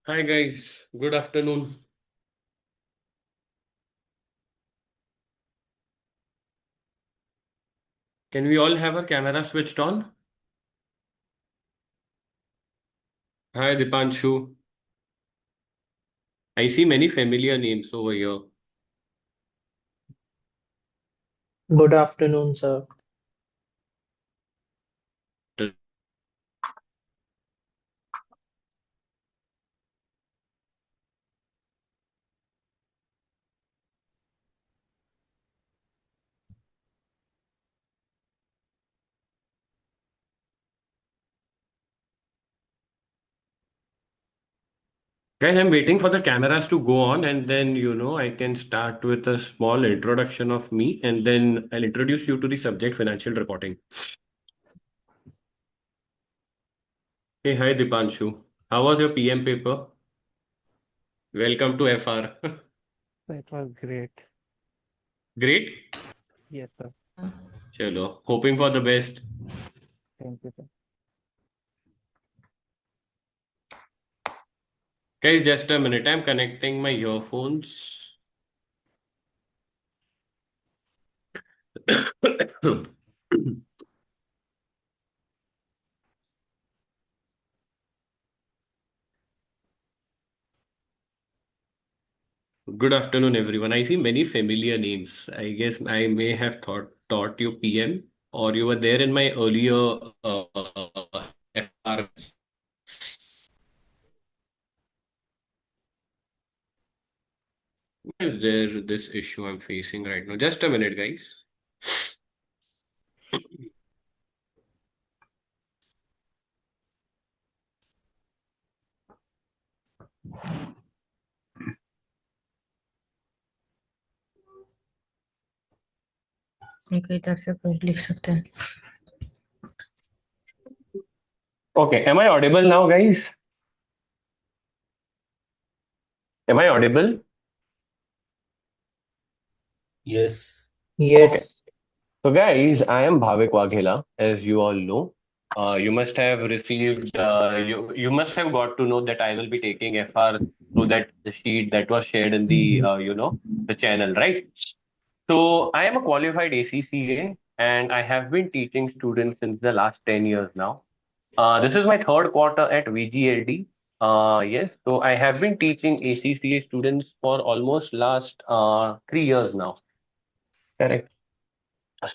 Hi guys, good afternoon. Can we all have our camera switched on? Hi Dipanshu. I see many familiar names over here. Good afternoon, sir. Guys, I'm waiting for the cameras to go on and then, I can start with a small introduction of me and then I'll introduce you to the subject financial reporting. Hey, hi Dipanshu. How was your PM paper? Welcome to FR. That was great. Great. Yes, sir. Chalo. Hoping for the best. Thank you, sir. Guys, just a minute. I'm connecting my earphones. Good afternoon, everyone. I see many familiar names. I guess I may have taught you PM, or you were there in my earlier FR. Why is there this issue I'm facing right now? Just a minute, guys. उनको इधर से पढ़ लिख सकते हैं. Okay, am I audible now, guys? Am I audible? Yes. Okay. Yes, So, guys, I am Bhavik Waghela, as you all know. You must have received, you must have got to know that I will be taking FR through that the sheet that was shared in the, the channel, right? So, I am a qualified ACCA and I have been teaching students since the last 10 years now. This is my third quarter at VGLD. Yes, so I have been teaching ACCA students for almost last 3 years now. Correct.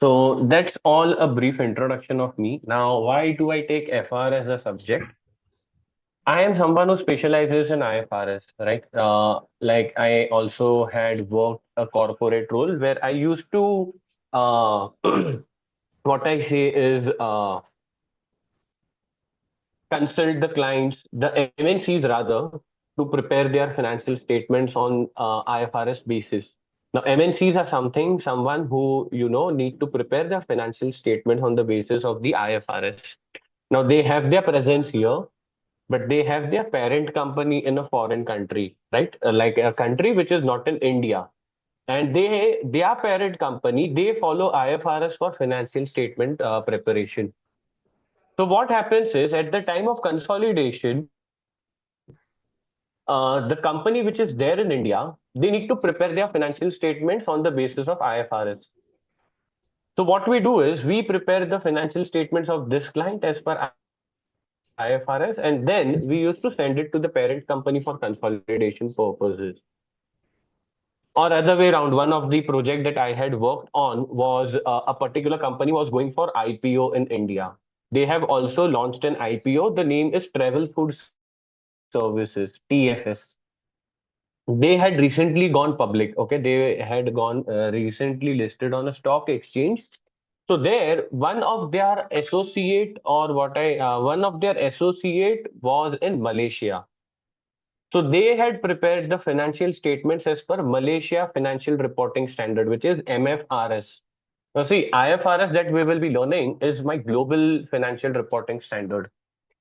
So that's all a brief introduction of me. Now, why do I take FR as a subject? I am someone who specializes in IFRS, right? Like I also had worked a corporate role where I used to, what I say is, consult the clients, the MNCs rather, to prepare their financial statements on IFRS basis. Now, MNCs are someone who, need to prepare their financial statements on the basis of the IFRS. Now, they have their presence here, but they have their parent company in a foreign country, right? Like a country which is not in India. And their parent company, they follow IFRS for financial statement preparation. So what happens is at the time of consolidation, the company which is there in India, they need to prepare their financial statements on the basis of IFRS. So what we do is we prepare the financial statements of this client as per IFRS, and then we used to send it to the parent company for consolidation purposes. Or other way around, one of the project that I had worked on was a particular company was going for IPO in India. They have also launched an IPO. The name is Travel Food Services, TFS. They had recently gone public. Okay, they had gone recently listed on a stock exchange. So there, one of their associate was in Malaysia. So they had prepared the financial statements as per Malaysia Financial Reporting Standard, which is MFRS. Now see, IFRS that we will be learning is my global financial reporting standard.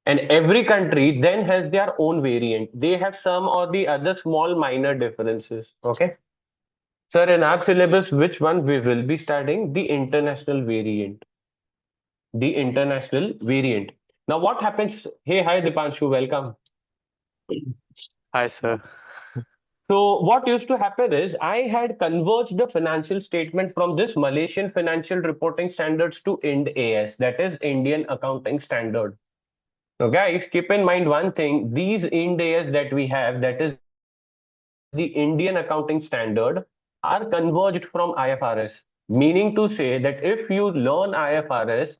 And every country then has their own variant. They have some or the other small minor differences. Okay. Sir, in our syllabus, which one we will be studying? The international variant. The international variant. Now, what happens? Hey, hi, Dipanshu, welcome. Hi, sir. So what used to happen is I had converged the financial statement from this Malaysian financial reporting standards to IND AS, that is Indian Accounting Standard. So guys, keep in mind one thing, these IND AS that we have, that is the Indian Accounting Standard, are converged from IFRS. Meaning to say that if you learn IFRS,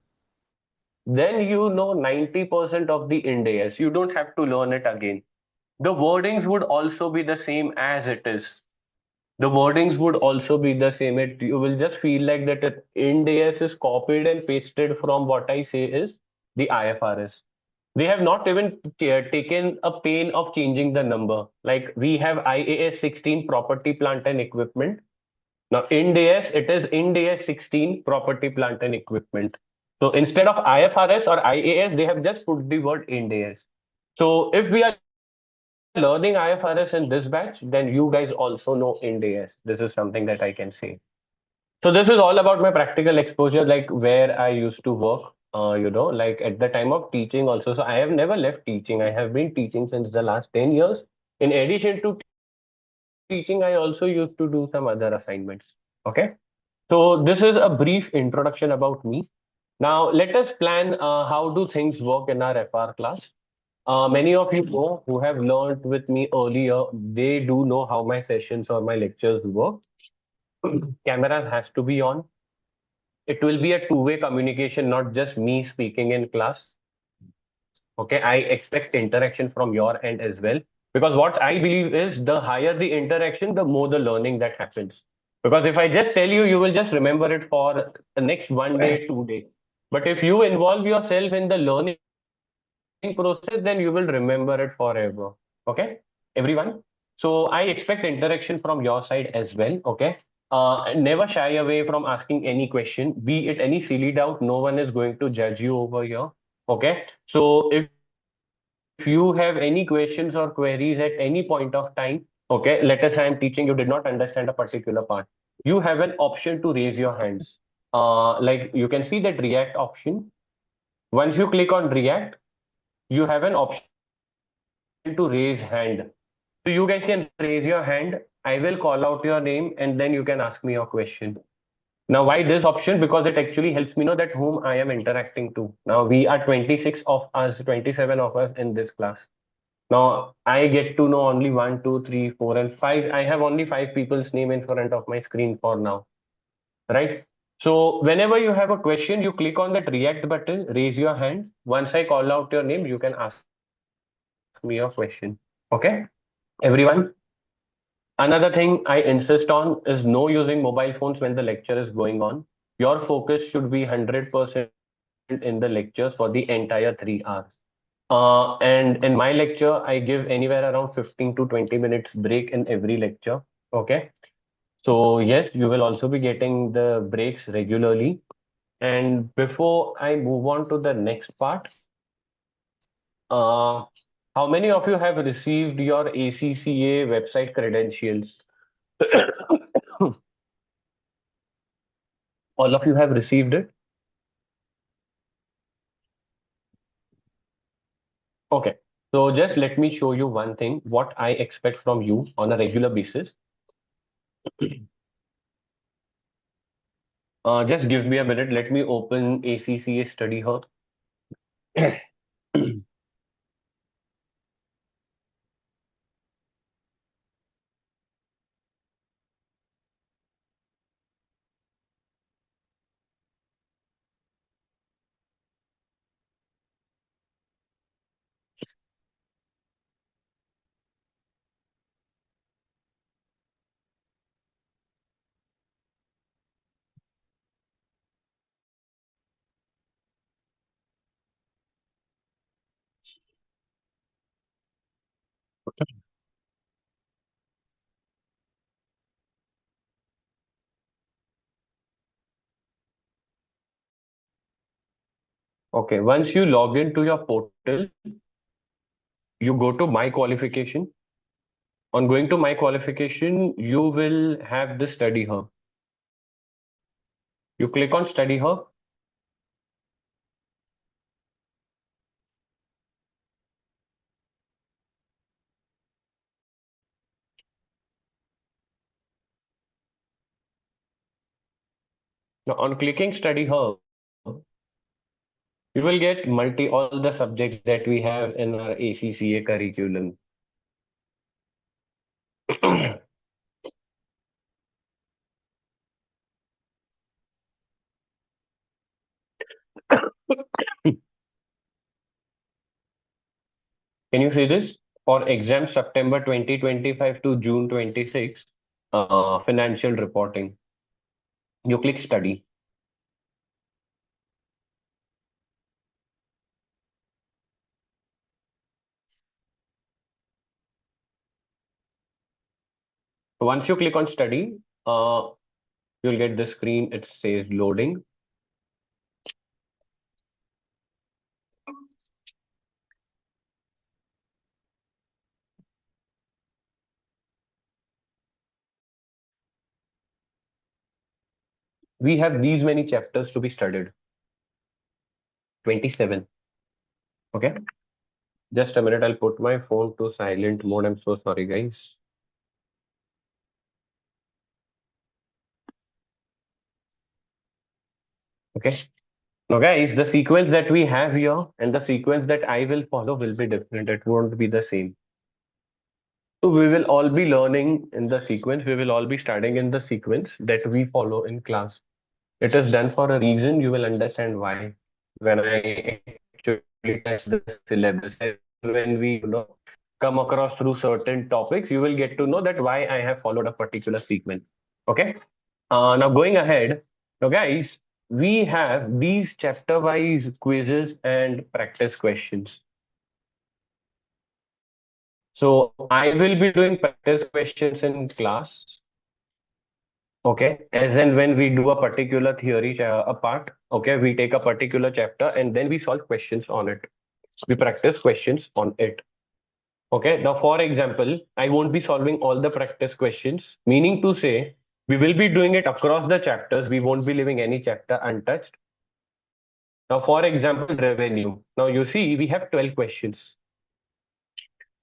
then you know 90% of the IND AS. You don't have to learn it again. The wordings would also be the same as it is. The wordings would also be the same. You will just feel like that IND AS is copied and pasted from what I say is the IFRS. They have not even taken a pain of changing the number. Like we have IAS 16 property, plant and equipment. Now IND AS, it is IND AS 16 property, plant and equipment. So instead of IFRS or IAS, they have just put the word IND AS. So if we are learning IFRS in this batch, then you guys also know IND AS. This is something that I can say. So this is all about my practical exposure, like where I used to work, like at the time of teaching also. So I have never left teaching. I have been teaching since the last 10 years. In addition to teaching, I also used to do some other assignments. Okay. So this is a brief introduction about me. Now let us plan how do things work in our FR class. Many of you know who have learned with me earlier, they do know how my sessions or my lectures work. Cameras has to be on. It will be a two-way communication, not just me speaking in class. Okay, I expect interaction from your end as well. Because what I believe is the higher the interaction, the more the learning that happens. Because if I just tell you, you will just remember it for the next 1 day, 2 days. But if you involve yourself in the learning process, then you will remember it forever. Okay, everyone? So I expect interaction from your side as well. Okay. Never shy away from asking any question, be it any silly doubt. No one is going to judge you over here. Okay. So if you have any questions or queries at any point of time, okay, let us say I'm teaching, you did not understand a particular part. You have an option to raise your hands. Like you can see that React option. Once you click on React, you have an option to raise hand. So you guys can raise your hand. I will call out your name and then you can ask me your question. Now, why this option? Because it actually helps me know that whom I am interacting to. Now, we are 26 of us, 27 of us in this class. Now, I get to know only 1, 2, 3, 4, and 5. I have only 5 people's name in front of my screen for now, right? So whenever you have a question, you click on that React button, raise your hand. Once I call out your name, you can ask me your question. Okay, everyone? Another thing I insist on is no using mobile phones when the lecture is going on. Your focus should be 100% in the lectures for the entire 3 hours. And in my lecture, I give anywhere around 15 to 20 minutes break in every lecture. Okay. So yes, you will also be getting the breaks regularly. And before I move on to the next part, how many of you have received your ACCA website credentials? All of you have received it? Okay. So just let me show you one thing, what I expect from you on a regular basis. Just give me a minute. Let me open ACCA Study Hub. Okay, once you log into your portal, you go to My Qualification. On going to My Qualification, you will have the Study Hub. You click on Study Hub. Now, on clicking Study Hub, you will get all the subjects that we have in our ACCA curriculum. Can you see this? For exam September 2025 to June 26, financial reporting. You click study. Once you click on study, you'll get the screen. It says loading. We have these many chapters to be studied. 27. Okay. Just a minute. I'll put my phone to silent mode. I'm so sorry, guys. Okay. Now, guys, the sequence that we have here and the sequence that I will follow will be different. It won't be the same. So we will all be learning in the sequence. We will all be studying in the sequence that we follow in class. It is done for a reason. You will understand why when I actually test the syllabus. When we come across through certain topics, you will get to know that why I have followed a particular sequence. Okay. Now going ahead, now guys, we have these chapter-wise quizzes and practice questions. So I will be doing practice questions in class. Okay, as and when we do a particular theory a part, okay, we take a particular chapter and then we solve questions on it. We practice questions on it. Okay, now for example, I won't be solving all the practice questions, meaning to say, we will be doing it across the chapters. We won't be leaving any chapter untouched. Now, for example, revenue. Now you see, we have 12 questions.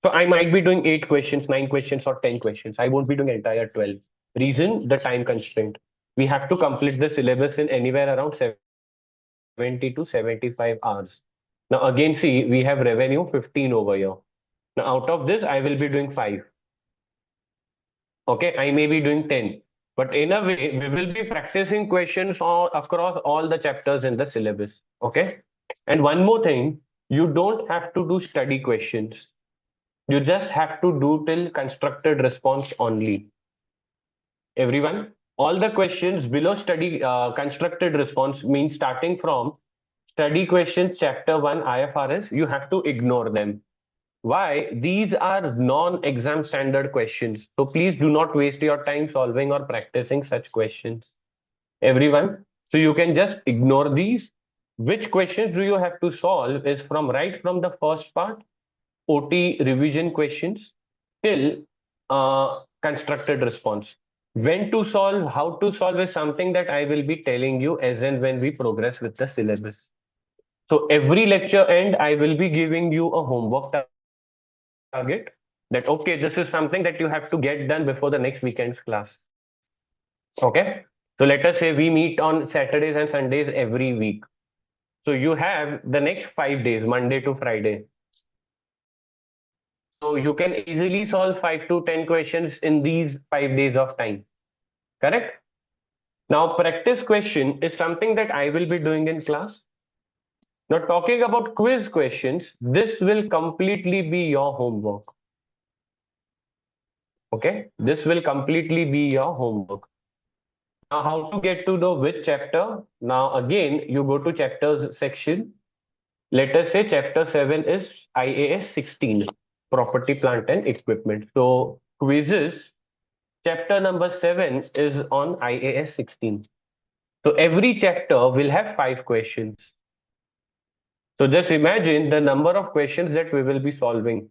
So I might be doing 8 questions, 9 questions, or 10 questions. I won't be doing entire 12. Reason, the time constraint. We have to complete the syllabus in anywhere around 70 to 75 hours. Now again, see, we have revenue 15 over here. Now out of this, I will be doing 5. Okay, I may be doing 10. But in a way, we will be practicing questions across all the chapters in the syllabus. Okay. And one more thing, you don't have to do study questions. You just have to do till constructed response only. Everyone, all the questions below study constructed response means starting from study questions chapter 1 IFRS, you have to ignore them. Why? These are non-exam standard questions. So please do not waste your time solving or practicing such questions. Everyone, so you can just ignore these. Which questions do you have to solve is from right from the first part, OT revision questions, till constructed response. When to solve, how to solve is something that I will be telling you as and when we progress with the syllabus. So every lecture end, I will be giving you a homework target that, okay, this is something that you have to get done before the next weekend's class. Okay. So let us say we meet on Saturdays and Sundays every week. So you have the next 5 days, Monday to Friday. So you can easily solve 5 to 10 questions in these 5 days of time. Correct? Now, practice question is something that I will be doing in class. Now, talking about quiz questions, this will completely be your homework. Okay, this will completely be your homework. Now, how to get to know which chapter? Now, again, you go to chapters section. Let us say chapter 7 is IAS 16, property, plant, and equipment. So, quizzes, chapter number 7 is on IAS 16. So, every chapter will have 5 questions. So, just imagine the number of questions that we will be solving.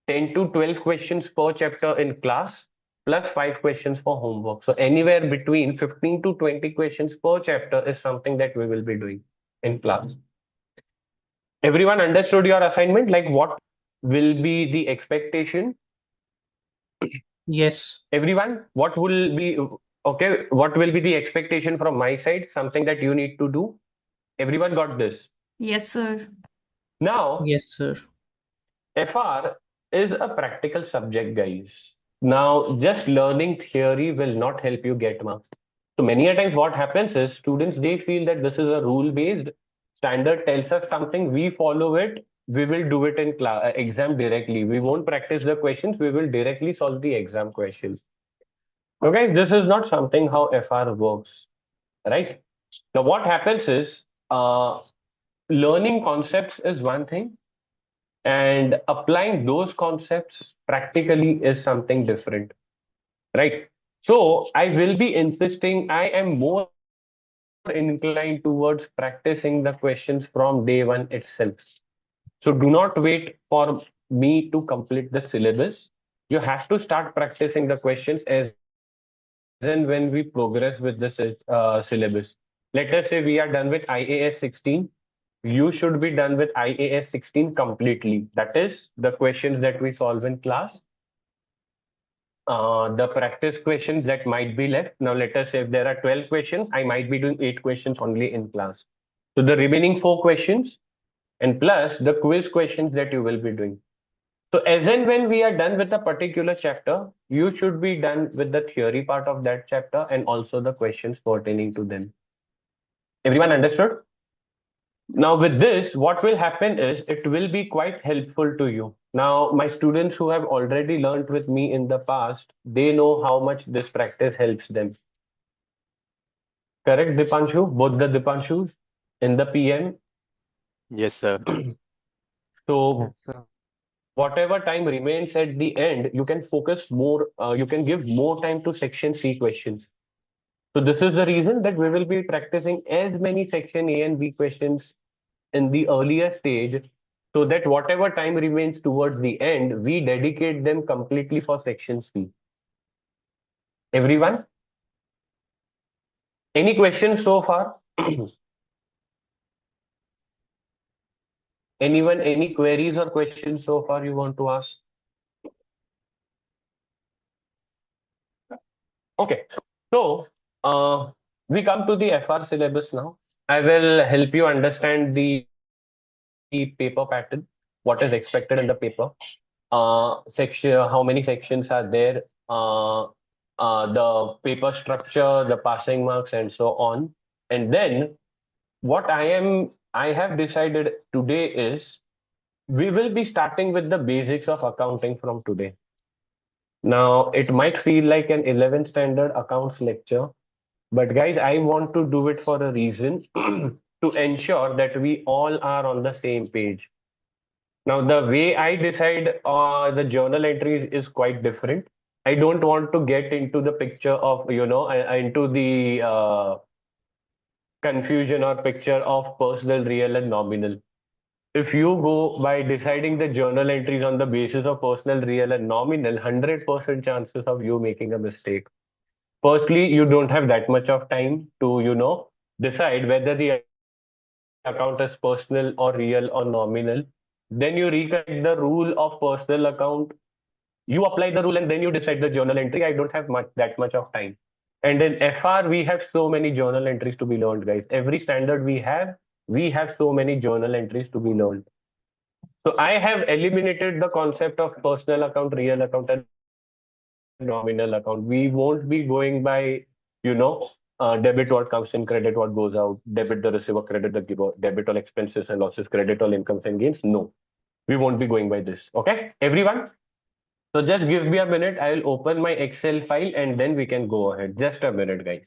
10 to 12 questions per chapter in class, plus 5 questions for homework. So anywhere between 15 to 20 questions per chapter is something that we will be doing in class. Everyone understood your assignment? Like what will be the expectation? Yes. Everyone, what will be Okay, what will be the expectation from my side? Something that you need to do. Everyone got this. Yes, sir. Now, Yes, sir. FR is a practical subject, guys. Now, just learning theory will not help you get marks. So many a times what happens is students, they feel that this is a rule-based standard tells us something, we follow it, we will do it in class, exam directly. We won't practice the questions, we will directly solve the exam questions. So guys, this is not something how FR works, right? Now what happens is learning concepts is one thing, and applying those concepts practically is something different, right? So I will be insisting, I am more inclined towards practicing the questions from day one itself. So do not wait for me to complete the syllabus. You have to start practicing the questions as and when we progress with the syllabus. Let us say we are done with IAS 16. You should be done with IAS 16 completely. That is the questions that we solve in class, the practice questions that might be left. Now, let us say if there are 12 questions, I might be doing 8 questions only in class. So the remaining 4 questions and plus the quiz questions that you will be doing. So as and when we are done with a particular chapter, you should be done with the theory part of that chapter and also the questions pertaining to them. Everyone understood? Now with this, what will happen is it will be quite helpful to you. Now, my students who have already learned with me in the past, they know how much this practice helps them. Correct, Dipanshu? Both the Dipanshus in the PM. Yes, sir. So Yes, sir. whatever time remains at the end, you can focus more, you can give more time to section C questions. So this is the reason that we will be practicing as many section A and B questions in the earlier stage, so that whatever time remains towards the end, we dedicate them completely for section C. Everyone, any questions so far? Anyone, any queries or questions so far you want to ask? Okay, so we come to the FR syllabus now. I will help you understand the paper pattern, what is expected in the paper, section, how many sections are there, the paper structure, the passing marks, and so on. And then what I have decided today is we will be starting with the basics of accounting from today. Now, it might feel like an 11th standard accounts lecture, but guys, I want to do it for a reason to ensure that we all are on the same page. Now, the way I decide the journal entries is quite different. I don't want to get into the picture of, into the confusion or picture of personal, real, and nominal. If you go by deciding the journal entries on the basis of personal, real, and nominal, 100% chances of you making a mistake. Firstly, you don't have that much of time to, decide whether the account is personal or real or nominal. Then you recollect the rule of personal account. You apply the rule and then you decide the journal entry. I don't have that much of time. And in FR, we have so many journal entries to be learned, guys. Every standard we have so many journal entries to be learned. So I have eliminated the concept of personal account, real account, and nominal account. We won't be going by, debit what comes in, credit what goes out, debit the receiver, credit the giver, debit all expenses and losses, credit all incomes and gains. No, we won't be going by this. Okay, everyone? So just give me a minute. I'll open my Excel file and then we can go ahead. Just a minute, guys.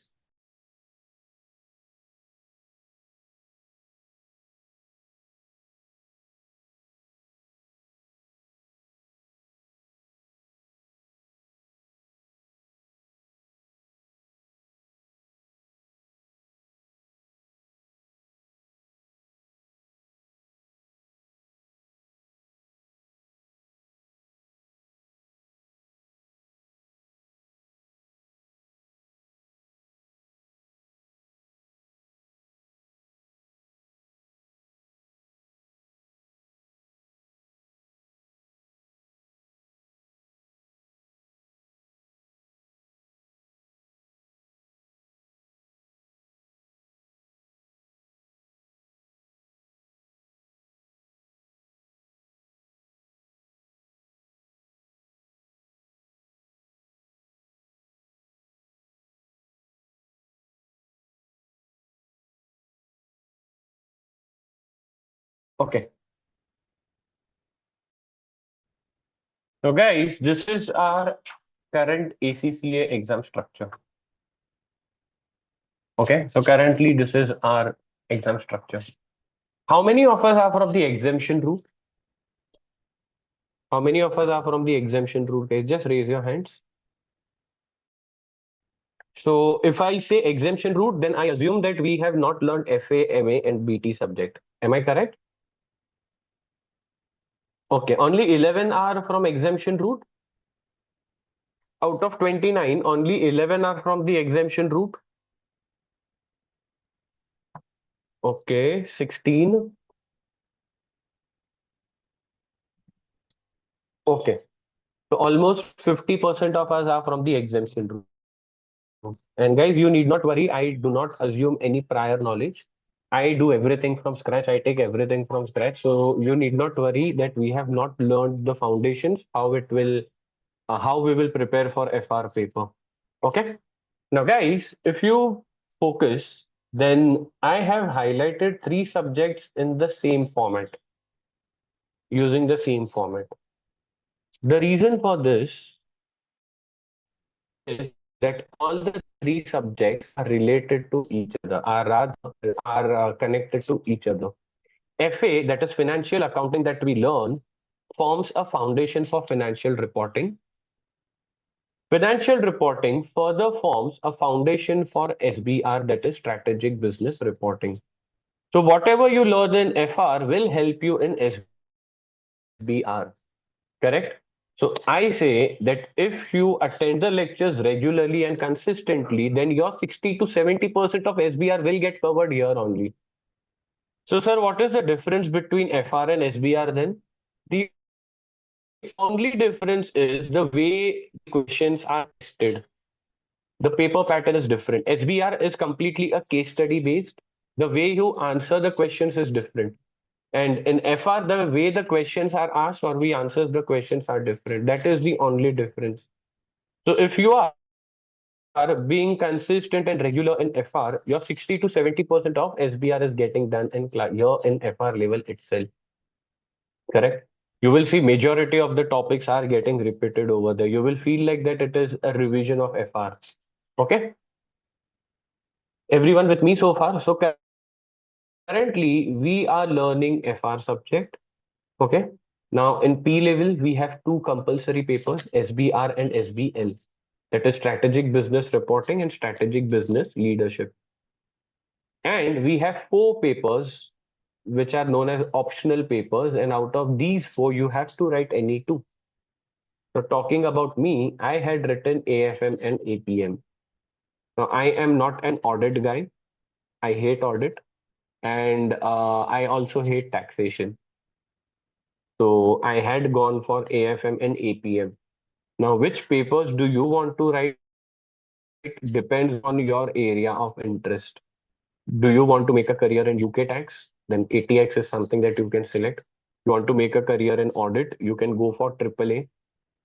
Okay. So guys, this is our current ACCA exam structure. Okay. So currently this is our exam structure. How many of us are from the exemption route? How many of us are from the exemption route, guys? Just raise your hands. So if I say exemption route, then I assume that we have not learned FA, MA, and BT subject. Am I correct? Okay, only 11 are from exemption route. Out of 29, only 11 are from the exemption route. Okay, 16. Okay, so almost 50% of us are from the exemption route. And guys, you need not worry. I do not assume any prior knowledge. I do everything from scratch. I take everything from scratch. So you need not worry that we have not learned the foundations, how we will prepare for FR paper. Okay. Now, guys, if you focus, then I have highlighted three subjects in the same format, using the same format. The reason for this is that all the three subjects are related to each other, are connected to each other. FA, that is financial accounting that we learn, forms a foundation for financial reporting. Financial reporting further forms a foundation for SBR, that is strategic business reporting. So whatever you learn in FR will help you in SBR, correct? So I say that if you attend the lectures regularly and consistently, then your 60 to 70% of SBR will get covered here only. So sir, what is the difference between FR and SBR then? The only difference is the way the questions are tested. The paper pattern is different. SBR is completely a case study based. The way you answer the questions is different. And in FR, the way the questions are asked or we answers the questions are different. That is the only difference. So if you are being consistent and regular in FR, your 60 to 70% of SBR is getting done here in FR level itself. Correct? You will see majority of the topics are getting repeated over there. You will feel like that it is a revision of FR. Okay? Everyone with me so far? So currently we are learning FR subject. Okay. Now in P level, we have two compulsory papers, SBR and SBL. That is strategic business reporting and strategic business leadership. And we have four papers which are known as optional papers. And out of these four, you have to write any two. So talking about me, I had written AFM and APM. Now I am not an audit guy. I hate audit. And I also hate taxation. So I had gone for AFM and APM. Now, which papers do you want to write depends on your area of interest. Do you want to make a career in UK tax? Then ATX is something that you can select. You want to make a career in audit? You can go for AAA.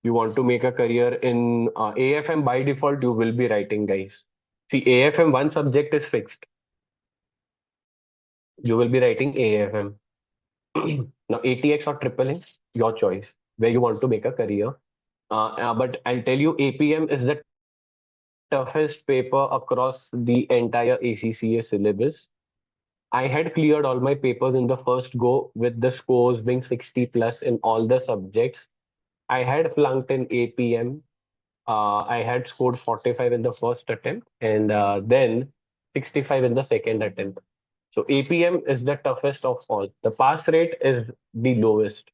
You want to make a career in AFM by default, you will be writing, guys. See, AFM, one subject is fixed. You will be writing AFM. Now, ATX or AAA, your choice, where you want to make a career. But I'll tell you, APM is the toughest paper across the entire ACCA syllabus. I had cleared all my papers in the first go with the scores being 60 plus in all the subjects. I had flunked in APM. I had scored 45 in the first attempt and then 65 in the second attempt. So APM is the toughest of all. The pass rate is the lowest.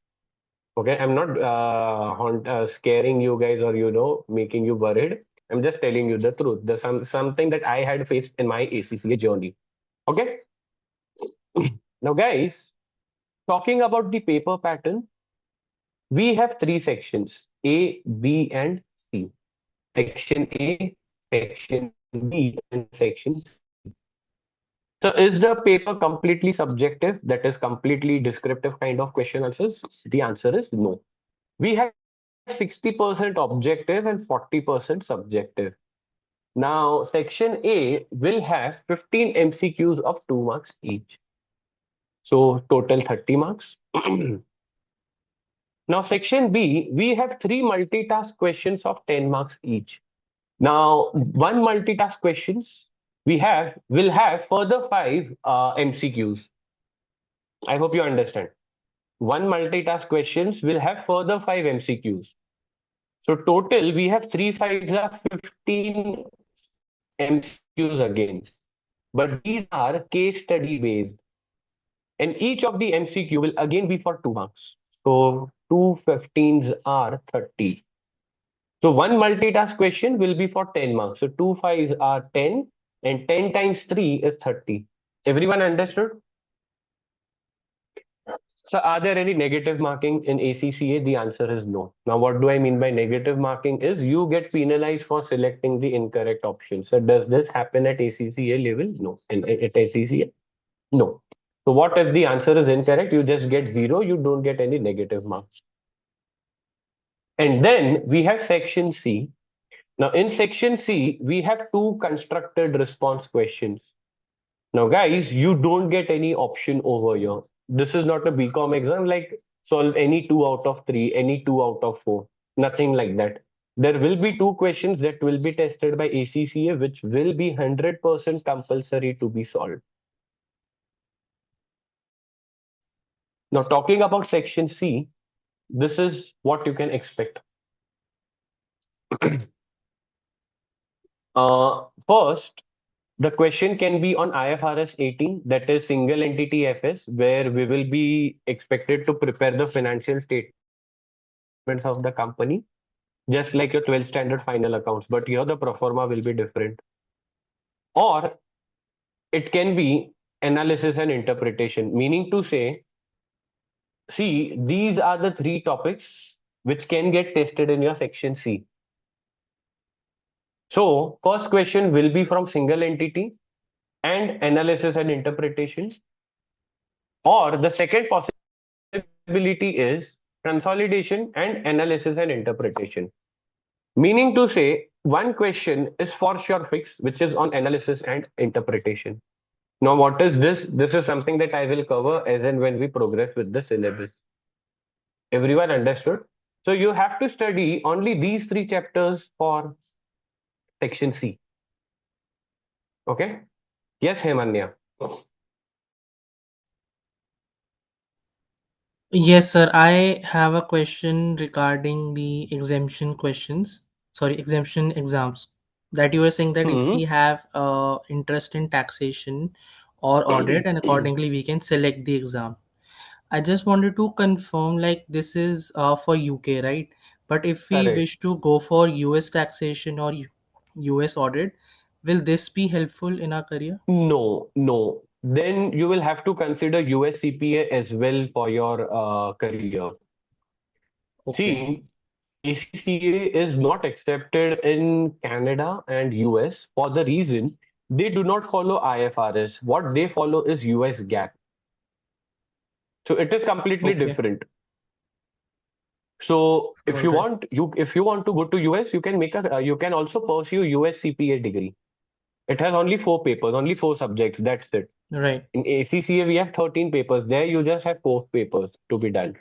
Okay, I'm not scaring you guys or making you worried. I'm just telling you the truth. The something that I had faced in my ACCA journey. Okay. Now, guys, talking about the paper pattern, we have three sections: A, B, and C. Section A, Section B, and Section C. So, is the paper completely subjective? That is completely descriptive kind of question answers? The answer is no. We have 60% objective and 40% subjective. Now, section A will have 15 MCQs of 2 marks each. So total 30 marks. Now, section B, we have three multitask questions of 10 marks each. Now, one multitask questions will have further five MCQs. I hope you understand. One multitask questions will have further five MCQs. So total, we have three fives are 15 MCQs again. But these are case study based. And each of the MCQ will again be for 2 marks. So two 15s are 30. So one multitask question will be for 10 marks. So two fives are 10 and 10 times 3 is 30. Everyone understood? So are there any negative marking in ACCA? The answer is no. Now, what do I mean by negative marking is you get penalized for selecting the incorrect option. So does this happen at ACCA level? No. At ACCA? No. So what if the answer is incorrect? You just get 0. You don't get any negative marks. And then we have section C. Now in section C, we have two constructed response questions. Now guys, you don't get any option over here. This is not a BCom exam like solve any 2 out of 3, any 2 out of 4. Nothing like that. There will be two questions that will be tested by ACCA, which will be 100% compulsory to be solved. Now talking about section C, this is what you can expect. First, the question can be on IFRS 18, that is single entity FS, where we will be expected to prepare the financial statements of the company, just like your 12th standard final accounts. But here the pro forma will be different. Or it can be analysis and interpretation, meaning to say, see, these are the three topics which can get tested in your section C. So first question will be from single entity and analysis and interpretation. Or the second possibility is consolidation and analysis and interpretation. Meaning to say, one question is for sure fixed, which is on analysis and interpretation. Now, what is this? This is something that I will cover as and when we progress with the syllabus. Everyone understood? So you have to study only these three chapters for section C. Okay? Yes, Hemanya. Yes, sir. I have a question regarding the exemption questions. Sorry, exemption exams. That you were saying that if we Hmm. have interest in taxation or audit, and accordingly we can select the exam. I just wanted to confirm, like this is for UK, right? But if we Correct. wish to go for US taxation or US audit, will this be helpful in our career? No, no. Then you will have to consider US CPA as well for your career. Okay, See, ACCA is not accepted in Canada and US for the reason they do not follow IFRS. What they follow is US GAAP. So it is completely okay, different. So all right, if you want to go to US, you can you can also pursue US CPA degree. It has only 4 papers, only 4 subjects. That's it. right. In ACCA, we have 13 papers. There, you just have 4 papers to be done.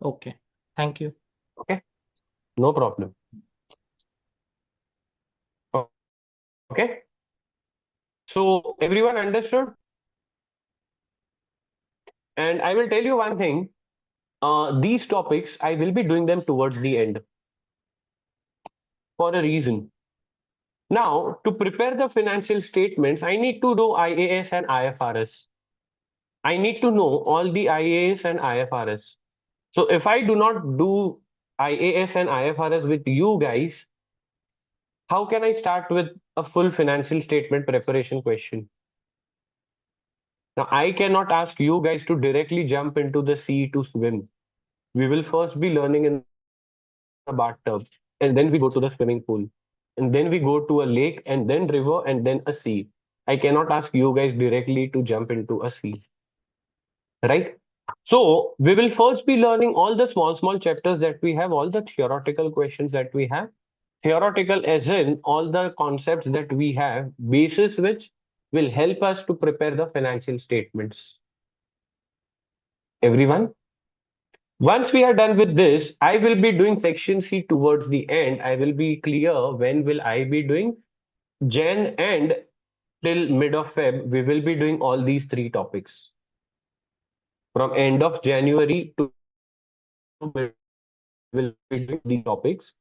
Okay. Thank you. Okay, no problem. Okay, so everyone understood? And I will tell you one thing. These topics, I will be doing them towards the end for a reason. Now, to prepare the financial statements, I need to do IAS and IFRS. I need to know all the IAS and IFRS. So if I do not do IAS and IFRS with you guys, how can I start with a full financial statement preparation question? Now, I cannot ask you guys to directly jump into the sea to swim. We will first be learning in a bathtub, and then we go to the swimming pool, and then we go to a lake, and then river, and then a sea. I cannot ask you guys directly to jump into a sea, right? So we will first be learning all the small chapters that we have, all the theoretical questions that we have. Theoretical as in all the concepts that we have, basis which will help us to prepare the financial statements. Everyone? Once we are done with this, I will be doing section C towards the end. I will be clear when will I be doing Jan and till mid of Feb, we will be doing all these three topics. From end of January to mid of Feb, we will be doing these topics.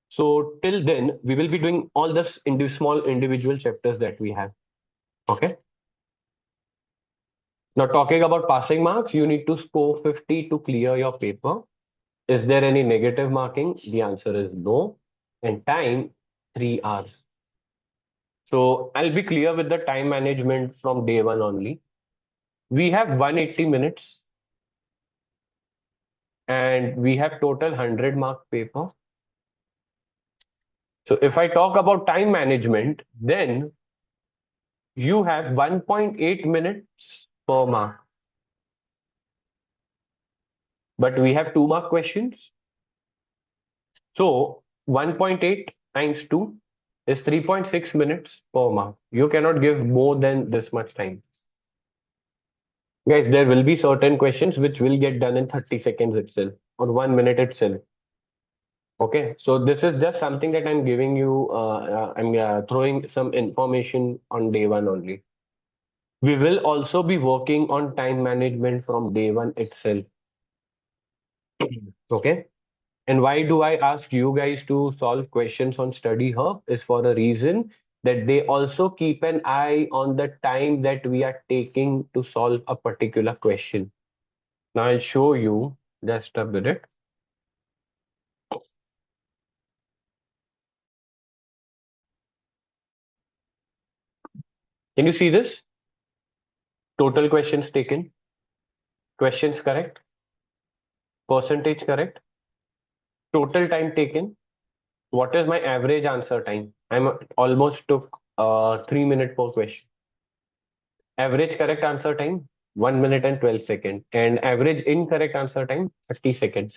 So till then, we will be doing all the small individual chapters that we have. Okay. Now talking about passing marks, you need to score 50 to clear your paper. Is there any negative marking? The answer is no. And time, 3 hours. So I'll be clear with the time management from day one only. We have 180 minutes and we have total 100-mark paper. So if I talk about time management, then you have 1.8 minutes per mark. But we have 2-mark questions. So 1.8 times 2 is 3.6 minutes per mark. You cannot give more than this much time. Guys, there will be certain questions which will get done in 30 seconds itself or 1 minute itself. Okay, so this is just something that I'm giving you. I'm throwing some information on day one only. We will also be working on time management from day one itself. Okay. And why do I ask you guys to solve questions on Study Hub is for a reason that they also keep an eye on the time that we are taking to solve a particular question. Now I'll show you just a minute. Can you see this? Total questions taken, questions correct, percentage correct, total time taken. What is my average answer time? I'm almost took 3 minutes per question. Average correct answer time 1 minute and 12 seconds, and average incorrect answer time 30 seconds.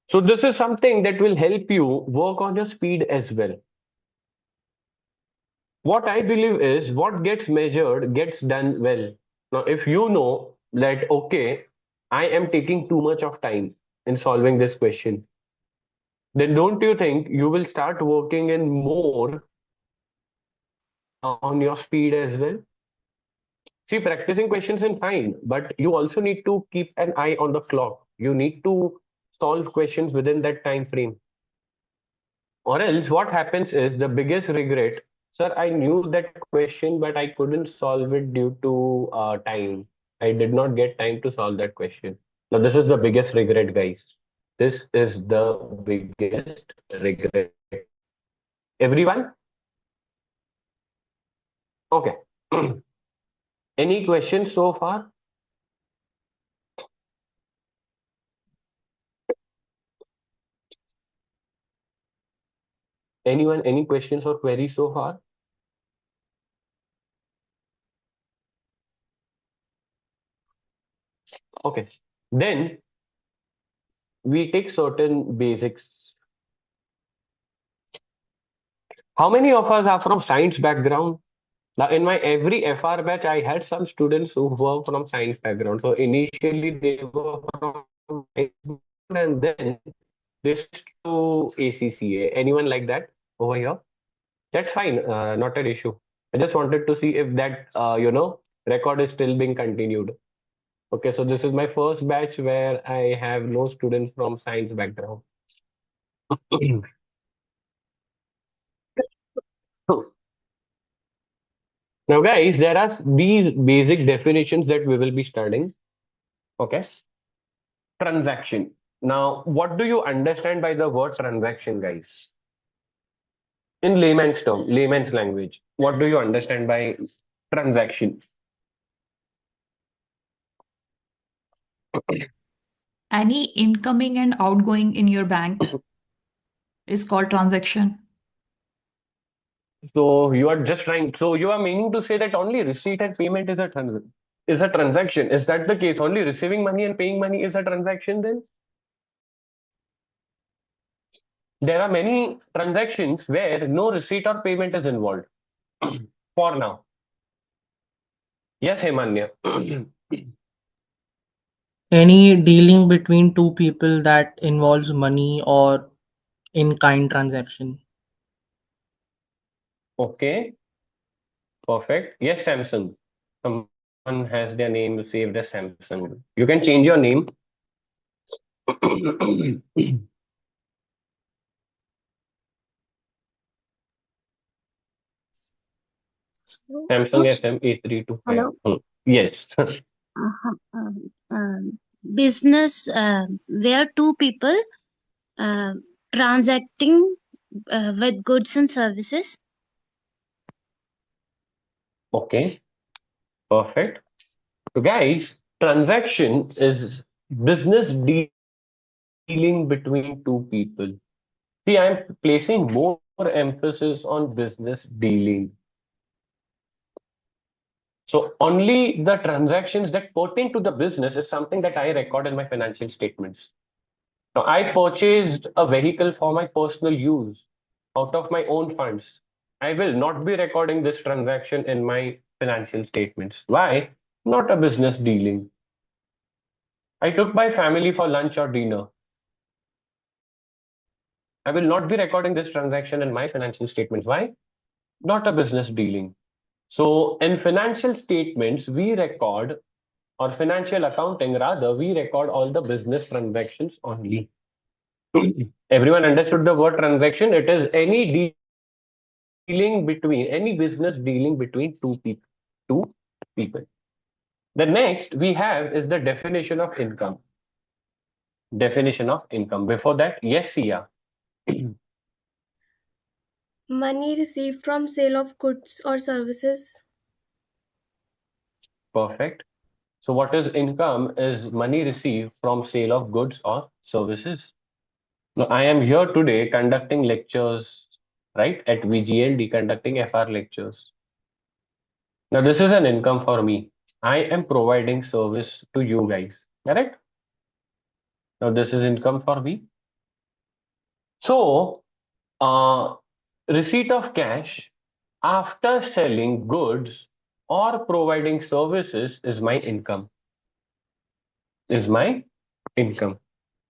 So this is something that will help you work on your speed as well. What I believe is what gets measured gets done well. Now, if you know that, okay, I am taking too much of time in solving this question, then don't you think you will start working in more on your speed as well? See, practicing questions is fine, but you also need to keep an eye on the clock. You need to solve questions within that time frame. Or else what happens is the biggest regret, sir, I knew that question, but I couldn't solve it due to time. I did not get time to solve that question. Now, this is the biggest regret, guys. This is the biggest regret. Everyone? Okay. Any questions so far? Anyone, any questions or queries so far? Okay. Then we take certain basics. How many of us are from science background? Now, in my every FR batch, I had some students who were from science background. So initially they were from science background and then they switched to ACCA. Anyone like that over here? That's fine, not an issue. I just wanted to see if that, record is still being continued. Okay, so this is my first batch where I have no students from science background. Now, guys, there are these basic definitions that we will be studying. Okay. Transaction. Now, what do you understand by the word transaction, guys? In layman's term, layman's language, what do you understand by transaction? Any incoming and outgoing in your bank is called transaction. So you are just trying. So you are meaning to say that only receipt and payment is a transaction. Is that the case? Only receiving money and paying money is a transaction then? There are many transactions where no receipt or payment is involved for now. Yes, Hemanya. Any dealing between two people that involves money or in-kind transaction. Okay, perfect. Yes, Samson. Someone has their name saved as Samson. You can change your name. Samsung SM A325. Hello. Yes. Uh, um, Business where two people uh, transacting with goods and services. Okay, perfect. So, guys, transaction is business dealing between two people. See, I'm placing more emphasis on business dealing. So, only the transactions that pertain to the business is something that I record in my financial statements. Now, I purchased a vehicle for my personal use out of my own funds. I will not be recording this transaction in my financial statements. Why? Not a business dealing. I took my family for lunch or dinner. I will not be recording this transaction in my financial statements. Why? Not a business dealing. So, in financial statements, we record, or financial accounting rather, we record all the business transactions only. Everyone understood the word transaction? It is any dealing between, any business dealing between two people. Two people. The next we have is the definition of income. Definition of income. Before that, yes, Sia. Money received from sale of goods or services. Perfect. So what is income is money received from sale of goods or services. Now, I am here today conducting lectures, right, at VGLD, conducting FR lectures. Now, this is an income for me. I am providing service to you guys, correct? Now, this is income for me. So, uh, receipt of cash after selling goods or providing services is my income. Is my income.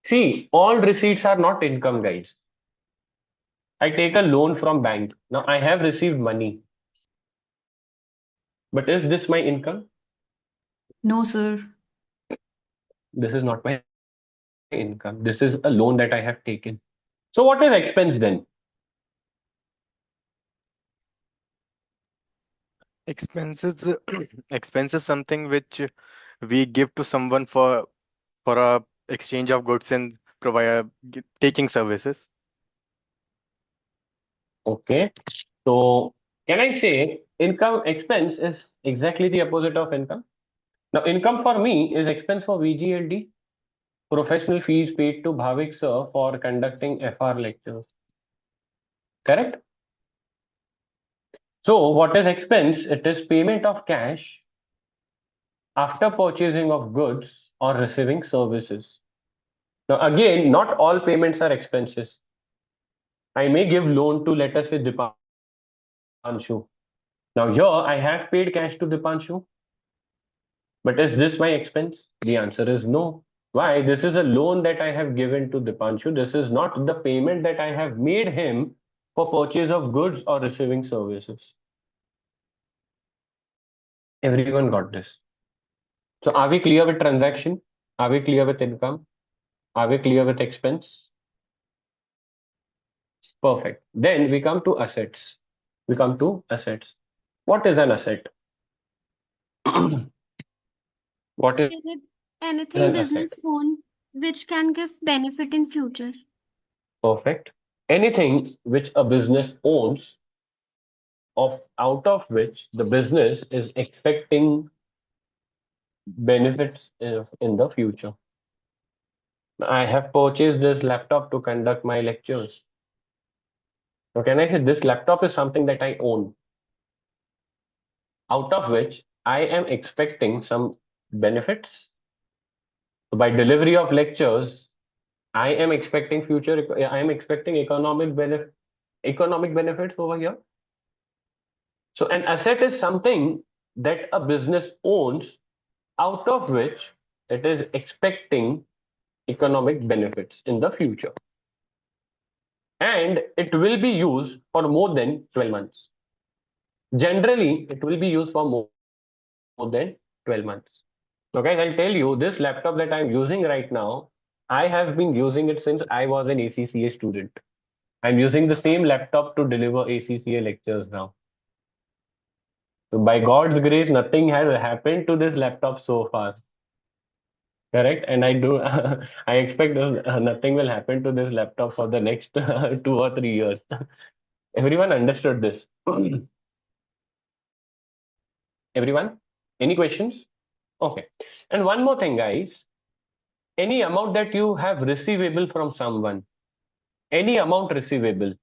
See, all receipts are not income, guys. I take a loan from bank. Now I have received money. But is this my income? No, sir. This is not my income. This is a loan that I have taken. So what is expense then? Expenses, expense is something which we give to someone for a exchange of goods and provide taking services. Okay. So can I say income expense is exactly the opposite of income? Now income for me is expense for VGLD, professional fees paid to Bhavik sir for conducting FR lectures. Correct? So what is expense? It is payment of cash after purchasing of goods or receiving services. Now, again, not all payments are expenses. I may give loan to, let us say, Dipanshu. Now, here I have paid cash to Dipanshu, but is this my expense? The answer is no. Why? This is a loan that I have given to Dipanshu. This is not the payment that I have made him for purchase of goods or receiving services. Everyone got this. So, are we clear with transaction? Are we clear with income? Are we clear with expense? Perfect. Then we come to assets. We come to assets. What is an asset? What is Anything an asset? business own which can give benefit in future. Perfect. Anything which a business owns, of out of which the business is expecting benefits in the future. I have purchased this laptop to conduct my lectures. So can I say this laptop is something that I own, out of which I am expecting some benefits. So by delivery of lectures, I am expecting I am expecting economic benefits over here. So an asset is something that a business owns, out of which it is expecting economic benefits in the future. And it will be used for more than 12 months. Generally, it will be used for more than 12 months. So guys, I'll tell you, this laptop that I'm using right now, I have been using it since I was an ACCA student. I'm using the same laptop to deliver ACCA lectures now. So by God's grace, nothing has happened to this laptop so far. Correct? And I do, I expect nothing will happen to this laptop for the next 2 or 3 years. Everyone understood this. Everyone? Any questions? Okay. And one more thing, guys. Any amount that you have receivable from someone, any amount receivable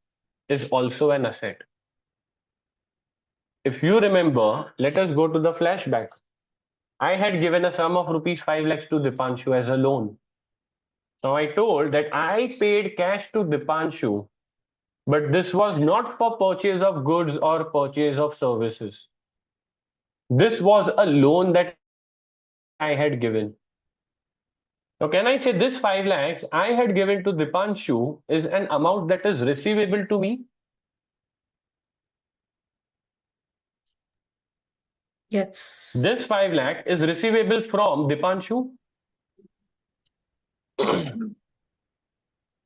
is also an asset. If you remember, let us go to the flashback. I had given a sum of rupees 5 lakhs to Dipanshu as a loan. Now I told that I paid cash to Dipanshu, but this was not for purchase of goods or purchase of services. This was a loan that I had given. Now, can I say this 5 lakhs I had given to Dipanshu is an amount that is receivable to me? Yes. This 5 lakh is receivable from Dipanshu. So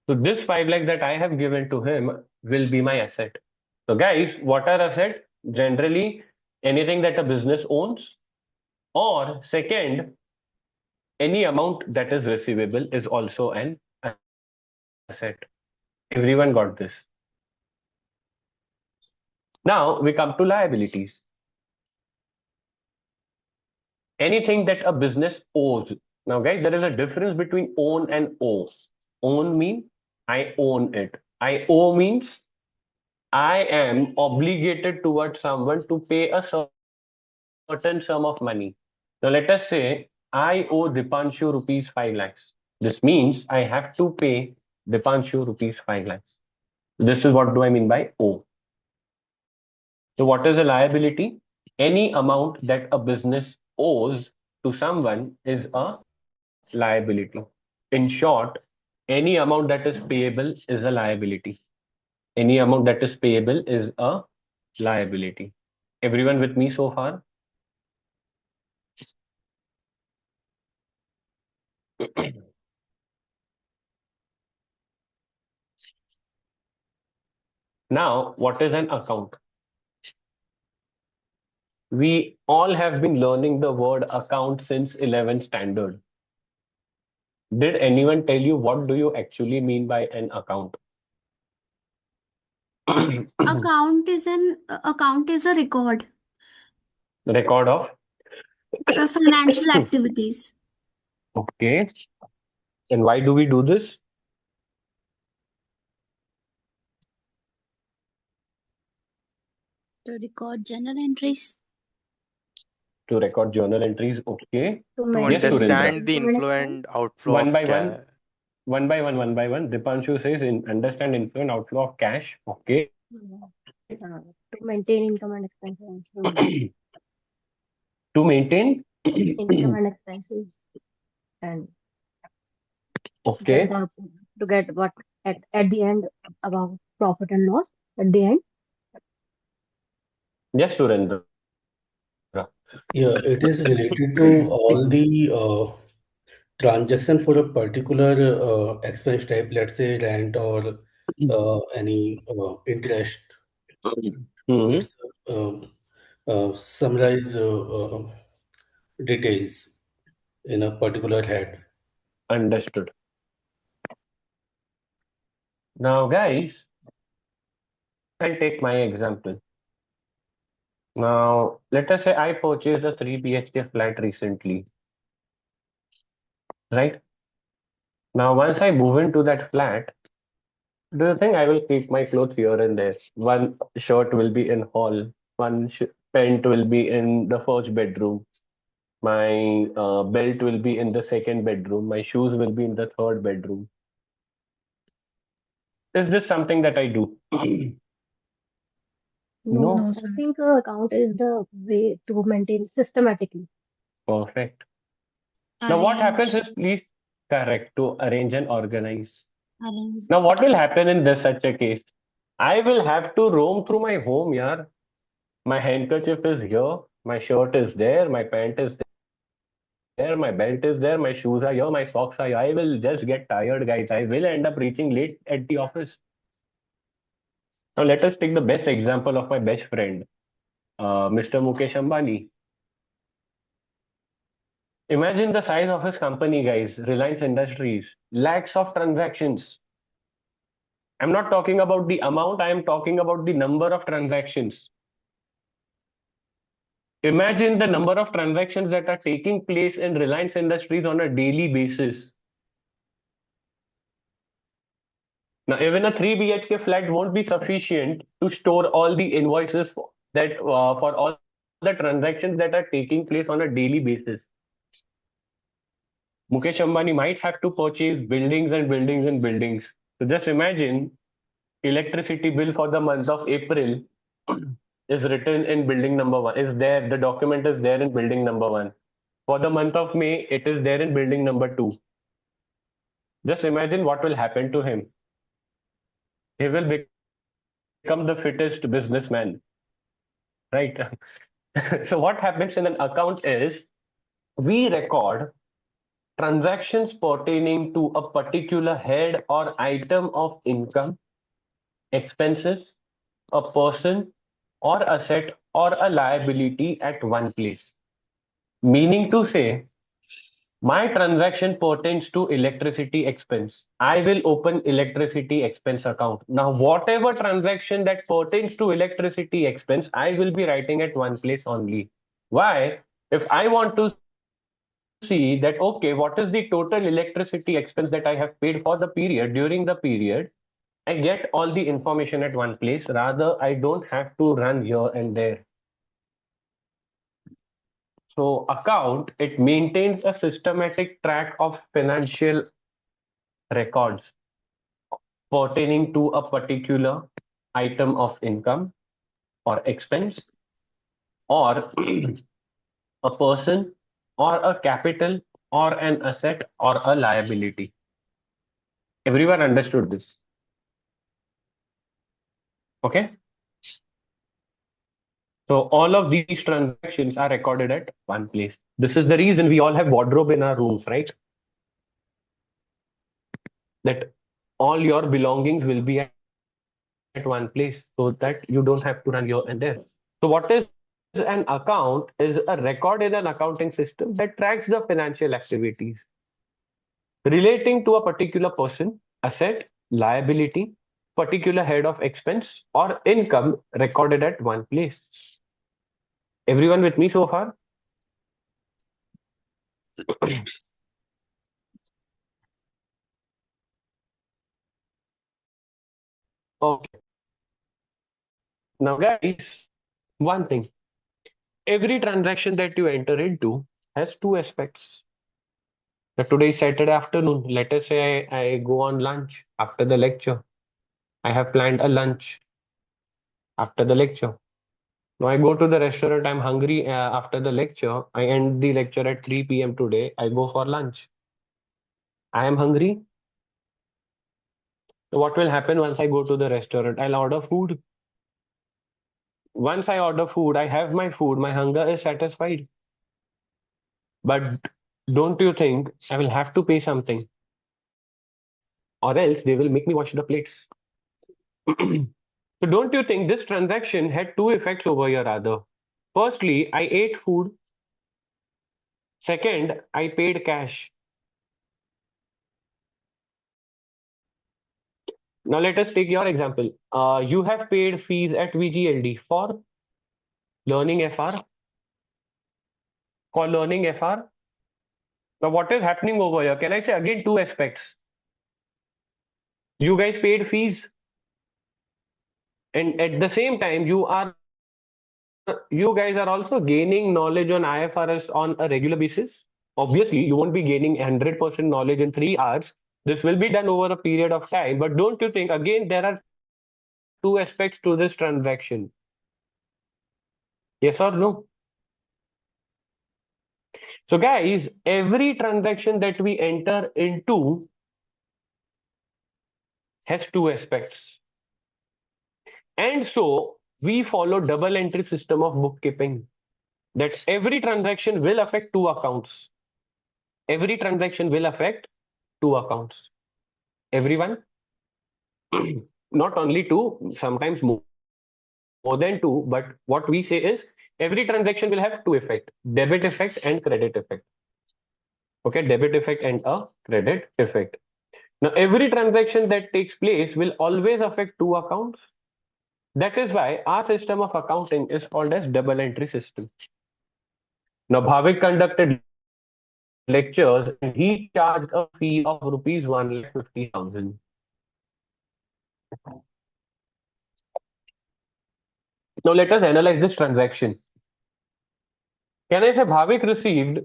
this 5 lakhs that I have given to him will be my asset. So guys, what are asset? Generally, anything that a business owns, or second, any amount that is receivable is also an asset. Everyone got this. Now we come to liabilities. Anything that a business owes. Now, guys, there is a difference between own and owe. Own means I own it. I owe means I am obligated towards someone to pay a certain sum of money. Now, let us say I owe Dipanshu rupees 5 lakhs. This means I have to pay Dipanshu rupees 5 lakhs. This is what do I mean by owe. So, what is a liability? Any amount that a business owes to someone is a liability. In short, any amount that is payable is a liability. Any amount that is payable is a liability. Everyone with me so far? Now, what is an account? We all have been learning the word account since 11th standard. Did anyone tell you what do you actually mean by an account? Account is a record Record of? of financial activities. Okay. And why do we do this? To record journal entries. To record journal entries. Okay. To Yes, Surendra. understand the inflow and outflow One of by cash. one. One by one, one by one. Dipanshu says, understand inflow and outflow of cash. Okay. To maintain income and expenses. To maintain Income and expenses. And okay. to get what at the end about profit and loss at the end. Yes, Surendra. Yeah, it is related to all the transaction for a particular expense type, let's say rent or any interest. Hmm. It's summarize details in a particular head. Understood. Now, guys, I'll take my example. Now, let us say I purchased a 3 BHK flat recently, right? Now, once I move into that flat, do you think I will keep my clothes here and there? One shirt will be in hall, one pant will be in the first bedroom, my belt will be in the second bedroom, my shoes will be in the third bedroom. Is this something that I do? No, No. I think account is the way to maintain systematically. Perfect. Now, what happens Arrange. is, please correct, to arrange and organize. Arrange. Now, what will happen in this such a case? I will have to roam through my home, yaar. My handkerchief is here, my shirt is there, my pant is there, my belt is there, my shoes are here, my socks are here. I will just get tired, guys. I will end up reaching late at the office. Now, let us take the best example of my best friend, Mr. Mukesh Ambani. Imagine the size of his company, guys, Reliance Industries, lakhs of transactions. I'm not talking about the amount, I am talking about the number of transactions. Imagine the number of transactions that are taking place in Reliance Industries on a daily basis. Now, even a 3 BHK flat won't be sufficient to store all the invoices that for all the transactions that are taking place on a daily basis. Mukesh Ambani might have to purchase buildings and buildings and buildings. So just imagine electricity bill for the month of April is written in building number 1, is there, the document is there in building number 1. For the month of May, it is there in building number 2. Just imagine what will happen to him. He will become the fittest businessman, right? So what happens in an account is we record transactions pertaining to a particular head or item of income, expenses, a person or asset or a liability at one place. Meaning to say, my transaction pertains to electricity expense. I will open electricity expense account. Now, whatever transaction that pertains to electricity expense, I will be writing at one place only. Why? If I want to see that, okay, what is the total electricity expense that I have paid for the period, during the period, I get all the information at one place. Rather, I don't have to run here and there. So account, it maintains a systematic track of financial records pertaining to a particular item of income or expense or a person or a capital or an asset or a liability. Everyone understood this? Okay. So all of these transactions are recorded at one place. This is the reason we all have wardrobe in our rooms, right? That all your belongings will be at one place so that you don't have to run here and there. So what is an account is a record in an accounting system that tracks the financial activities relating to a particular person, asset, liability, particular head of expense or income recorded at one place. Everyone with me so far? Okay. Now guys, one thing. Every transaction that you enter into has two aspects. So today is Saturday afternoon. Let us say I go on lunch after the lecture. I have planned a lunch after the lecture. Now I go to the restaurant. I'm hungry after the lecture. I end the lecture at 3 p.m. today. I go for lunch. I am hungry. So what will happen once I go to the restaurant? I'll order food. Once I order food, I have my food. My hunger is satisfied. But don't you think I will have to pay something? Or else they will make me wash the plates. So don't you think this transaction had two effects over here, rather? Firstly, I ate food. Second, I paid cash. Now let us take your example. You have paid fees at VGLD for learning FR. For learning FR. Now what is happening over here? Can I say again two aspects? You guys paid fees, and at the same time, you guys are also gaining knowledge on IFRS on a regular basis. Obviously, you won't be gaining 100% knowledge in 3 hours. This will be done over a period of time. But don't you think, again, there are two aspects to this transaction? Yes or no? So guys, every transaction that we enter into has two aspects. And so we follow double entry system of bookkeeping. That every transaction will affect two accounts. Every transaction will affect two accounts. Everyone, not only two, sometimes more than two, but what we say is every transaction will have two effects, debit effect and credit effect. Okay, debit effect and a credit effect. Now, every transaction that takes place will always affect two accounts. That is why our system of accounting is called as double entry system. Now, Bhavik conducted lectures and he charged a fee of rupees 1,50,000. Now, let us analyze this transaction. Can I say Bhavik received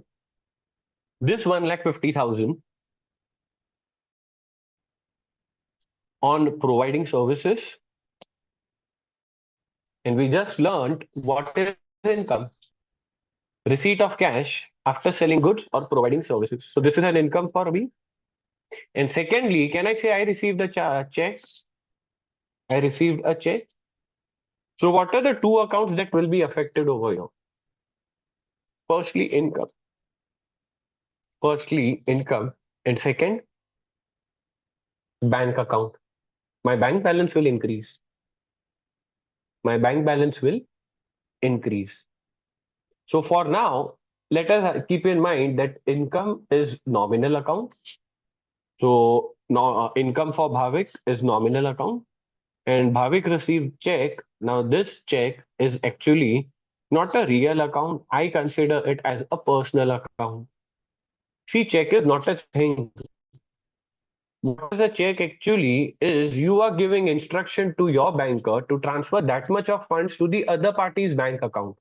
this 1,50,000 on providing services? And we just learned what is income. Receipt of cash after selling goods or providing services. So this is an income for me. And secondly, can I say I received a check? I received a check. So what are the two accounts that will be affected over here? Firstly, income. Firstly, income. And second, bank account. My bank balance will increase. My bank balance will increase. So for now, let us keep in mind that income is nominal account. So now income for Bhavik is nominal account and Bhavik received check. Now this check is actually not a real account. I consider it as a personal account. See, check is not a thing. What is a check actually is you are giving instruction to your banker to transfer that much of funds to the other party's bank account.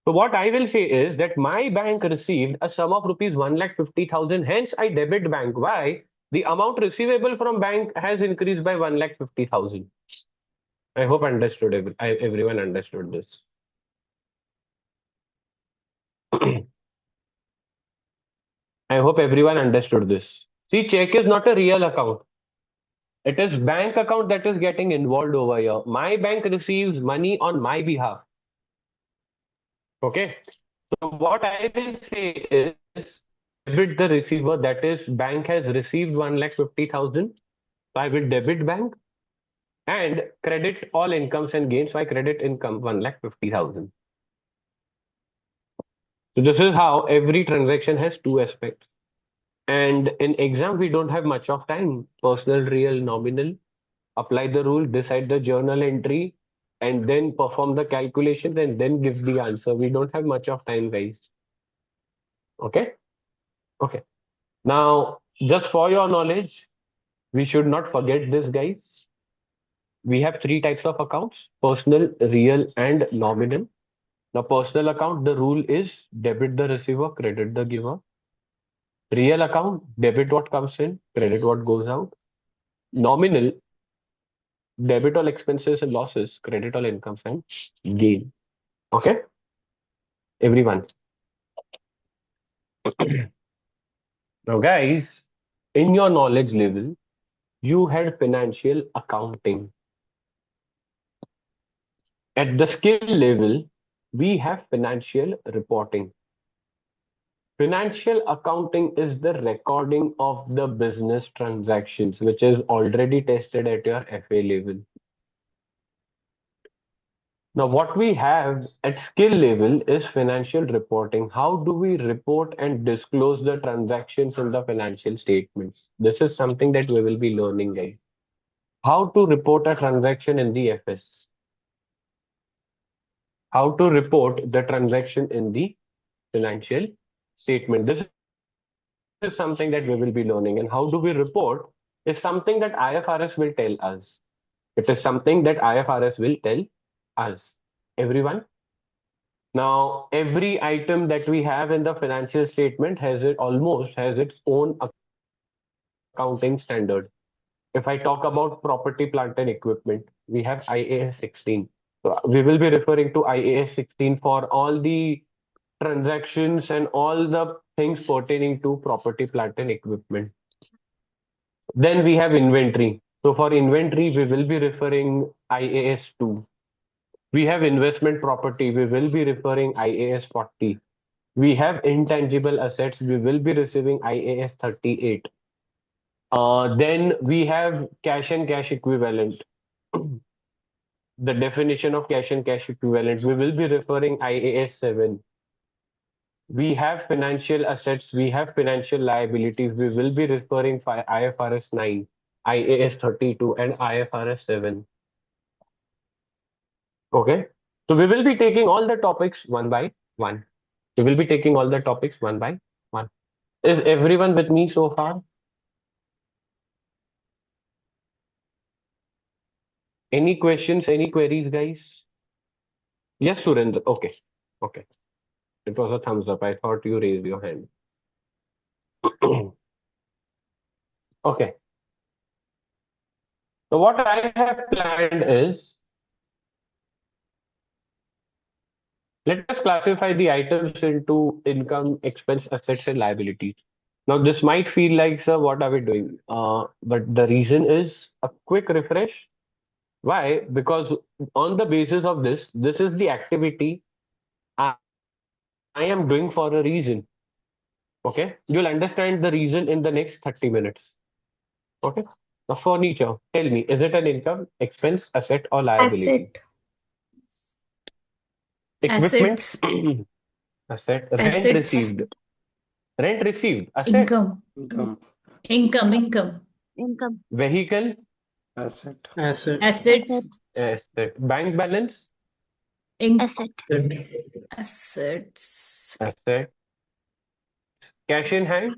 So what I will say is that my bank received a sum of rupees 1,50,000. Hence, I debit bank. Why? The amount receivable from bank has increased by 1,50,000. I hope understood. Everyone understood this. I hope everyone understood this. See, check is not a real account. It is bank account that is getting involved over here. My bank receives money on my behalf. Okay. So what I will say is debit the receiver, that is bank has received 1,50,000. So I will debit bank and credit all incomes and gains. So I credit income 1,50,000. So this is how every transaction has two aspects. And in exam, we don't have much of time. Personal, real, nominal. Apply the rule, decide the journal entry, and then perform the calculations and then give the answer. We don't have much of time, guys. Okay? Okay. Now, just for your knowledge, we should not forget this, guys. We have three types of accounts: personal, real, and nominal. Now, personal account, the rule is debit the receiver, credit the giver. Real account, debit what comes in, credit what goes out. Nominal, debit all expenses and losses, credit all incomes and gain. Okay, everyone. Now, guys, in your knowledge level, you had financial accounting. At the skill level, we have financial reporting. Financial accounting is the recording of the business transactions, which is already tested at your FA level. Now, what we have at skill level is financial reporting. How do we report and disclose the transactions in the financial statements? This is something that we will be learning, guys. How to report a transaction in the FS. How to report the transaction in the financial statement. This is something that we will be learning. And how do we report is something that IFRS will tell us. It is something that IFRS will tell us. Everyone? Now, every item that we have in the financial statement almost has its own accounting standard. If I talk about property, plant and equipment, we have IAS 16. So we will be referring to IAS 16 for all the transactions and all the things pertaining to property, plant and equipment. Then we have inventory. So for inventory, we will be referring IAS 2. We have investment property, we will be referring IAS 40. We have intangible assets, we will be receiving IAS 38. Then we have cash and cash equivalent. The definition of cash and cash equivalent, we will be referring IAS 7. We have financial assets, we have financial liabilities, we will be referring IFRS 9, IAS 32 and IFRS 7. Okay, so we will be taking all the topics one by one. We will be taking all the topics one by one. Is everyone with me so far? Any questions, any queries, guys? Yes, Surendra. Okay. Okay. It was a thumbs up. I thought you raised your hand. Okay. So what I have planned is, let us classify the items into income, expense, assets, and liabilities. Now, this might feel like, sir, what are we doing? But the reason is a quick refresh. Why? Because on the basis of this is the activity I am doing for a reason. Okay, you'll understand the reason in the next 30 minutes. Okay, the furniture, tell me, is it an income, expense, asset, or liability? Equipment, Assets. asset, rent Assets. received. Rent received, asset. Income. Income. Income. Vehicle, Asset. Asset. Asset. asset. Bank balance, Asset. Assets. asset. Cash in hand,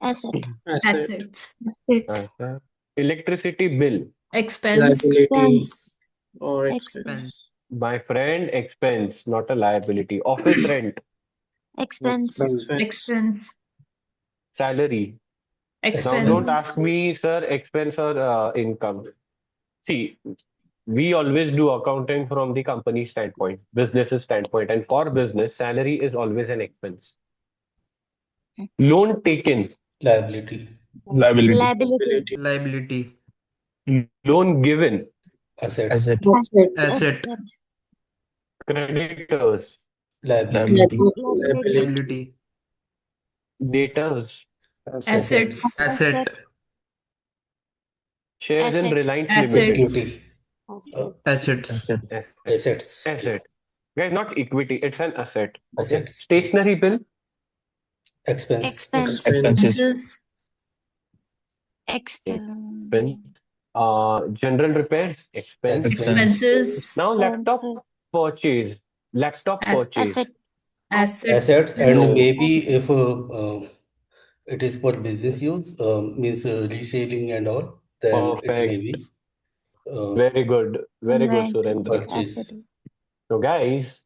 Asset. Assets. asset. Electricity bill, Expense. Liability Expense. or Expense. my friend, expense, not a liability. Office rent, Expense. Expense. salary. Now Expense. don't ask me, sir, expense or income. See, we always do accounting from the company standpoint, business's standpoint, and for business, salary is always an expense. Loan taken, Liability. Liability. Liability. loan given, Assets. Asset. creditors, Liability. Liability. debtors, Assets. Asset. shares in Asset. Reliance Assets. Limited, Equity. Assets. Assets. asset. Guys, not equity, it's an asset. Okay. Assets. Stationery bill, Expense. Expense. Expenses. Expense. expense. General repairs, expense. Expenses. Now laptop purchase, laptop purchase. Asset. Assets, and No. maybe if it is for business use, means reselling and all, then it may Perfect. be Very good. Very good, Rent. Surendra. purchase. Asset. So guys,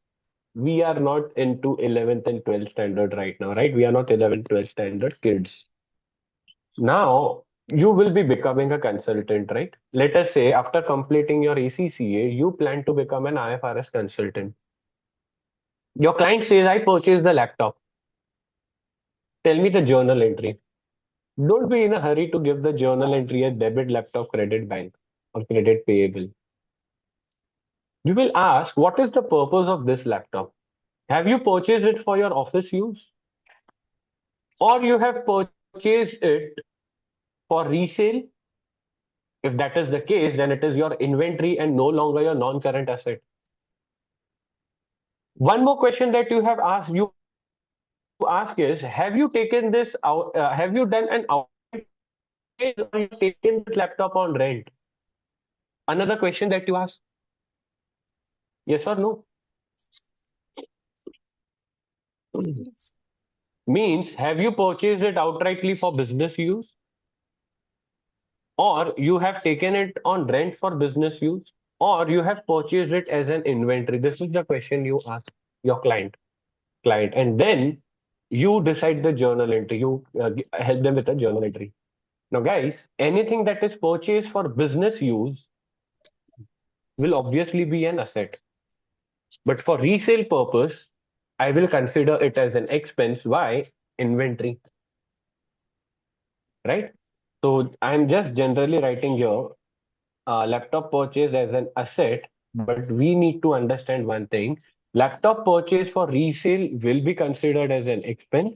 we are not into 11th and 12th standard right now, right? We are not 11th, 12th standard kids. Now, you will be becoming a consultant, right? Let us say after completing your ACCA, you plan to become an IFRS consultant. Your client says, I purchased the laptop. Tell me the journal entry. Don't be in a hurry to give the journal entry a debit, laptop, credit, bank, or credit payable. You will ask, what is the purpose of this laptop? Have you purchased it for your office use? Or you have purchased it for resale? If that is the case, then it is your inventory and no longer your non-current asset. One more question that you have asked, you ask is, have you taken this out? Have you done an outright purchase or you taken this laptop on rent? Another question that you ask. Yes or no? Yes. Means, have you purchased it outrightly for business use? Or you have taken it on rent for business use? Or you have purchased it as an inventory? This is the question you ask your client. And then you decide the journal entry. You help them with a journal entry. Now, guys, anything that is purchased for business use will obviously be an asset. But for resale purpose, I will consider it as an expense. Why? Inventory, right? So I'm just generally writing here laptop purchase as an asset, but we need to understand one thing. Laptop purchase for resale will be considered as an expense,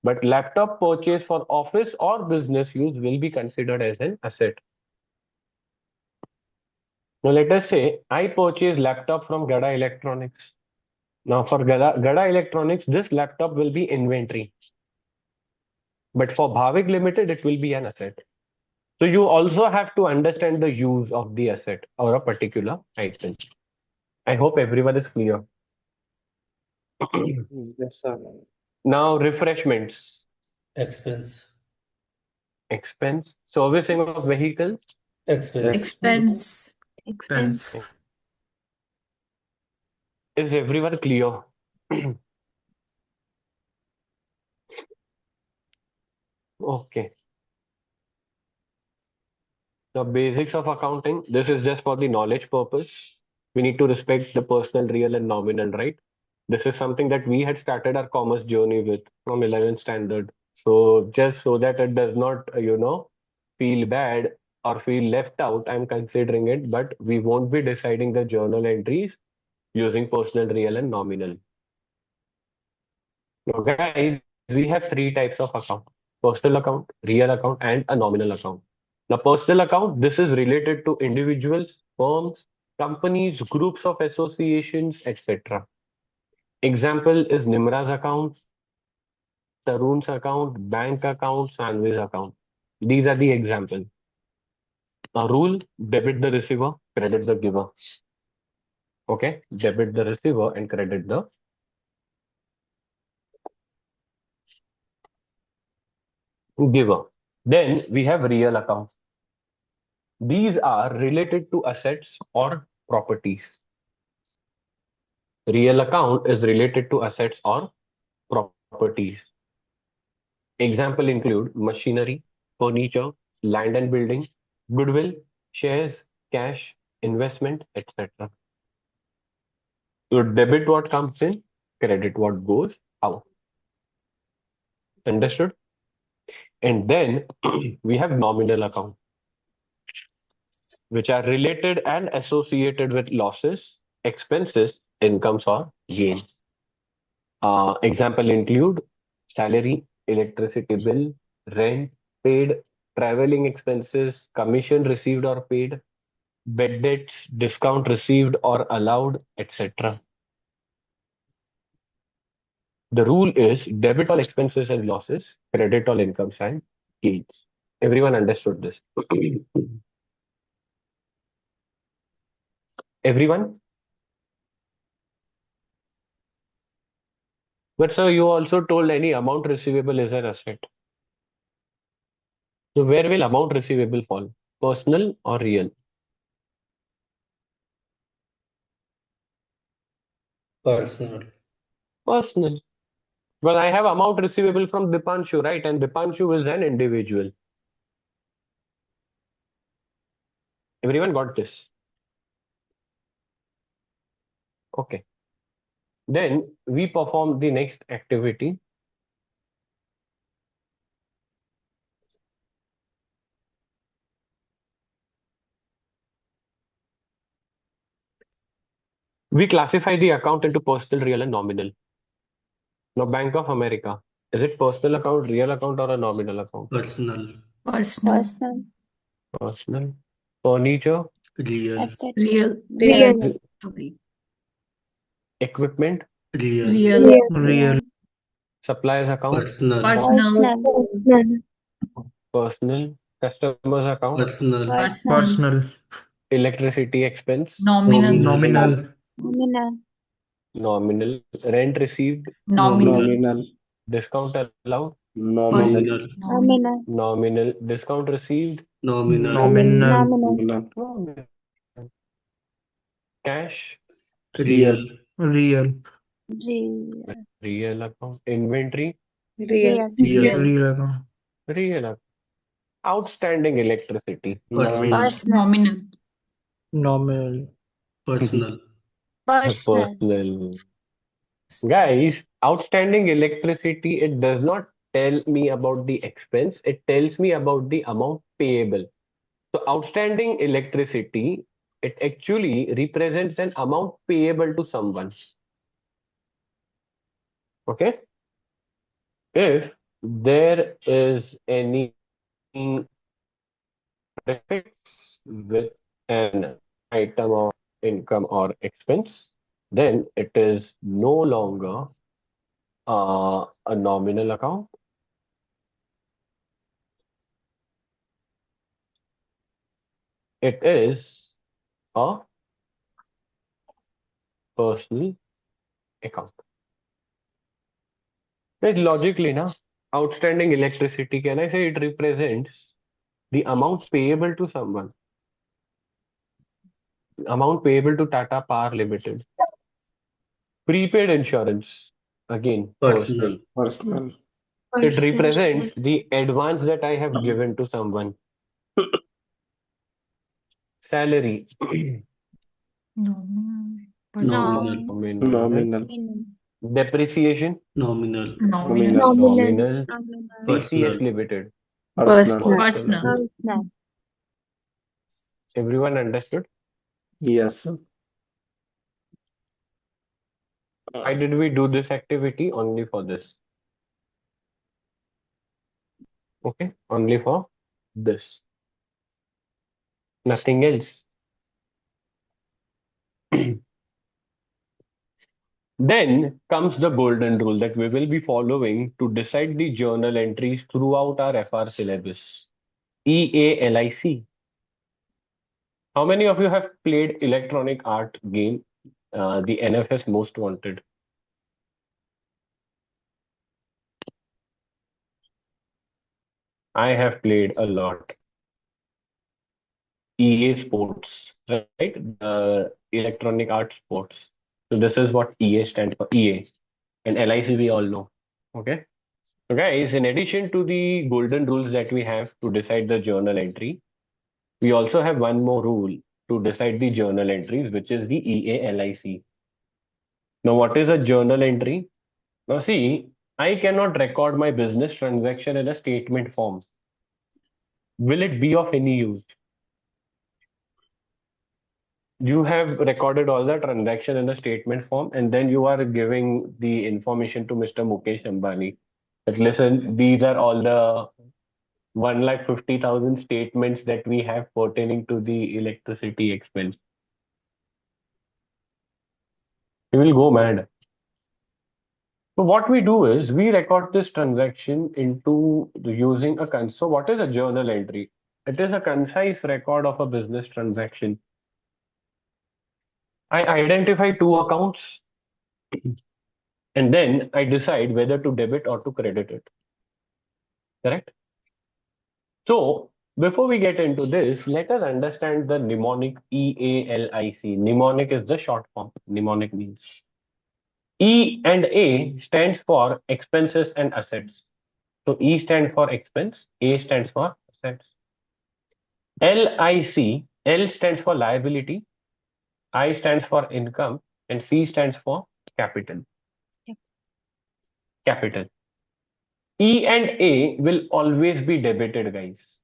but laptop purchase for office or business use will be considered as an asset. Now let us say I purchase laptop from Gada Electronics. Now for Gada Electronics, this laptop will be inventory. But for Bhavik Limited, it will be an asset. So you also have to understand the use of the asset or a particular item. I hope everyone is clear. Yes, sir. Now refreshments, Expense. expense, servicing of vehicles, Expense. Expense. Expense. is everyone clear? Okay. The basics of accounting, this is just for the knowledge purpose. We need to respect the personal, real, and nominal, right? This is something that we had started our commerce journey with from 11th standard. So just so that it does not, feel bad or feel left out, I'm considering it, but we won't be deciding the journal entries using personal, real, and nominal. Now, guys, we have three types of account: personal account, real account, and a nominal account. Now, personal account, this is related to individuals, firms, companies, groups of associations, etc. Example is Nimra's account, Tarun's account, bank account, Sanvi's account. These are the examples. A rule: debit the receiver, credit the giver. Okay, debit the receiver and credit the giver. Then we have real account. These are related to assets or properties. Real account is related to assets or properties. Example include machinery, furniture, land and building, goodwill, shares, cash, investment, etc. So debit what comes in, credit what goes out. Understood? And then we have nominal account, which are related and associated with losses, expenses, incomes, or gains. Example include salary, electricity bill, rent paid, traveling expenses, commission received or paid, bed debts, discount received or allowed, etc. The rule is debit all expenses and losses, credit all incomes and gains. Everyone understood this? Everyone? But sir, you also told any amount receivable is an asset. So where will amount receivable fall? Personal or real? Personal. Personal. Well, I have amount receivable from Dipanshu, right? And Dipanshu is an individual. Everyone got this? Okay. Then we perform the next activity. We classify the account into personal, real, and nominal. Now, Bank of America, is it personal account, real account, or a nominal account? Personal. Personal. Personal. Personal. Furniture, Real. Asset. Real. Real. Sorry. equipment, Real. Real. Real. suppliers account, Personal. Personal. Personal. personal, customers account, Personal. Personal. Personal. electricity expense, Nominal. Nominal. Nominal. nominal, rent received, Nominal. discount allowed, Nominal. Nominal. nominal, discount received, Nominal. Nominal. Nominal. cash, Real. Real. Real. real account, inventory, Real. Real. Real account. real account, outstanding electricity, Personal. Personal. Nominal. Nominal. Personal. Personal. personal. Guys, outstanding electricity, it does not tell me about the expense, it tells me about the amount payable. So outstanding electricity, it actually represents an amount payable to someone. Okay? If there is any prefix with an item of income or expense, then it is no longer a nominal account. It is a personal account. Like logically, now, outstanding electricity, can I say it represents the amount payable to someone, amount payable to Tata Power Limited. Prepaid insurance, again, personal. Personal. It Personal. represents the advance that I have given to someone. Salary, Nominal. nominal. Depreciation, Nominal. nominal. Personal. TCS Limited, Personal. personal. Personal. Everyone understood? Yes, sir. Why did we do this activity? Only for this. Okay, only for this. Nothing else. Then comes the golden rule that we will be following to decide the journal entries throughout our FR syllabus. EALIC. How many of you have played electronic art game, the NFS Most Wanted? I have played a lot. EA Sports, right? Electronic Art Sports. So this is what EA stands for, EA. And LIC we all know. Okay. So guys, in addition to the golden rules that we have to decide the journal entry, we also have one more rule to decide the journal entries, which is the EALIC. Now, what is a journal entry? Now, see, I cannot record my business transaction in a statement form. Will it be of any use? You have recorded all the transaction in a statement form, and then you are giving the information to Mr. Mukesh Ambani that listen, these are all the 1,50,000 statements that we have pertaining to the electricity expense. You will go mad. So what we do is we record this transaction into using a So what is a journal entry? It is a concise record of a business transaction. I identify two accounts and then I decide whether to debit or to credit it. Correct? So before we get into this, let us understand the mnemonic EALIC. Mnemonic is the short form. Mnemonic means E and A stands for expenses and assets. So E stands for expense, A stands for assets. LIC, L stands for liability, I stands for income, and C stands for capital. Capital. E and A will always be debited, guys.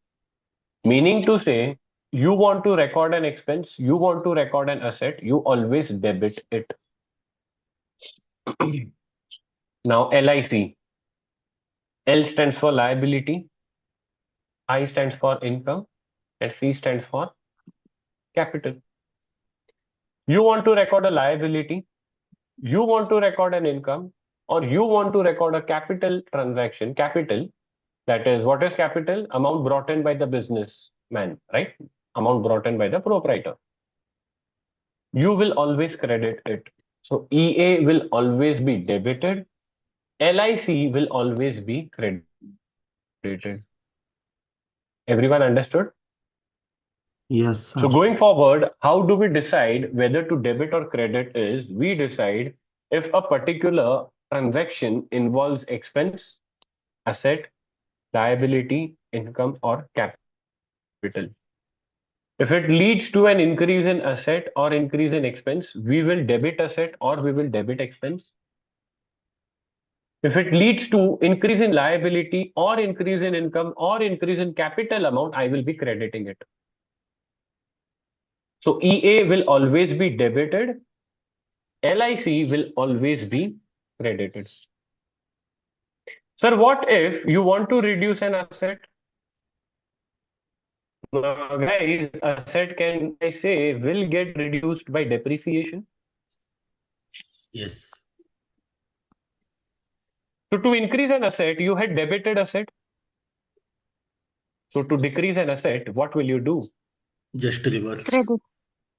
Meaning to say, you want to record an expense, you want to record an asset, you always debit it. Now, LIC. L stands for liability, I stands for income, and C stands for capital. You want to record a liability, you want to record an income, or you want to record a capital transaction. Capital, that is, what is capital? Amount brought in by the businessman, right? Amount brought in by the proprietor. You will always credit it. So EA will always be debited. LIC will always be credited. Everyone understood? Yes, sir. So going forward, how do we decide whether to debit or credit is we decide if a particular transaction involves expense, asset, liability, income, or capital. If it leads to an increase in asset or increase in expense, we will debit asset or we will debit expense. If it leads to increase in liability or increase in income or increase in capital amount, I will be crediting it. So EA will always be debited. LIC will always be credited. Sir, what if you want to reduce an asset? Now, guys, asset can I say will get reduced by depreciation? Yes. So to increase an asset, you had debited asset. So to decrease an asset, what will you do? Just reverse. Credit.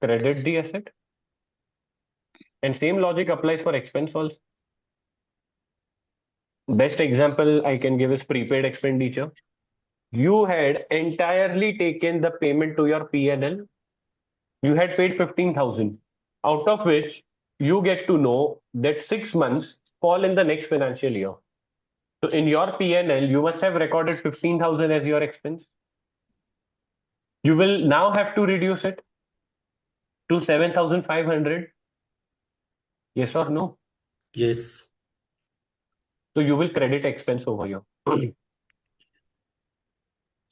Credit the asset. And same logic applies for expense also. Best example I can give is prepaid expenditure. You had entirely taken the payment to your P&L. You had paid 15,000, out of which you get to know that 6 months fall in the next financial year. So in your P&L, you must have recorded 15,000 as your expense. You will now have to reduce it to 7,500. Yes or no? Yes. So you will credit expense over here.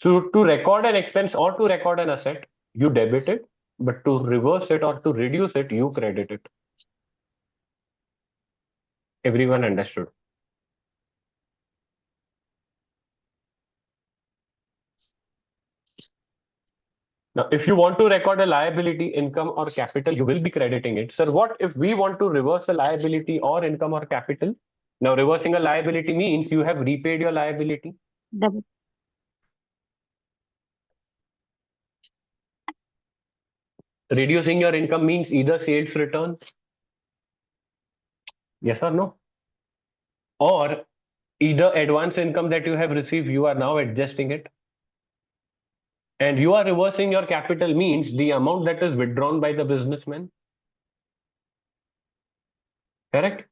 So to record an expense or to record an asset, you debit it, but to reverse it or to reduce it, you credit it. Everyone understood? Now, if you want to record a liability, income or capital, you will be crediting it. Sir, what if we want to reverse a liability or income or capital? Now, reversing a liability means you have repaid your liability. Debit. Reducing your income means either sales returns, yes or no? Or either advance income that you have received, you are now adjusting it. And you are reversing your capital means the amount that is withdrawn by the businessman. Correct?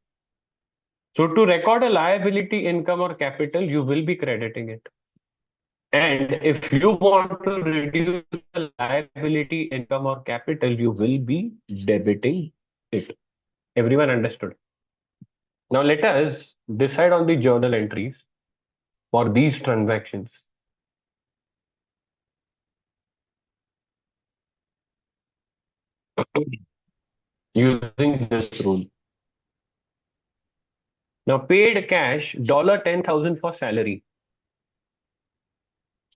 So to record a liability, income or capital, you will be crediting it. And if you want to reduce the liability, income or capital, you will be debiting it. Everyone understood? Now let us decide on the journal entries for these transactions. Using this rule. Now paid cash, $10,000 for salary.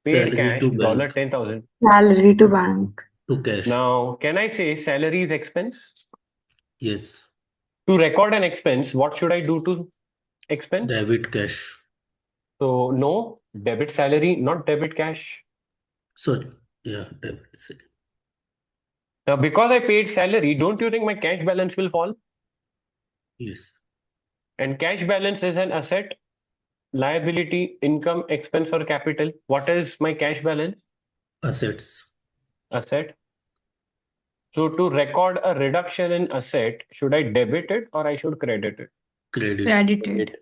Paid Salary cash, to bank. $10,000. Salary to bank. To cash. Now, can I say salary is expense? Yes. To record an expense, what should I do to expense? Debit cash. So no, debit salary, not debit cash. Sorry. Yeah, debit salary. Now, because I paid salary, don't you think my cash balance will fall? Yes. And cash balance is an asset, liability, income, expense, or capital. What is my cash balance? Assets. Asset. So to record a reduction in asset, should I debit it or I should credit it? Credit. Credited.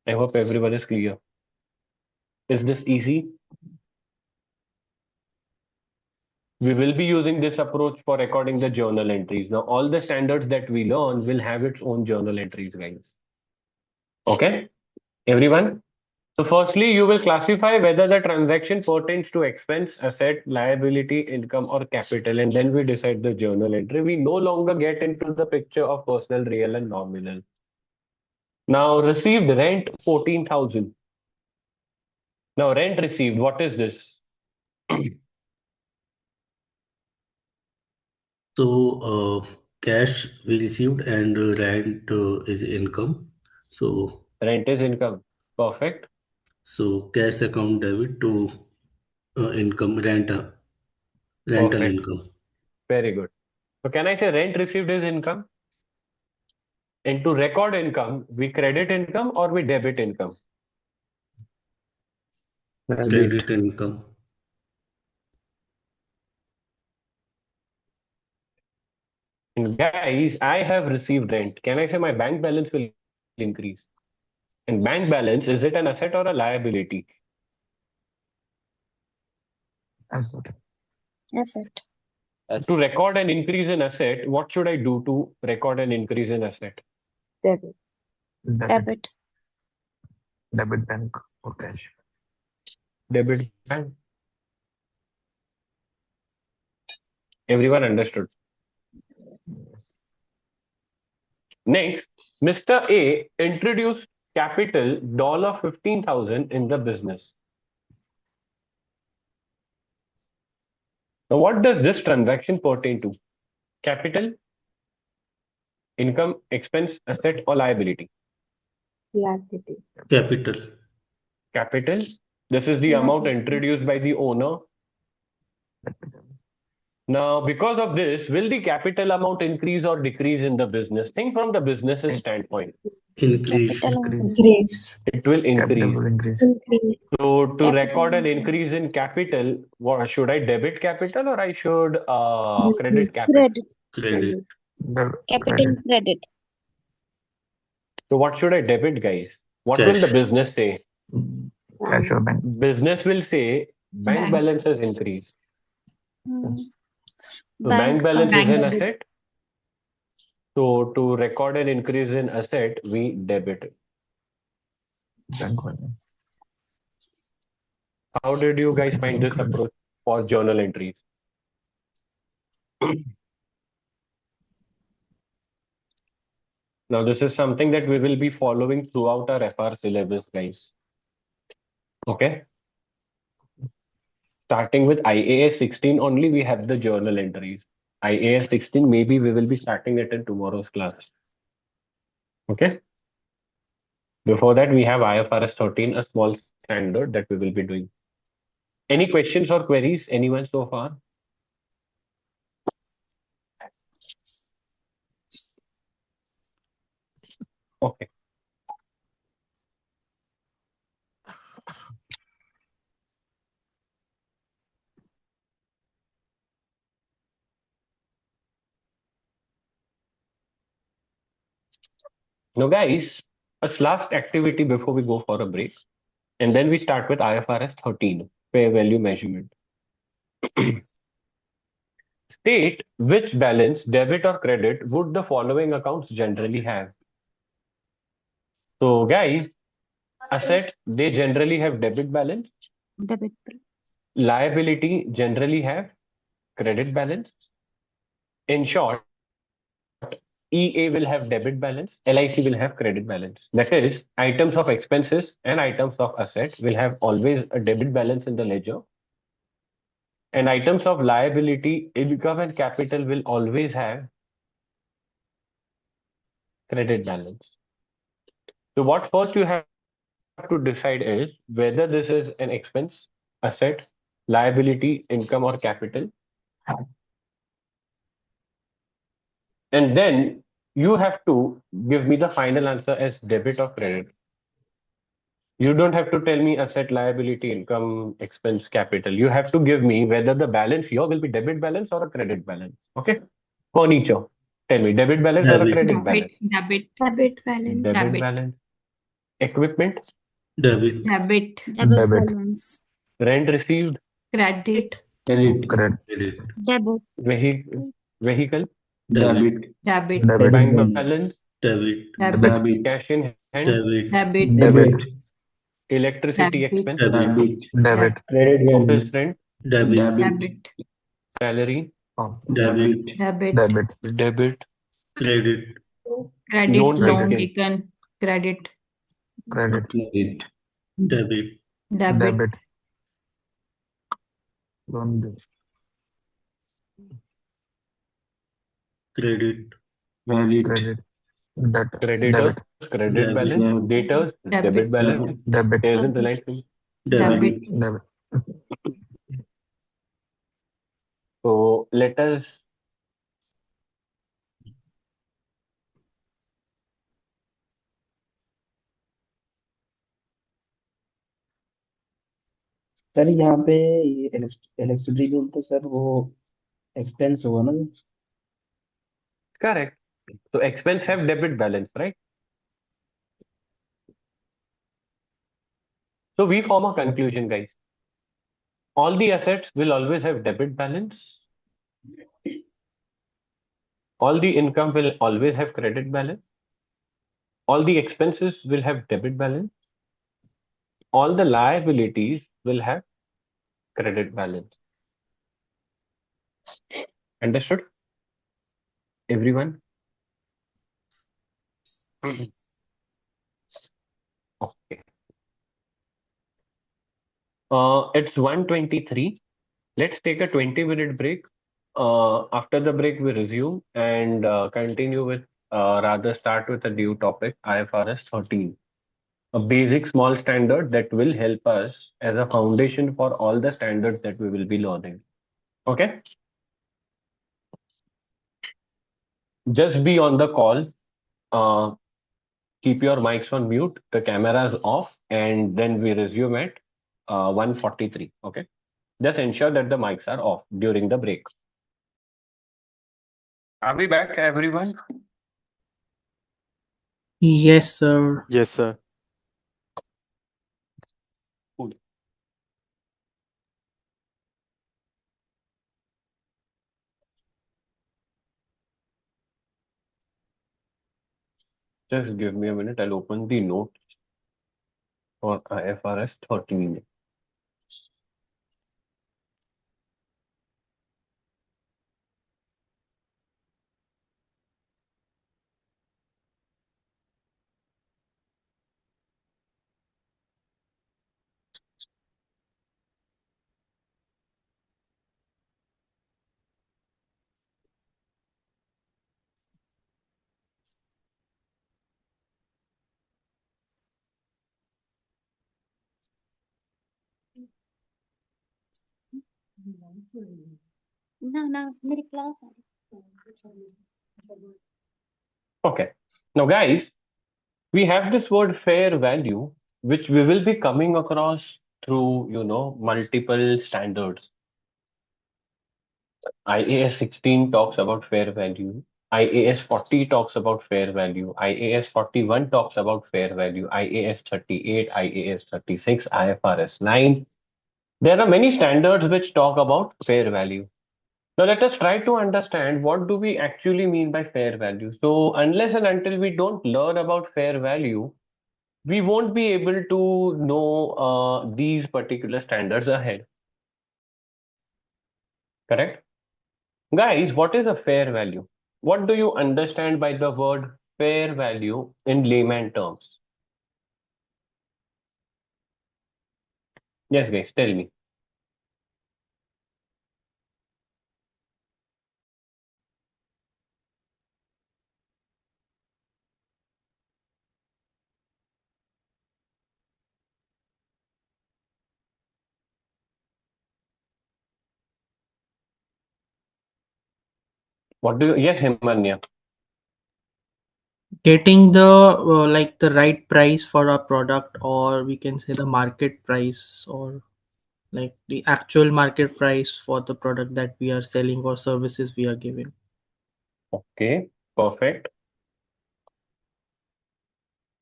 I hope everyone is clear. Is this easy? We will be using this approach for recording the journal entries. Now, all the standards that we learn will have its own journal entries, guys. Okay, everyone? So firstly, you will classify whether the transaction pertains to expense, asset, liability, income, or capital, and then we decide the journal entry. We no longer get into the picture of personal, real, and nominal. Now, received rent 14,000. Now, rent received, what is this? So, cash we received and rent is income. So, Rent is income. Perfect. so cash account debit to income rental Perfect. income. Very good. So can I say rent received is income? And to record income, we credit income or we debit income? Credit income. And guys, I have received rent. Can I say my bank balance will increase? And bank balance, is it an asset or a liability? Asset. To record an increase in asset, what should I do to record an increase in asset? Debit. Debit. Debit bank or cash. Debit bank. Everyone understood. Next, Mr. A introduced capital $15,000 in the business. Now, what does this transaction pertain to? Capital, income, expense, asset, or liability? Liability. Capital. Capital. This is the amount introduced by the owner. Now, because of this, will the capital amount increase or decrease in the business? Think from the business's standpoint. Increase. Increase. It will Capital increase. will increase. Increase. So, to Capital record an increase. increase in capital, what, should I debit capital or I should credit capital? Credit. Credit. Capital Credit. credit. So, what should I debit, guys? What will the Cash. business say? Cash or bank. Business will say bank Bank. balance has increased. Hmm. So, bank Bank balance is Bank an debit. asset. So, to record an increase in asset, we debit it. Bank balance. How did you guys find this approach for journal entries? Now, this is something that we will be following throughout our FR syllabus, guys. Okay. Starting with IAS 16 only, we have the journal entries. IAS 16, maybe we will be starting it in tomorrow's class. Okay. Before that, we have IFRS 13, a small standard that we will be doing. Any questions or queries? Anyone so far? Okay. Now, guys, a last activity before we go for a break. And then we start with IFRS 13, fair value measurement. State which balance, debit or credit, would the following accounts generally have? So, guys, assets, they generally have debit balance. Debit. Liability generally have credit balance. In short, EA will have debit balance, LIC will have credit balance. That is, items of expenses and items of assets will have always a debit balance in the ledger. And items of liability, income and capital will always have credit balance. So what first you have to decide is whether this is an expense, asset, liability, income or capital. And then you have to give me the final answer as debit or credit. You don't have to tell me asset, liability, income, expense, capital. You have to give me whether the balance here will be debit balance or a credit balance. Okay? Furniture. Tell me, debit balance or a Debit. credit Debit. balance? Debit. Debit balance. Debit Debit. balance. Equipment. Debit. Debit. Debit Debit. balance. Rent received. Credit. Credit. Credit. Credit. Debit. Vehicle. Debit. Debit. Debit. Bank balance. Debit. Debit. Cash in hand. Debit. Debit. Debit. Electricity Debit. expense. Debit. Debit. Office rent. Debit. Debit. Salary. Oh, Debit. Debit. debit. Debit. Credit. Credit. Loan Loan taken. taken. Credit. Credit. Debit. Debit. Debit. Loan bill. Credit. Credit. Debt. Creditors. Debit. Credit Debit. balance. Debtors. Debit. Debit balance. Debit. Shares in Debit. Reliance. Debit. Debit. Debit. So let us sir यहाँ पे ये electricity bill तो sir वो expense होगा ना correct. So expense have debit balance, right? So we form a conclusion, guys. All the assets will always have debit balance. All the income will always have credit balance. All the expenses will have debit balance. All the liabilities will have credit balance. Understood? Everyone? Okay. It's 1:23. Let's take a 20-minute break. After the break, we resume and continue with, rather start with a new topic, IFRS 13, a basic small standard that will help us as a foundation for all the standards that we will be learning. Okay? Just be on the call. Uh, Keep your mics on mute, the cameras off, and then we resume at 1:43. Okay? Just ensure that the mics are off during the break. Are we back, everyone? Yes, sir. Yes, sir. Cool. Just give me a minute. I'll open the notes for IFRS 13. ना मेरी class है Okay. Now, guys, we have this word fair value, which we will be coming across through, multiple standards. IAS 16 talks about fair value. IAS 40 talks about fair value. IAS 41 talks about fair value. IAS 38, IAS 36, IFRS 9. There are many standards which talk about fair value. Now let us try to understand what do we actually mean by fair value. So unless and until we don't learn about fair value, we won't be able to know these particular standards ahead. Correct? Guys, what is a fair value? What do you understand by the word fair value in layman terms? Yes, guys, tell me. What do you, yes, Himanya. Getting the like the right price for our product, or we can say the market price, or like the actual market price for the product that we are selling or services we are giving. Okay, perfect.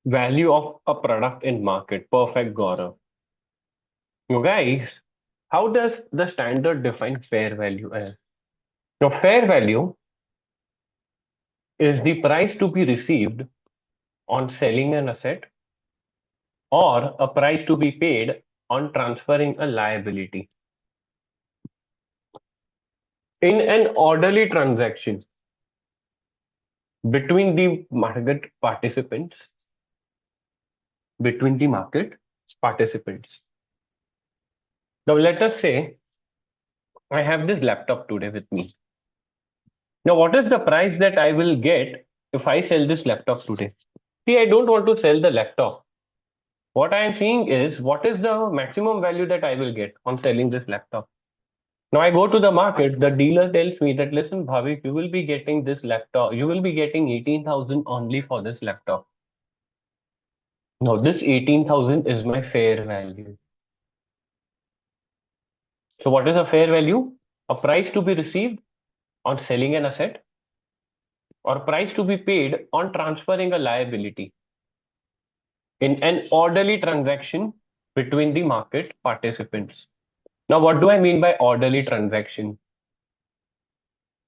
Value of a product in market. Perfect, Gaurav. Now, guys, how does the standard define fair value as? Now, fair value is the price to be received on selling an asset or a price to be paid on transferring a liability. In an orderly transaction between the market participants, Now, let us say I have this laptop today with me. Now, what is the price that I will get if I sell this laptop today? See, I don't want to sell the laptop. What I am seeing is what is the maximum value that I will get on selling this laptop. Now I go to the market, the dealer tells me that, listen, Bhavik, you will be getting this laptop, you will be getting 18,000 only for this laptop. Now this 18,000 is my fair value. So what is a fair value? A price to be received on selling an asset or price to be paid on transferring a liability in an orderly transaction between the market participants. Now, what do I mean by orderly transaction?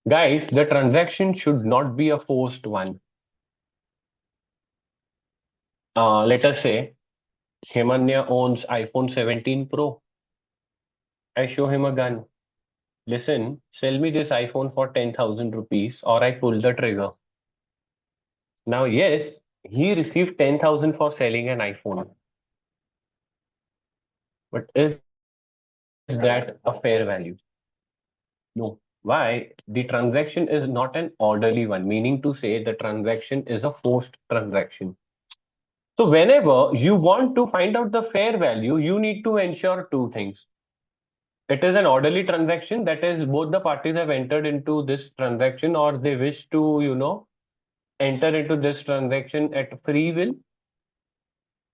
Guys, the transaction should not be a forced one. Let us say Himanya owns iPhone 17 Pro. I show him a gun. Listen, sell me this iPhone for 10,000 rupees or I pull the trigger. Now, yes, he received 10,000 for selling an iPhone. But is that a fair value? No. Why? The transaction is not an orderly one, meaning to say the transaction is a forced transaction. So whenever you want to find out the fair value, you need to ensure two things. It is an orderly transaction, that is, both the parties have entered into this transaction or they wish to, enter into this transaction at free will.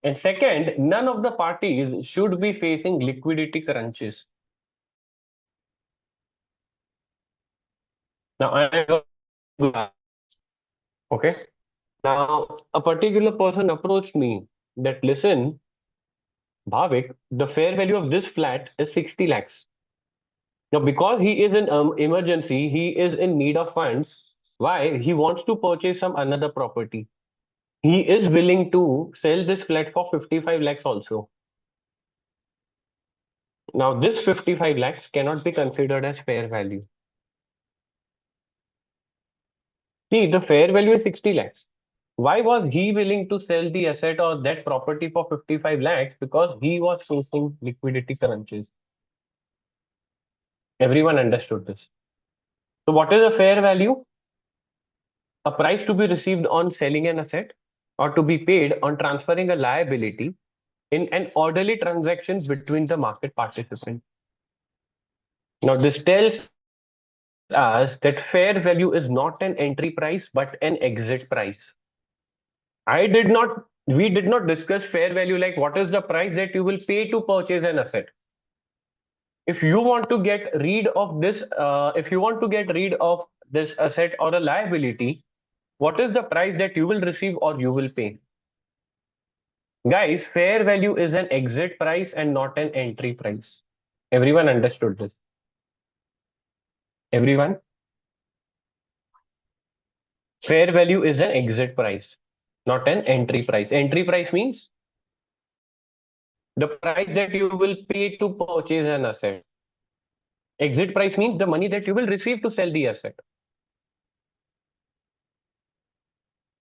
And second, none of the parties should be facing liquidity crunches. Now, okay. Now, a particular person approached me that, listen, Bhavik, the fair value of this flat is 60 lakhs. Now, because he is in emergency, he is in need of funds. Why? He wants to purchase some another property. He is willing to sell this flat for 55 lakhs also. Now, this 55 lakhs cannot be considered as fair value. See, the fair value is 60 lakhs. Why was he willing to sell the asset or that property for 55 lakhs? Because he was facing liquidity crunches. Everyone understood this. So what is a fair value? A price to be received on selling an asset or to be paid on transferring a liability in an orderly transaction between the market participants. Now, this tells us that fair value is not an entry price but an exit price. We did not discuss fair value like what is the price that you will pay to purchase an asset. If you want to get rid of this, asset or a liability, what is the price that you will receive or you will pay? Guys, fair value is an exit price and not an entry price. Everyone understood this? Everyone? Fair value is an exit price, not an entry price. Entry price means the price that you will pay to purchase an asset. Exit price means the money that you will receive to sell the asset.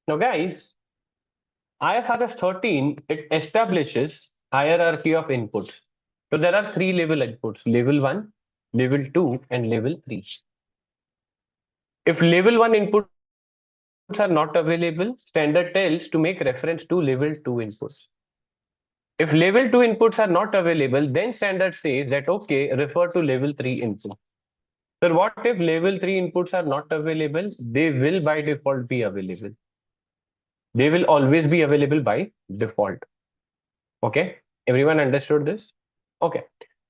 Now, guys, IFRS 13, it establishes hierarchy of inputs. So there are three level inputs: level 1, level 2, and level 3. If level 1 inputs are not available, standard tells to make reference to level 2 inputs. If level 2 inputs are not available, then standard says that, okay, refer to level 3 input. So what if level 3 inputs are not available? They will by default be available. They will always be available by default. Okay, everyone understood this? Okay.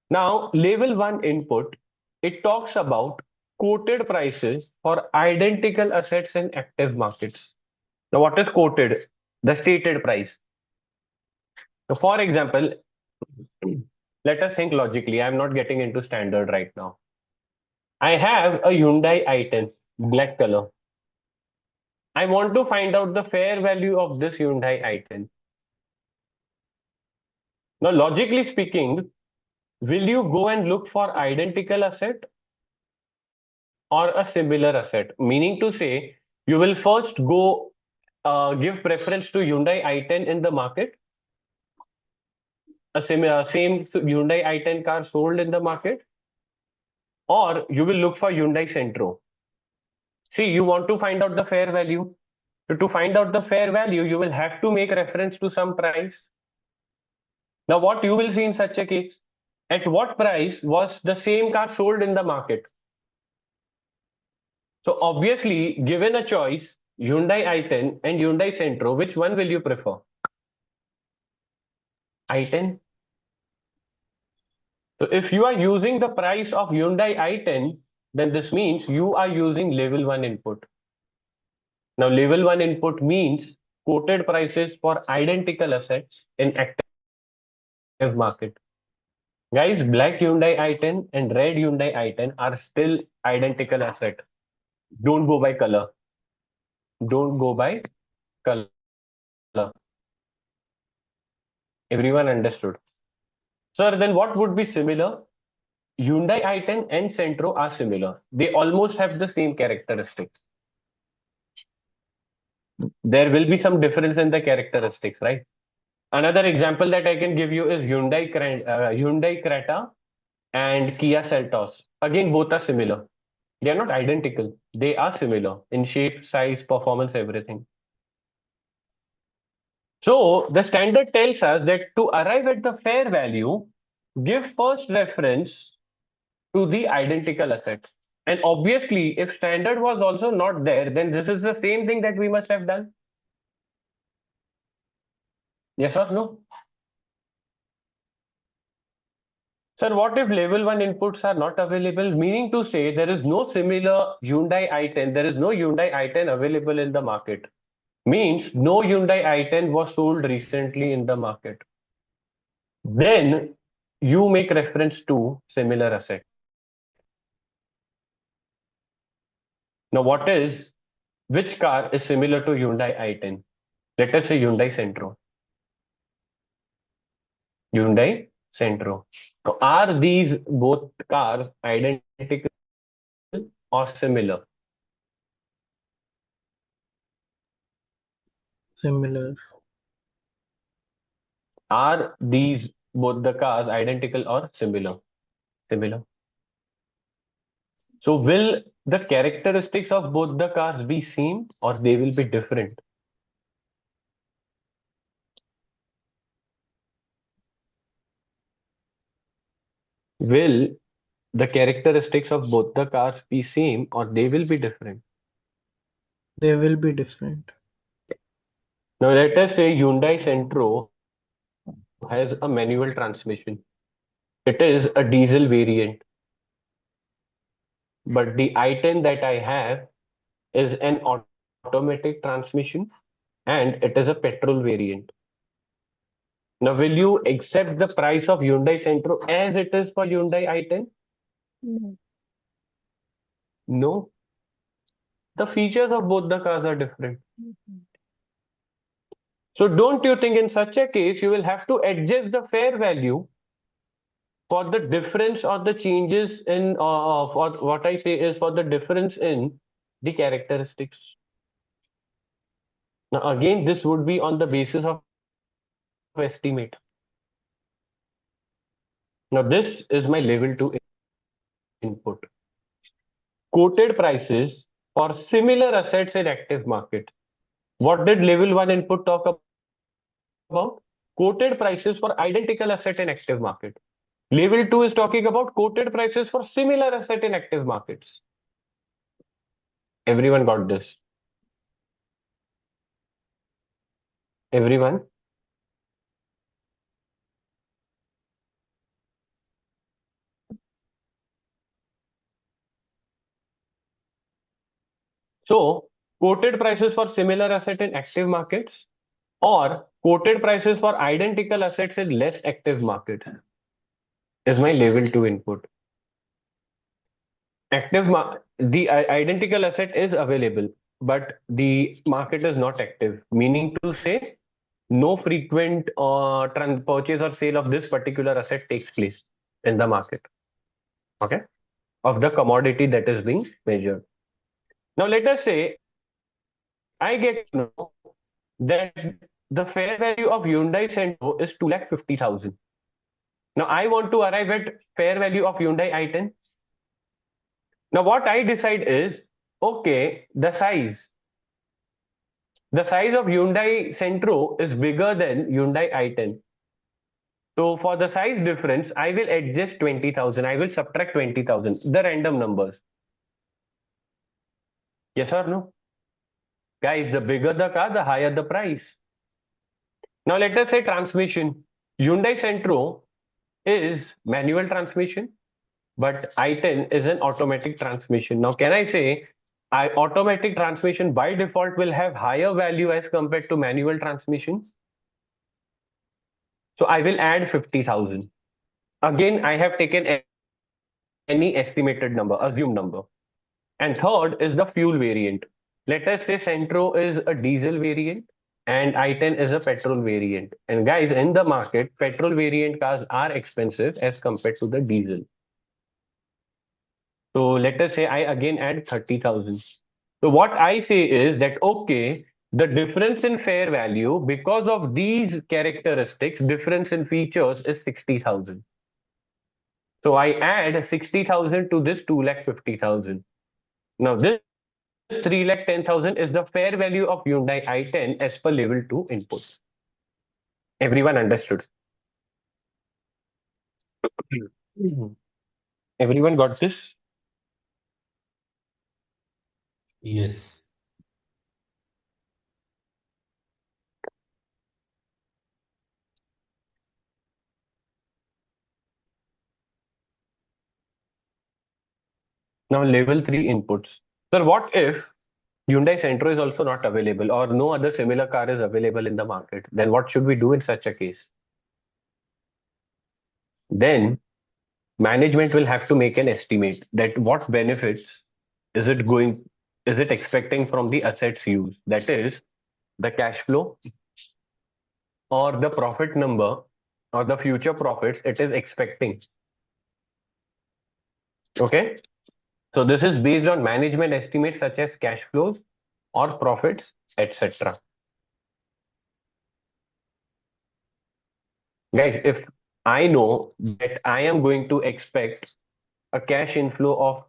Now, level 1 input, it talks about quoted prices for identical assets in active markets. Now, what is quoted? The stated price. So, for example, let us think logically. I'm not getting into standard right now. I have a Hyundai i10, black color. I want to find out the fair value of this Hyundai i10. Now, logically speaking, will you go and look for identical asset or a similar asset? Meaning to say, you will first go give preference to Hyundai i10 in the market, a same Hyundai i10 car sold in the market, or you will look for Hyundai Centro. See, you want to find out the fair value. So to find out the fair value, you will have to make reference to some price. Now, what you will see in such a case, at what price was the same car sold in the market? So obviously, given a choice, Hyundai i10 and Hyundai Centro, which one will you prefer? i10. So if you are using the price of Hyundai i10, then this means you are using level 1 input. Now, level 1 input means quoted prices for identical assets in active market. Guys, black Hyundai i10 and red Hyundai i10 are still identical asset. Don't go by color. Don't go by color. Everyone understood. Sir, then what would be similar? Hyundai i10 and Centro are similar. They almost have the same characteristics. There will be some difference in the characteristics, right? Another example that I can give you is Hyundai Creta and Kia Seltos. Again, both are similar. They are not identical. They are similar in shape, size, performance, everything. So the standard tells us that to arrive at the fair value, give first reference to the identical asset. And obviously, if standard was also not there, then this is the same thing that we must have done. Yes or no? Sir, what if level 1 inputs are not available? Meaning to say there is no similar Hyundai i10, there is no Hyundai i10 available in the market. Means no Hyundai i10 was sold recently in the market. Then you make reference to similar asset. Now, which car is similar to Hyundai i10? Let us say Hyundai Centro. Hyundai Centro. So are these both cars identical or similar? Similar. Are these both the cars identical or similar? Similar. So will the characteristics of both the cars be same or they will be different? Will the characteristics of both the cars be same or they will be different? They will be different. Now let us say Hyundai Centro has a manual transmission. It is a diesel variant. But the i10 that I have is an automatic transmission and it is a petrol variant. Now, will you accept the price of Hyundai Centro as it is for Hyundai i10? No. No. The features of both the cars are different. So don't you think in such a case you will have to adjust the fair value for the difference or the changes in for what I say is for the difference in the characteristics. Now again, this would be on the basis of estimate. Now this is my level 2 input. Quoted prices for similar assets in active market. What did level 1 input talk about? Quoted prices for identical asset in active market. Level 2 is talking about quoted prices for similar asset in active markets. Everyone got this? Everyone? So, quoted prices for similar asset in active markets or quoted prices for identical assets in less active markets is my level 2 input. The identical asset is available, but the market is not active, meaning to say no frequent purchase or sale of this particular asset takes place in the market, okay, of the commodity that is being measured. Now, let us say I get to know that the fair value of Hyundai Centro is 2,50,000. Now, I want to arrive at fair value of Hyundai i10. Now, what I decide is, okay, the size of Hyundai Centro is bigger than Hyundai i10. So for the size difference, I will adjust 20,000. I will subtract 20,000, the random numbers. Yes or no? Guys, the bigger the car, the higher the price. Now let us say transmission. Hyundai Centro is manual transmission, but i10 is an automatic transmission. Now can I say automatic transmission by default will have higher value as compared to manual transmission? So I will add 50,000. Again, I have taken any estimated number, assumed number. And third is the fuel variant. Let us say Centro is a diesel variant and I-10 is a petrol variant. And guys, in the market, petrol variant cars are expensive as compared to the diesel. So let us say I again add 30,000. So what I say is that, okay, the difference in fair value because of these characteristics, difference in features is 60,000. So I add 60,000 to this 2,50,000. Now this 3,10,000 is the fair value of Hyundai i10 as per level 2 inputs. Everyone understood? Everyone got this? Yes. Now level 3 inputs. Sir, what if Hyundai Centro is also not available or no other similar car is available in the market? Then what should we do in such a case? Then management will have to make an estimate that what benefits is it expecting from the assets used? That is the cash flow or the profit number or the future profits it is expecting. Okay. So this is based on management estimates such as cash flows or profits, etc. Guys, if I know that I am going to expect a cash inflow of,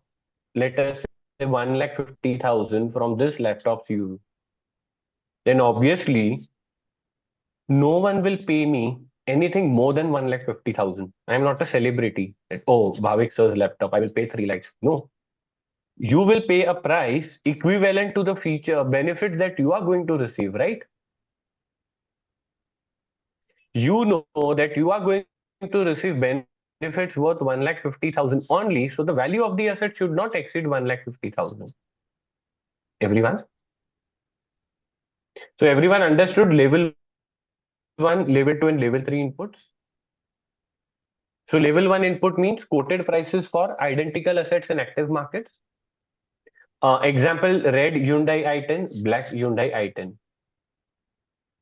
let us say, 1,50,000 from this laptop's use, then obviously no one will pay me anything more than 1,50,000. I am not a celebrity. Oh, Bhavik sir's laptop, I will pay 3 lakhs. No, you will pay a price equivalent to the feature benefits that you are going to receive, right? You know that you are going to receive benefits worth 1,50,000 only, so the value of the asset should not exceed 1,50,000. Everyone? So everyone understood level 1, level 2, and level 3 inputs? So level 1 input means quoted prices for identical assets in active markets. Example, red Hyundai i10, black Hyundai i10.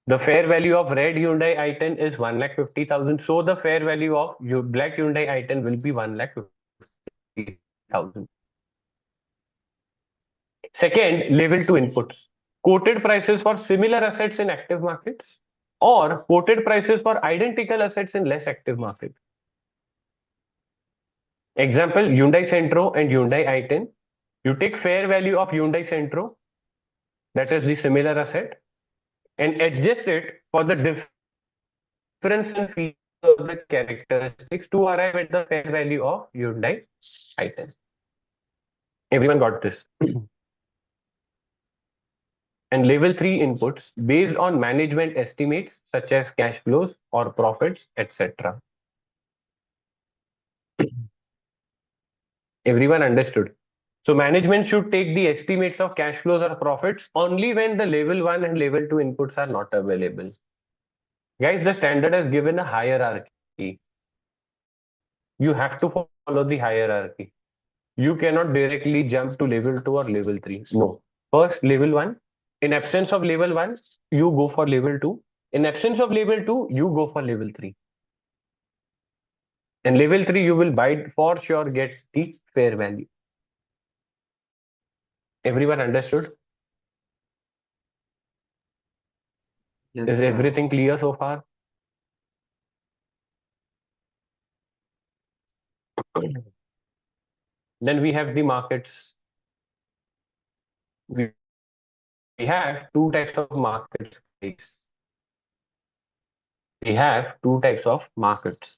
The fair value of red Hyundai i10 is 1,50,000. So the fair value of black Hyundai i10 will be 1,50,000. Second, level 2 inputs. Quoted prices for similar assets in active markets or quoted prices for identical assets in less active markets. Example, Hyundai Centro and Hyundai i10. You take fair value of Hyundai Centro, that is the similar asset, and adjust it for the difference in features of the characteristics to arrive at the fair value of Hyundai i10. Everyone got this? And level 3 inputs based on management estimates such as cash flows or profits, etc. Everyone understood? So management should take the estimates of cash flows or profits only when the level 1 and level 2 inputs are not available. Guys, the standard has given a hierarchy. You have to follow the hierarchy. You cannot directly jump to level 2 or level 3. No. First, level 1. In absence of level 1, you go for level 2. In absence of level 2, you go for level 3. And level 3, you will for sure get the fair value. Everyone understood? Yes, Is sir. everything clear so far? Then we have the markets. We have two types of markets. We have two types of markets.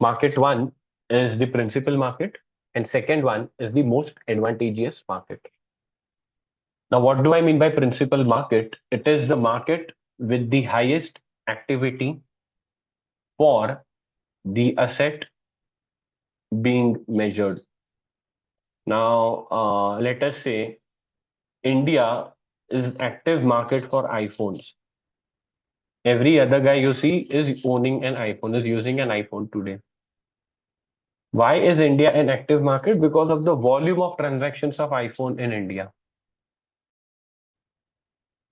Market 1 is the principal market, and second one is the most advantageous market. Now, what do I mean by principal market? It is the market with the highest activity for the asset being measured. Now, let us say India is active market for iPhones. Every other guy you see is owning an iPhone, is using an iPhone today. Why is India an active market? Because of the volume of transactions of iPhone in India.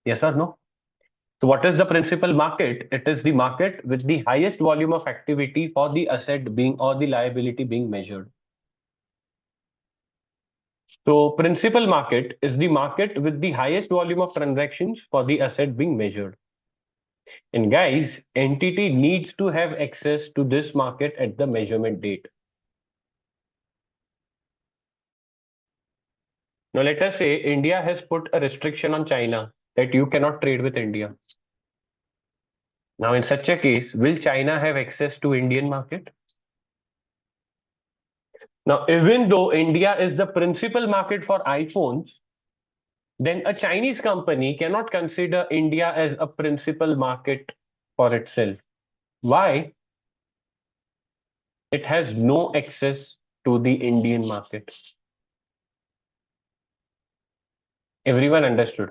Yes or no? So what is the principal market? It is the market with the highest volume of activity for the asset being or the liability being measured. So principal market is the market with the highest volume of transactions for the asset being measured. And guys, entity needs to have access to this market at the measurement date. Now let us say India has put a restriction on China that you cannot trade with India. Now in such a case, will China have access to Indian market? Now even though India is the principal market for iPhones, then a Chinese company cannot consider India as a principal market for itself. Why? It has no access to the Indian market. Everyone understood?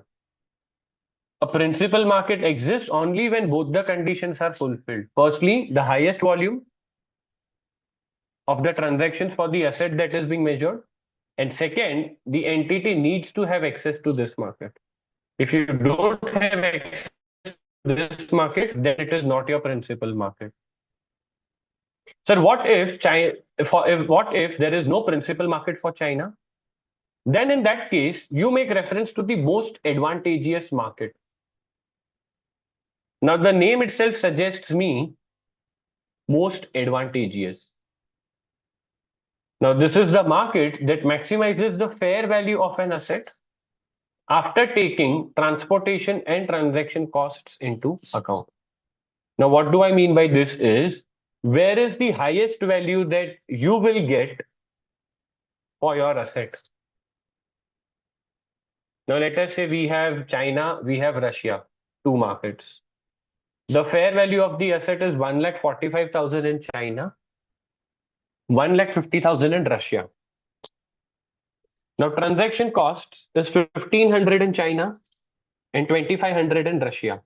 A principal market exists only when both the conditions are fulfilled. Firstly, the highest volume of the transactions for the asset that is being measured. And second, the entity needs to have access to this market. If you don't have access to this market, then it is not your principal market. Sir, what if there is no principal market for China? Then in that case, you make reference to the most advantageous market. Now the name itself suggests me most advantageous. Now this is the market that maximizes the fair value of an asset after taking transportation and transaction costs into account. Now what do I mean by this is, where is the highest value that you will get for your asset? Now let us say we have China, we have Russia, two markets. The fair value of the asset is 1,45,000 in China, 1,50,000 in Russia. Now transaction costs is 1,500 in China and 2,500 in Russia.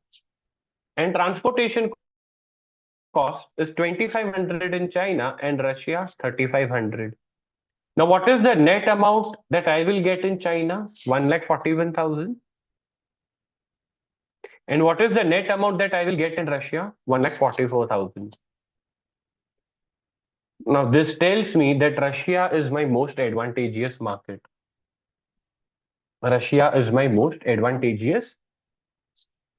And transportation cost is 2,500 in China and Russia 3,500. Now what is the net amount that I will get in China? 1,41,000. And what is the net amount that I will get in Russia? 1,44,000. Now this tells me that Russia is my most advantageous market. Russia is my most advantageous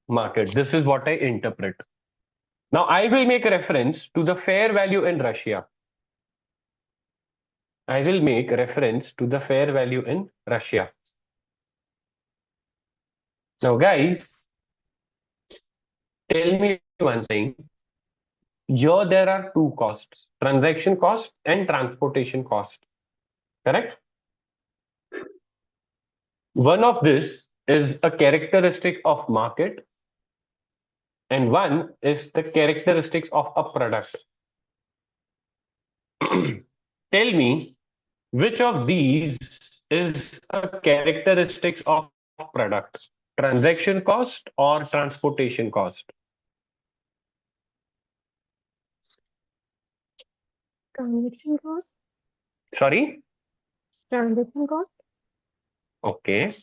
market. This is what I interpret. Now I will make reference to the fair value in Russia. I will make reference to the fair value in Russia. Now guys, tell me one thing. Here there are two costs, transaction cost and transportation cost. Correct? One of this is a characteristic of market and one is the characteristics of a product. Tell me which of these is a characteristics of product, transaction cost or transportation cost? Transaction cost. Sorry? Transaction cost. Okay.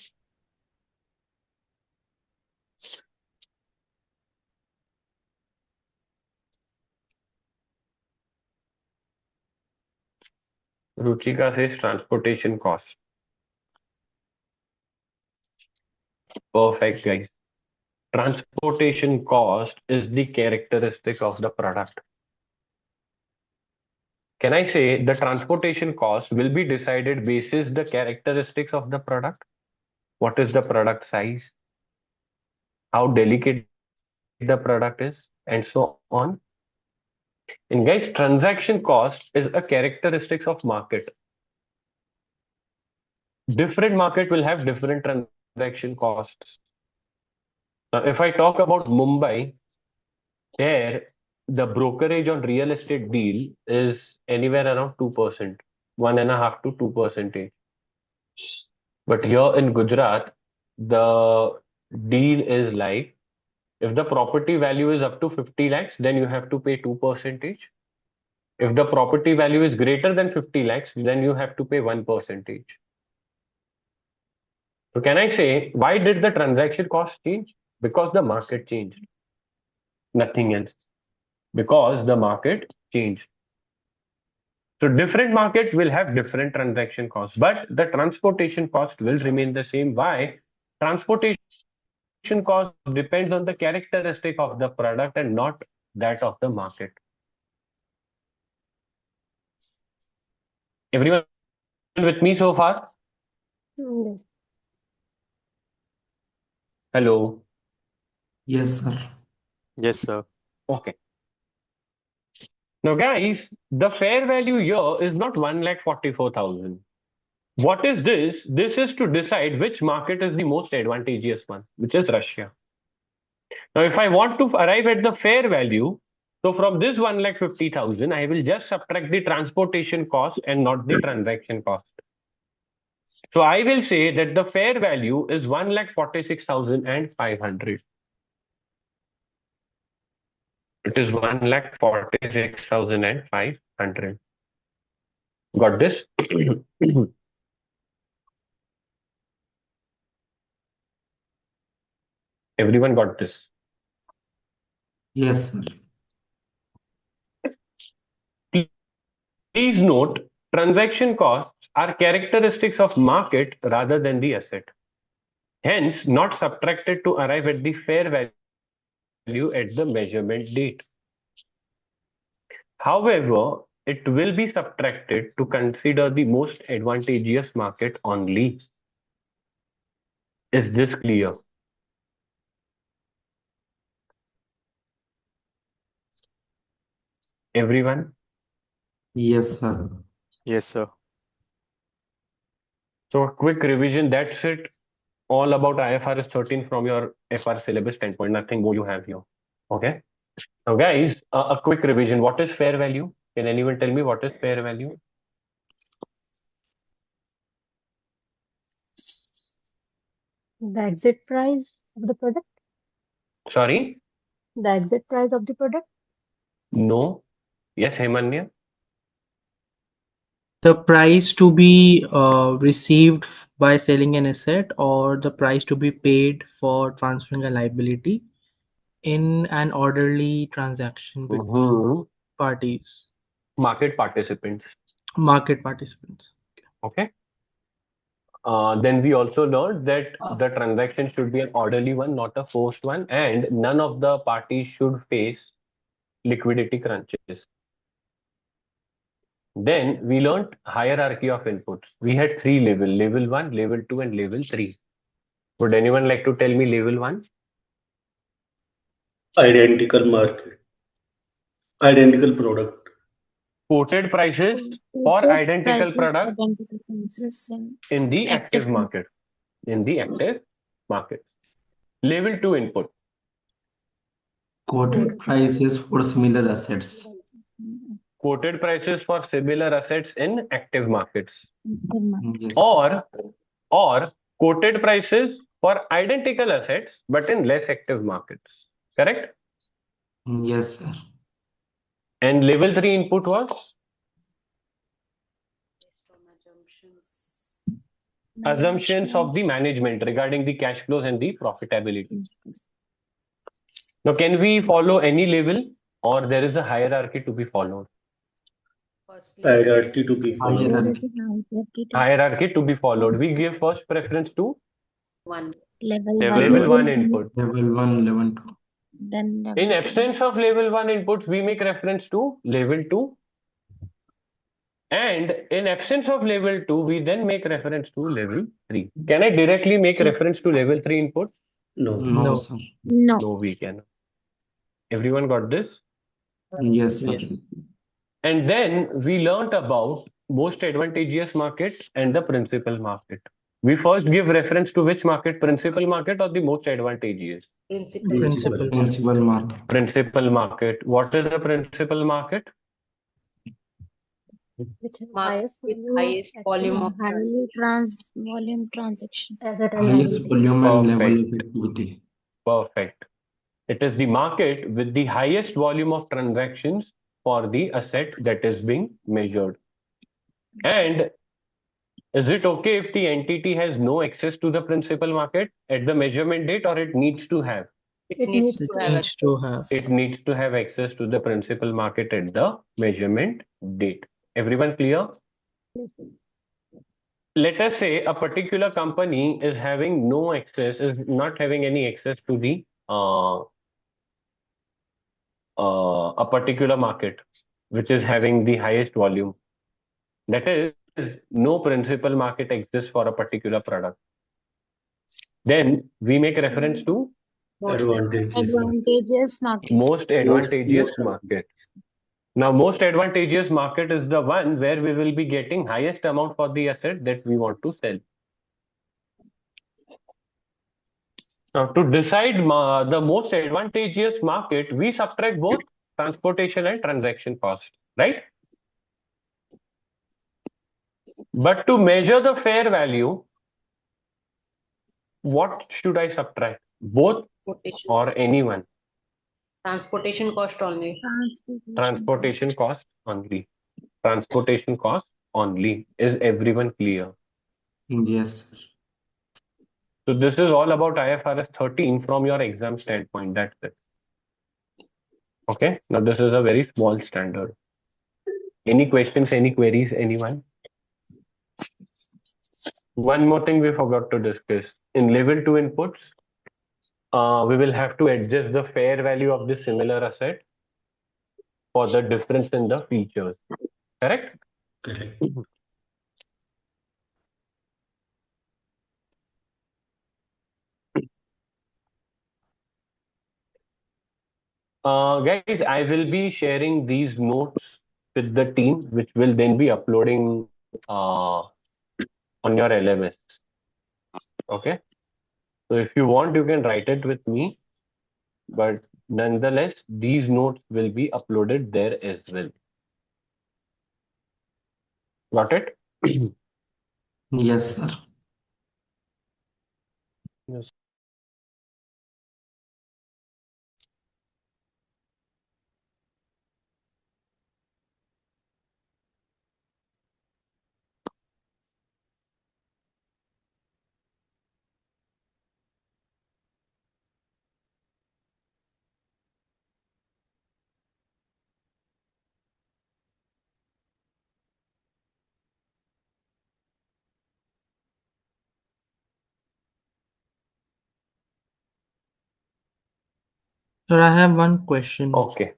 Ruchika says transportation cost. Perfect, guys. Transportation cost is the characteristic of the product. Can I say the transportation cost will be decided basis the characteristics of the product? What is the product size? How delicate the product is, and so on. And guys, transaction cost is a characteristics of market. Different market will have different transaction costs. Now, if I talk about Mumbai, there the brokerage on real estate deal is anywhere around 2%, 1.5 to 2%. But here in Gujarat, the deal is like, if the property value is up to 50 lakhs, then you have to pay 2%. If the property value is greater than 50 lakhs, then you have to pay 1%. So can I say, why did the transaction cost change? Because the market changed. Nothing else. Because the market changed. So different market will have different transaction costs, but the transportation cost will remain the same. Why? Transportation cost depends on the characteristic of the product and not that of the market. Everyone with me so far? Yes. Hello. Yes, sir. Yes, sir. Okay. Now, guys, the fair value here is not 1,44,000. What is this? This is to decide which market is the most advantageous one, which is Russia. Now, if I want to arrive at the fair value, so from this 1,50,000, I will just subtract the transportation cost and not the transaction cost. So I will say that the fair value is 1,46,500. It is 1,46,500. Got this? Everyone got this? Yes, sir. Please note, transaction costs are characteristics of market rather than the asset. Hence, not subtracted to arrive at the fair value at the measurement date. However, it will be subtracted to consider the most advantageous market only. Is this clear? Everyone? Yes, sir. Yes, sir. So a quick revision, that's it. All about IFRS 13 from your FR syllabus standpoint, nothing more you have here. Okay. Now guys, a quick revision. What is fair value? Can anyone tell me what is fair value? The exit price of the product? Sorry? The exit price of the product? No. Yes, Hemanya? The price to be received by selling an asset, or the price to be paid for transferring a liability in an orderly transaction between parties. Market participants. Market participants. Okay. Then we also learned that the transaction should be an orderly one, not a forced one, and none of the parties should face liquidity crunches. Then we learned hierarchy of inputs. We had three levels, level 1, level 2, and level 3. Would anyone like to tell me level 1? Identical market. Identical product. Quoted prices for identical product in the active active market. In the active market. Level 2 input. Quoted prices for similar assets. Quoted prices for similar assets in active markets. Yes. Or quoted prices for identical assets but in less active markets. Correct? Yes, sir. And level 3 input was? Assumptions of the management regarding the cash flows and the profitability. Now, can we follow any level, or there is a hierarchy to be followed? Hierarchy to be followed. Hierarchy to be followed. We give first preference to level 1 input. Level 1, level 2. Then In absence of level 1 inputs, we make reference to level 2. And in absence of level 2, we then make reference to level 3. Can I directly make reference to level 3 input? No. No, sir. no. No, we cannot. Everyone got this? Yes, sir. Yes. And then we learnt about most advantageous market and the principal market. We first give reference to which market, principal market or the most advantageous? Principal. Principal market. Principal market. What is the principal market? Which is highest Volume of volume transaction. Highest volume and level Perfect. of activity. Perfect. It is the market with the highest volume of transactions for the asset that is being measured. And is it okay if the entity has no access to the principal market at the measurement date, or it needs to have? It needs It to have needs to access. have. It needs to have access to the principal market at the measurement date. Everyone clear? Let us say a particular company is having no access, is not having any access to the a particular market, which is having the highest volume. That is, no principal market exists for a particular product. Then we make reference to Advantageous market. Advantageous market. most advantageous Most market. Now, most advantageous market is the one where we will be getting highest amount for the asset that we want to sell. Now, to decide the most advantageous market, we subtract both transportation and transaction cost, right? But to measure the fair value, what should I subtract? Both or anyone? Transportation cost only. Transportation cost only. Transportation cost only. Is everyone clear? Yes, sir. So this is all about IFRS 13 from your exam standpoint. That's it. Okay. Now this is a very small standard. Any questions, any queries, anyone? One more thing we forgot to discuss. In level 2 inputs, we will have to adjust the fair value of the similar asset for the difference in the features. Correct? Correct. Guys, I will be sharing these notes with the team, which will then be uploading on your LMS. Okay. So if you want, you can write it with me, but nonetheless, these notes will be uploaded there as well. Got it? Yes, sir. Yes. Sir, I have one question. Okay.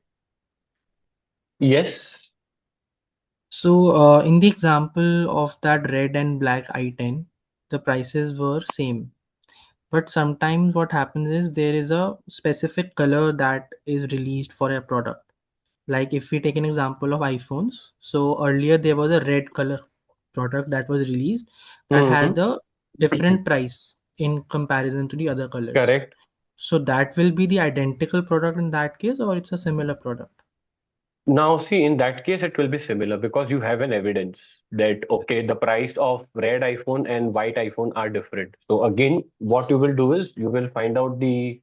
Yes. So, in the example of that red and black I-10, the prices were same. But sometimes what happens is there is a specific color that is released for a product. Like if we take an example of iPhones, so earlier there was a red color product that was released that had the different price in comparison to the other colors. Correct. So that will be the identical product in that case, or it's a similar product? Now, see, in that case, it will be similar because you have an evidence that, okay, the price of red iPhone and white iPhone are different. So again, what you will do is you will find out the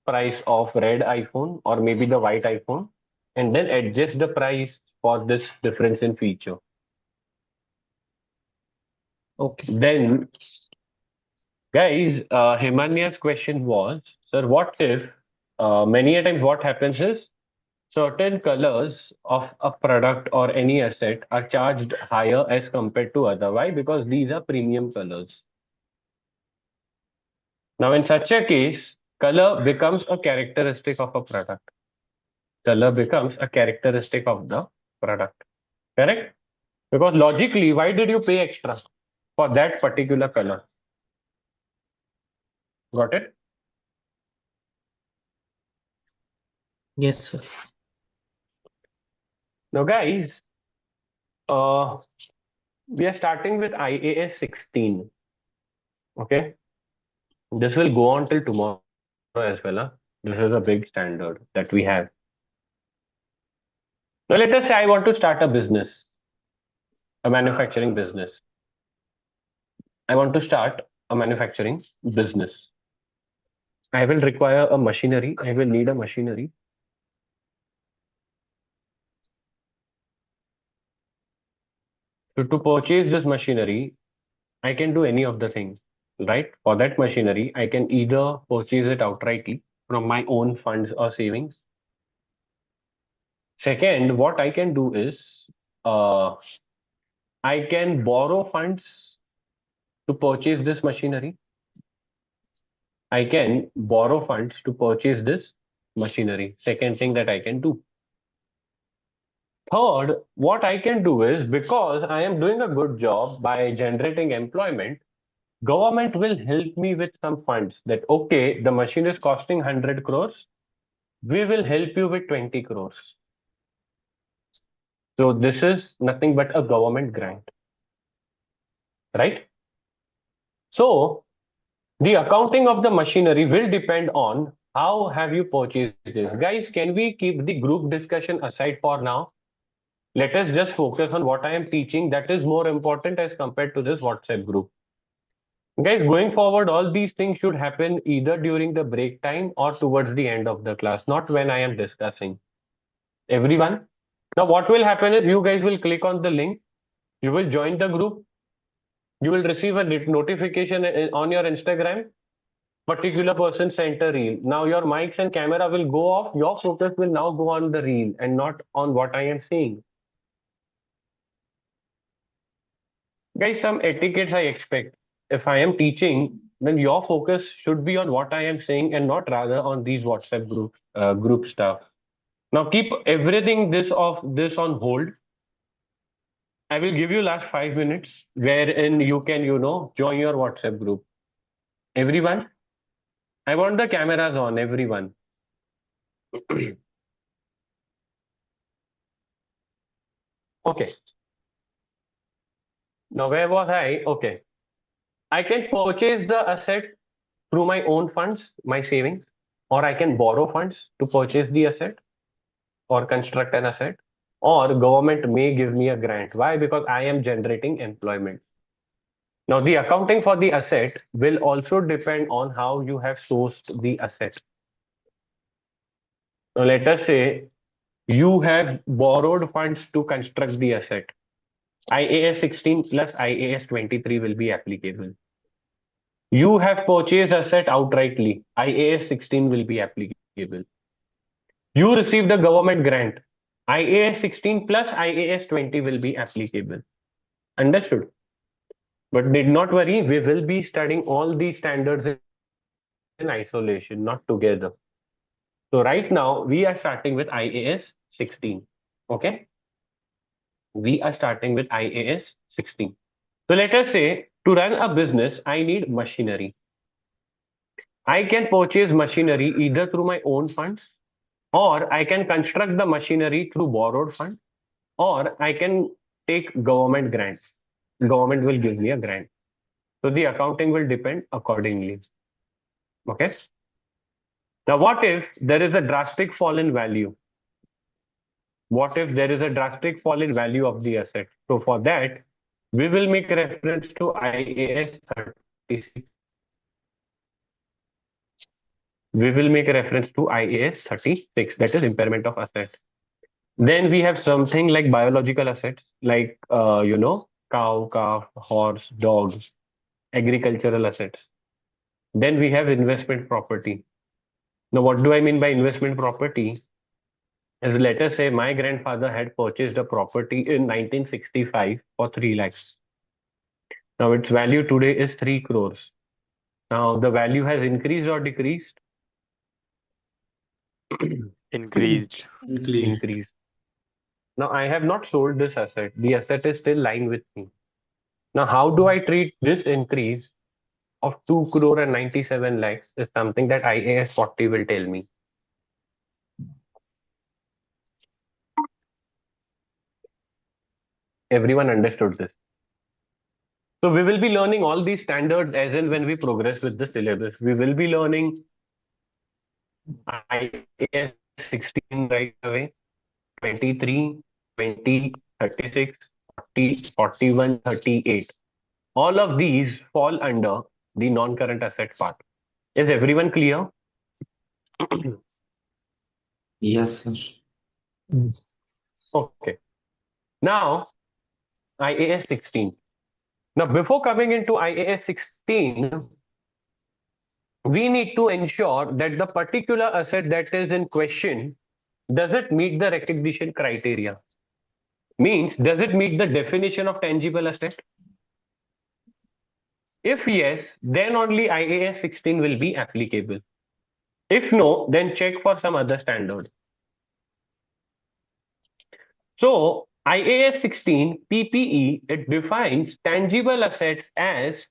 price of red iPhone or maybe the white iPhone and then adjust the price for this difference in feature. Okay. Then, guys, Himanya's question was, sir, what if many a times what happens is certain colors of a product or any asset are charged higher as compared to other. Why? Because these are premium colors. Now, in such a case, color becomes a characteristic of a product. Color becomes a characteristic of the product. Correct? Because logically, why did you pay extra for that particular color? Got it? Yes, sir. Now, guys, we are starting with IAS 16. Okay? This will go on till tomorrow as well. Huh? This is a big standard that we have. Now, let us say I want to start a business, a manufacturing business. I want to start a manufacturing business. I will require a machinery. I will need a machinery. So to purchase this machinery, I can do any of the things, right? For that machinery, I can either purchase it outrightly from my own funds or savings. Second, what I can do is I can borrow funds to purchase this machinery. I can borrow funds to purchase this machinery. Second thing that I can do. Third, what I can do is, because I am doing a good job by generating employment, government will help me with some funds that, okay, the machine is costing 100 crores. We will help you with 20 crores. So this is nothing but a government grant, right? So the accounting of the machinery will depend on how have you purchased this. Guys, can we keep the group discussion aside for now? Let us just focus on what I am teaching. That is more important as compared to this WhatsApp group. Guys, going forward, all these things should happen either during the break time or towards the end of the class, not when I am discussing. Everyone? Now, what will happen is you guys will click on the link, you will join the group, you will receive a notification on your Instagram, particular person sent a reel. Now, your mics and camera will go off, your focus will now go on the reel and not on what I am saying. Guys, some etiquettes I expect. If I am teaching, then your focus should be on what I am saying and not rather on these WhatsApp group stuff. Now keep everything this on hold. I will give you last 5 minutes wherein you can, join your WhatsApp group. Everyone, I want the cameras on, everyone. Okay. Now where was I? Okay. I can purchase the asset through my own funds, my savings, or I can borrow funds to purchase the asset or construct an asset, or government may give me a grant. Why? Because I am generating employment. Now, the accounting for the asset will also depend on how you have sourced the asset. Now, let us say you have borrowed funds to construct the asset. IAS 16 plus IAS 23 will be applicable. You have purchased asset outrightly. IAS 16 will be applicable. You received the government grant. IAS 16 plus IAS 20 will be applicable. Understood? But need not worry, we will be studying all these standards in isolation, not together. So right now, we are starting with IAS 16. Okay? We are starting with IAS 16. So let us say, to run a business, I need machinery. I can purchase machinery either through my own funds, or I can construct the machinery through borrowed funds, or I can take government grants. Government will give me a grant. So the accounting will depend accordingly. Okay. Now, what if there is a drastic fall in value? What if there is a drastic fall in value of the asset? So for that, we will make reference to IAS 36. We will make a reference to IAS 36, that is impairment of asset. Then we have something like biological assets, like, cow, calf, horse, dogs, agricultural assets. Then we have investment property. Now, what do I mean by investment property? As let us say my grandfather had purchased a property in 1965 for 3 lakhs. Now its value today is 3 crores. Now the value has increased or decreased? Increased. Increased. Now I have not sold this asset. The asset is still lying with me. Now how do I treat this increase of 2 crore and 97 lakhs is something that IAS 40 will tell me. Everyone understood this. So we will be learning all these standards as in when we progress with the syllabus. We will be learning IAS 16 right away, 23, 20, 36, 40, 41, 38. All of these fall under the non-current asset part. Is everyone clear? Yes, sir. Okay. Now, IAS 16. Now, before coming into IAS 16, we need to ensure that the particular asset that is in question, does it meet the recognition criteria? Means, does it meet the definition of tangible asset? If yes, then only IAS 16 will be applicable. If no, then check for some other standard. So IAS 16 PPE, it defines tangible assets as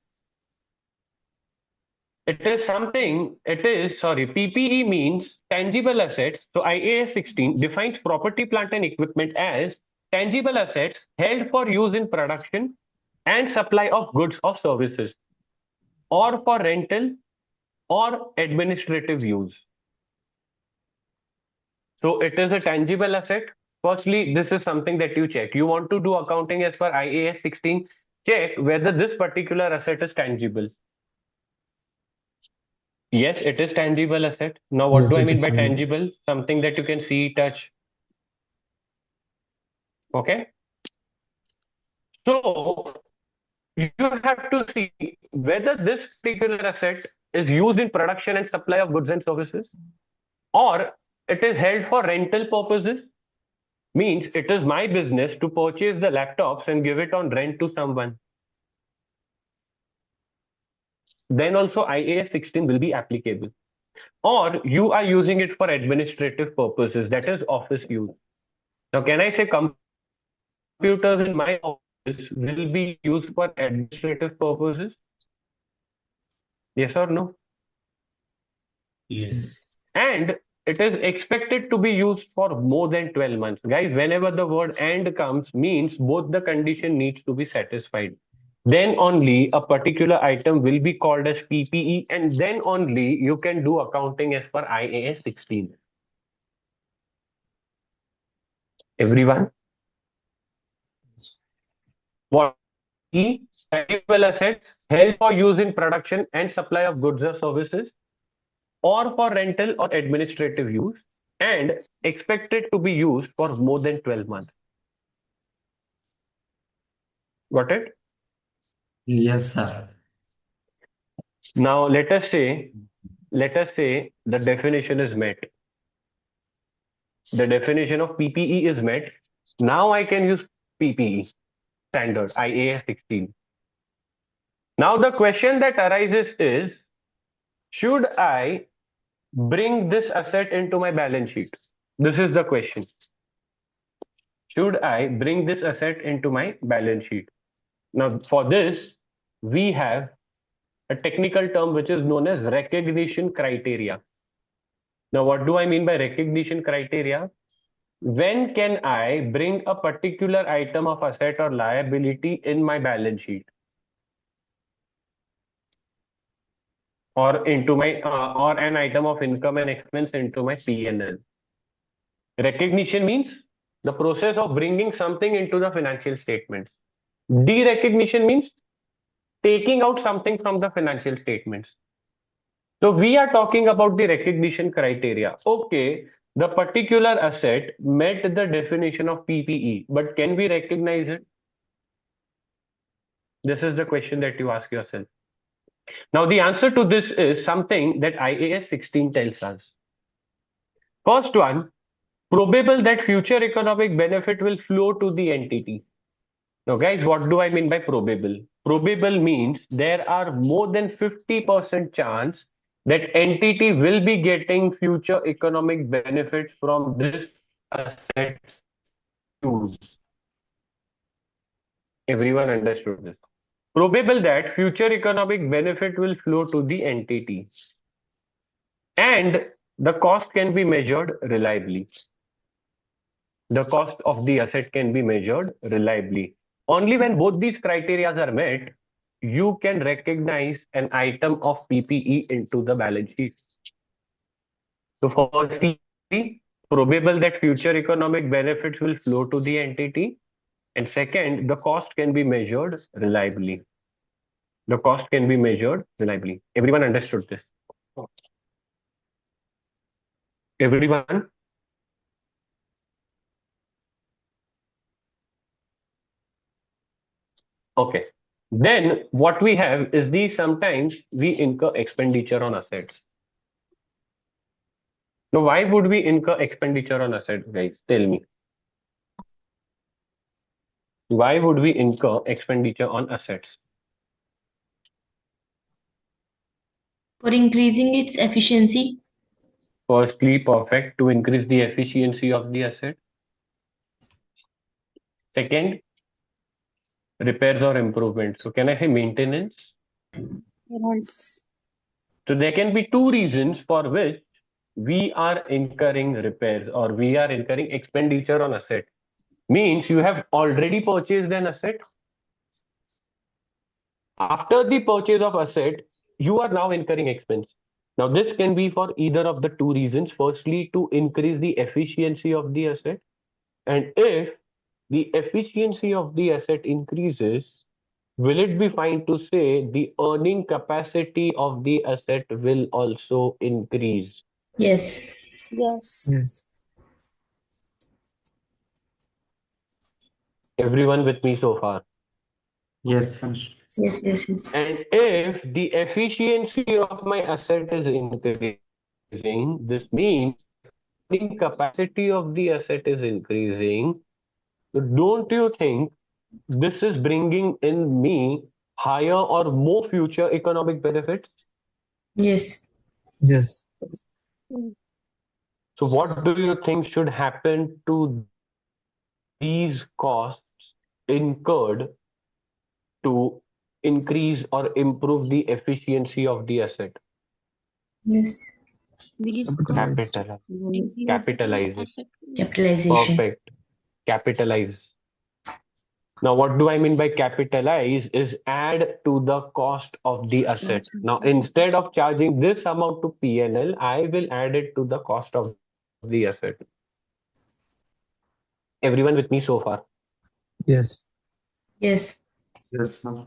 PPE means tangible assets. So IAS 16 defines property, plant and equipment as tangible assets held for use in production and supply of goods or services, or for rental or administrative use. So it is a tangible asset. Firstly, this is something that you check. You want to do accounting as per IAS 16, check whether this particular asset is tangible. Yes, it is tangible asset. Now, what do I mean by tangible? Something that you can see, touch. Okay. So you have to see whether this particular asset is used in production and supply of goods and services, or it is held for rental purposes. Means it is my business to purchase the laptops and give it on rent to someone. Then also IAS 16 will be applicable. Or you are using it for administrative purposes, that is office use. Now, can I say computers in my office will be used for administrative purposes? Yes or no? Yes. And it is expected to be used for more than 12 months. Guys, whenever the word and comes, means both the condition needs to be satisfied. Then only a particular item will be called as PPE, and then only you can do accounting as per IAS 16. Everyone? What? Tangible assets held for use in production and supply of goods or services, or for rental or administrative use, and expected to be used for more than 12 months. Got it? Yes, sir. Now let us say the definition is met. The definition of PPE is met. Now I can use PPE standard IAS 16. Now the question that arises is, should I bring this asset into my balance sheet? This is the question. Should I bring this asset into my balance sheet? Now for this, we have a technical term which is known as recognition criteria. Now, what do I mean by recognition criteria? When can I bring a particular item of asset or liability in my balance sheet, or into my or an item of income and expense into my P&L? Recognition means the process of bringing something into the financial statements. Derecognition means taking out something from the financial statements. So we are talking about the recognition criteria. Okay, the particular asset met the definition of PPE, but can we recognize it? This is the question that you ask yourself. Now, the answer to this is something that IAS 16 tells us. First one, probable that future economic benefit will flow to the entity. Now, guys, what do I mean by probable? Probable means there are more than 50% chance that entity will be getting future economic benefits from this asset use. Everyone understood this. Probable that future economic benefit will flow to the entity. And the cost can be measured reliably. The cost of the asset can be measured reliably. Only when both these criteria are met, you can recognize an item of PPE into the balance sheet. So firstly, probable that future economic benefits will flow to the entity. And second, the cost can be measured reliably. The cost can be measured reliably. Everyone understood this? Everyone? Okay. Then what we have is sometimes we incur expenditure on assets. Now, why would we incur expenditure on assets, guys? Tell me. Why would we incur expenditure on assets? For increasing its efficiency. Firstly, perfect, to increase the efficiency of the asset. Second, repairs or improvements. So can I say maintenance? Yes. So there can be two reasons for which we are incurring repairs or we are incurring expenditure on asset. Means you have already purchased an asset. After the purchase of asset, you are now incurring expense. Now this can be for either of the two reasons. Firstly, to increase the efficiency of the asset. And if the efficiency of the asset increases, will it be fine to say the earning capacity of the asset will also increase? Yes. Yes. Everyone with me so far? Yes, sir. Yes. And if the efficiency of my asset is increasing, this means earning capacity of the asset is increasing. So don't you think this is bringing in me higher or more future economic benefits? Yes. Yes. Mm. So what do you think should happen to these costs incurred to increase or improve the efficiency of the asset? Yes. These Capitalize. costs Capitalize. include Capitalize it. asset. Capitalization. Perfect. Capitalize. Now, what do I mean by capitalize is add to the cost of the asset. Cost of Now, the asset. instead of charging this amount to P&L, I will add it to the cost of the asset. Everyone with me so far? Yes. Yes. Yes, sir.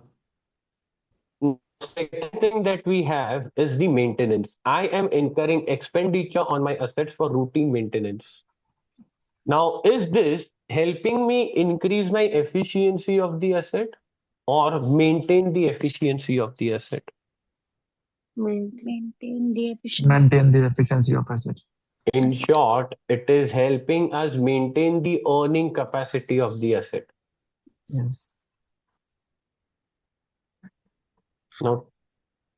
Second thing that we have is the maintenance. I am incurring expenditure on my assets for routine maintenance. Now, is this helping me increase my efficiency of the asset or maintain the efficiency of the asset? Maintain the efficiency. Maintain the efficiency of asset. In short, it is helping us maintain the earning capacity of the asset. Yes. Now,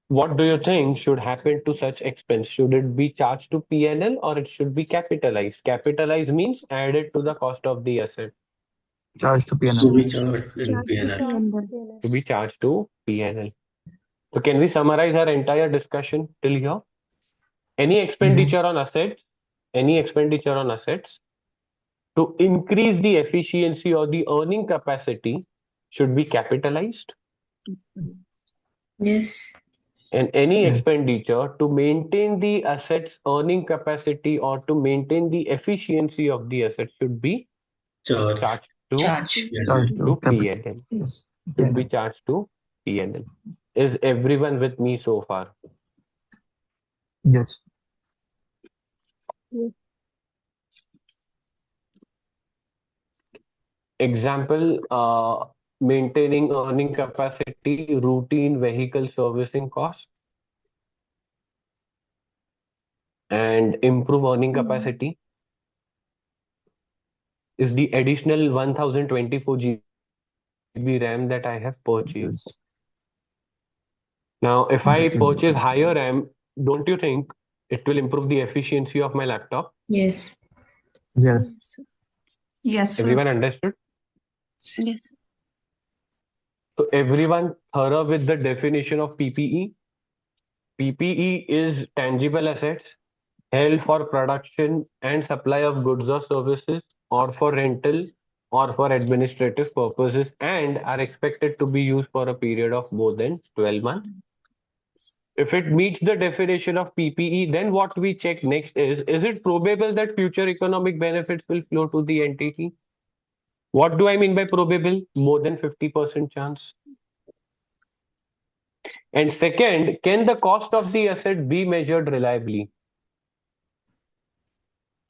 what do you think should happen to such expense? Should it be charged to P&L or it should be capitalized? Capitalized means added to the cost of the asset. Charge to To P&L. be charged in Charge to PNL. P&L. To be charged to P&L. So can we summarize our entire discussion till here? Any expenditure on assets, any expenditure on assets to increase the efficiency or the earning capacity should be capitalized. Yes. And any Yes. expenditure to maintain the asset's earning capacity or to maintain the efficiency of the asset should be Charge. charged to Charge. Charge PNL. to P&L. Yes. Should be P&L. charged to P&L. Is everyone with me so far? Yes. Example, maintaining earning capacity, routine vehicle servicing cost, and improve earning capacity is the additional 1024 GB RAM that I have purchased. Yes. Now, if I Getting purchase it. higher RAM, don't you think it will improve the efficiency of my laptop? Yes. Yes. Yes, sir. Everyone understood? Yes. So everyone thorough with the definition of PPE? PPE is tangible assets held for production and supply of goods or services or for rental or for administrative purposes and are expected to be used for a period of more than 12 months. If it meets the definition of PPE, then what we check next is it probable that future economic benefits will flow to the entity? What do I mean by probable? More than 50% chance. And second, can the cost of the asset be measured reliably?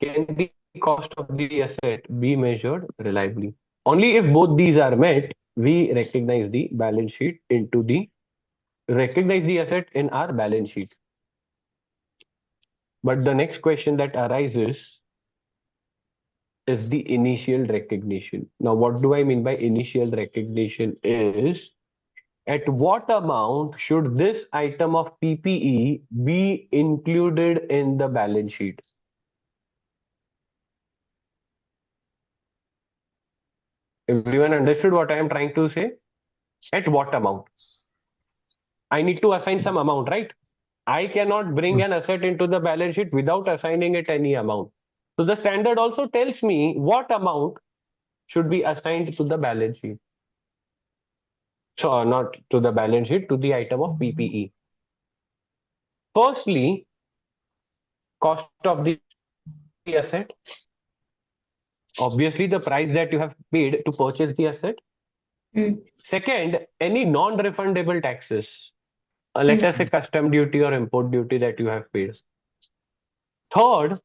Can the cost of the asset be measured reliably? Only if both these are met, we recognize the balance sheet recognize the asset in our balance sheet. But the next question that arises is the initial recognition. Now, what do I mean by initial recognition is, at what amount should this item of PPE be included in the balance sheet? Everyone understood what I am trying to say? At what amount? I need to assign some amount, right? I cannot bring an asset into the balance sheet without assigning it any amount. So the standard also tells me what amount should be assigned to the balance sheet. So not to the balance sheet, to the item of PPE. Firstly, cost of the asset. Obviously, the price that you have paid to purchase the asset. Second, any non-refundable taxes. Let us say custom duty or import duty that you have paid. Third,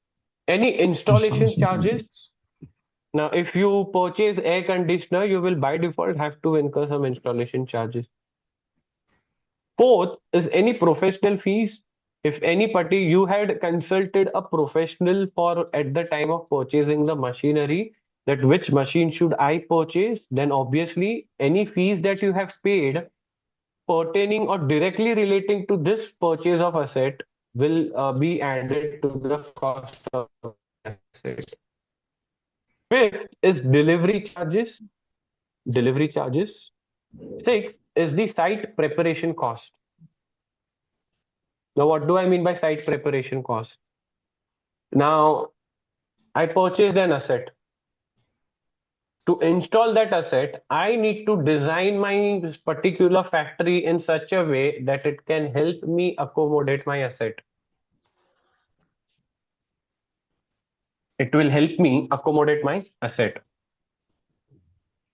any installation charges. Now, if you purchase air conditioner, you will by default have to incur some installation charges. Fourth is any professional fees. If you had consulted a professional for at the time of purchasing the machinery, that which machine should I purchase, then obviously any fees that you have paid pertaining or directly relating to this purchase of asset will be added to the cost of asset. Fifth is delivery charges. Delivery charges. Sixth is the site preparation cost. Now, what do I mean by site preparation cost? Now, I purchased an asset. To install that asset, I need to design my particular factory in such a way that it can help me accommodate my asset. It will help me accommodate my asset.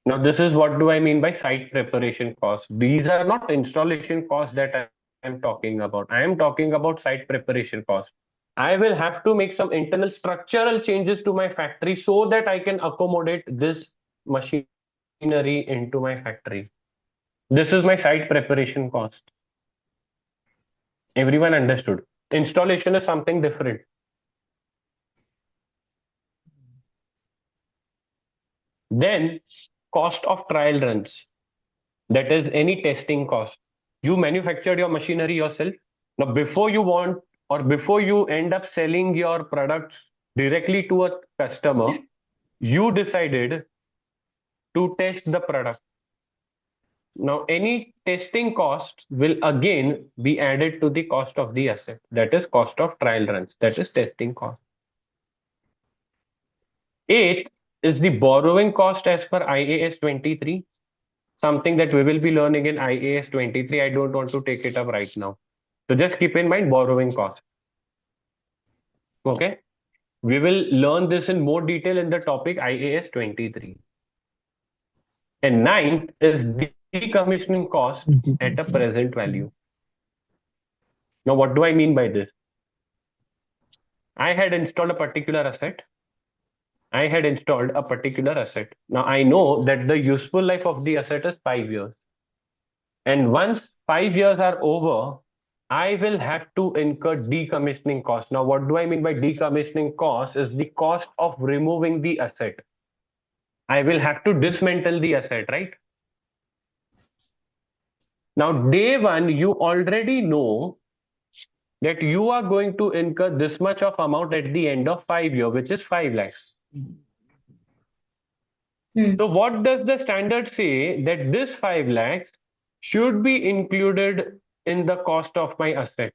Now, this is what do I mean by site preparation costs. These are not installation costs that I am talking about. I am talking about site preparation costs. I will have to make some internal structural changes to my factory so that I can accommodate this machinery into my factory. This is my site preparation cost. Everyone understood. Installation is something different. Then cost of trial runs. That is any testing cost. You manufactured your machinery yourself. Now, before you end up selling your products directly to a customer, you decided to test the product. Now, any testing cost will again be added to the cost of the asset. That is cost of trial runs. That is testing cost. Eighth is the borrowing cost as per IAS 23. Something that we will be learning in IAS 23. I don't want to take it up right now. So just keep in mind borrowing cost. Okay. We will learn this in more detail in the topic IAS 23. And ninth is decommissioning cost at a present value. Now, what do I mean by this? I had installed a particular asset. Now, I know that the useful life of the asset is 5 years. And once 5 years are over, I will have to incur decommissioning cost. Now, what do I mean by decommissioning cost? Is the cost of removing the asset. I will have to dismantle the asset, right? Now, day one, you already know that you are going to incur this much of amount at the end of 5 years, which is 5 lakhs. So what does the standard say? That this 5 lakhs should be included in the cost of my asset,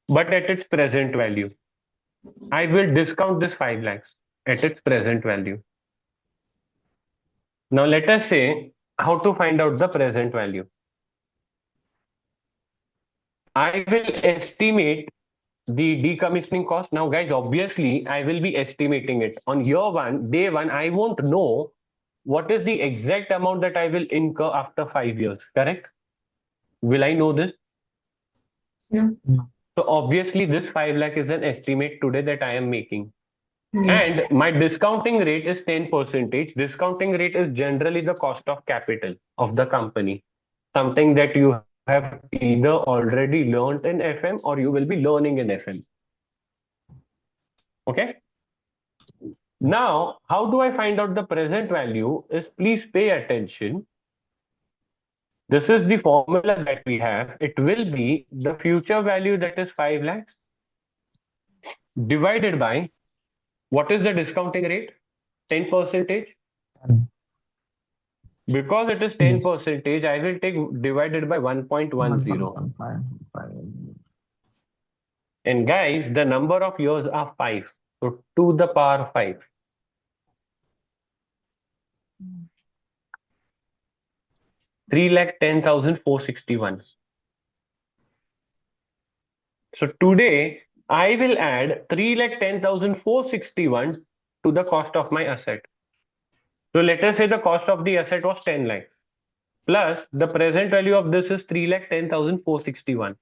but at its present value. I will discount this 5 lakhs at its present value. Now let us say how to find out the present value. I will estimate the decommissioning cost. Now guys, obviously I will be estimating it. On day one, I won't know what is the exact amount that I will incur after 5 years, correct? Will I know this? No. So obviously this 5 lakh is an estimate today that I am making. Yes. And my discounting rate is 10%. Discounting rate is generally the cost of capital of the company, something that you have either already learned in FM or you will be learning in FM. Okay. Now, how do I find out the present value? Is please pay attention. This is the formula that we have. It will be the future value, that is 5 lakhs, divided by what is the discounting rate? 10%. Because it is 10%, I will take divided by 1.10. And guys, the number of years are 5. So 2 the power 5. 3,10,461. So today I will add 3,10,461 to the cost of my asset. So let us say the cost of the asset was 10 lakh. Plus the present value of this is 3,10,461.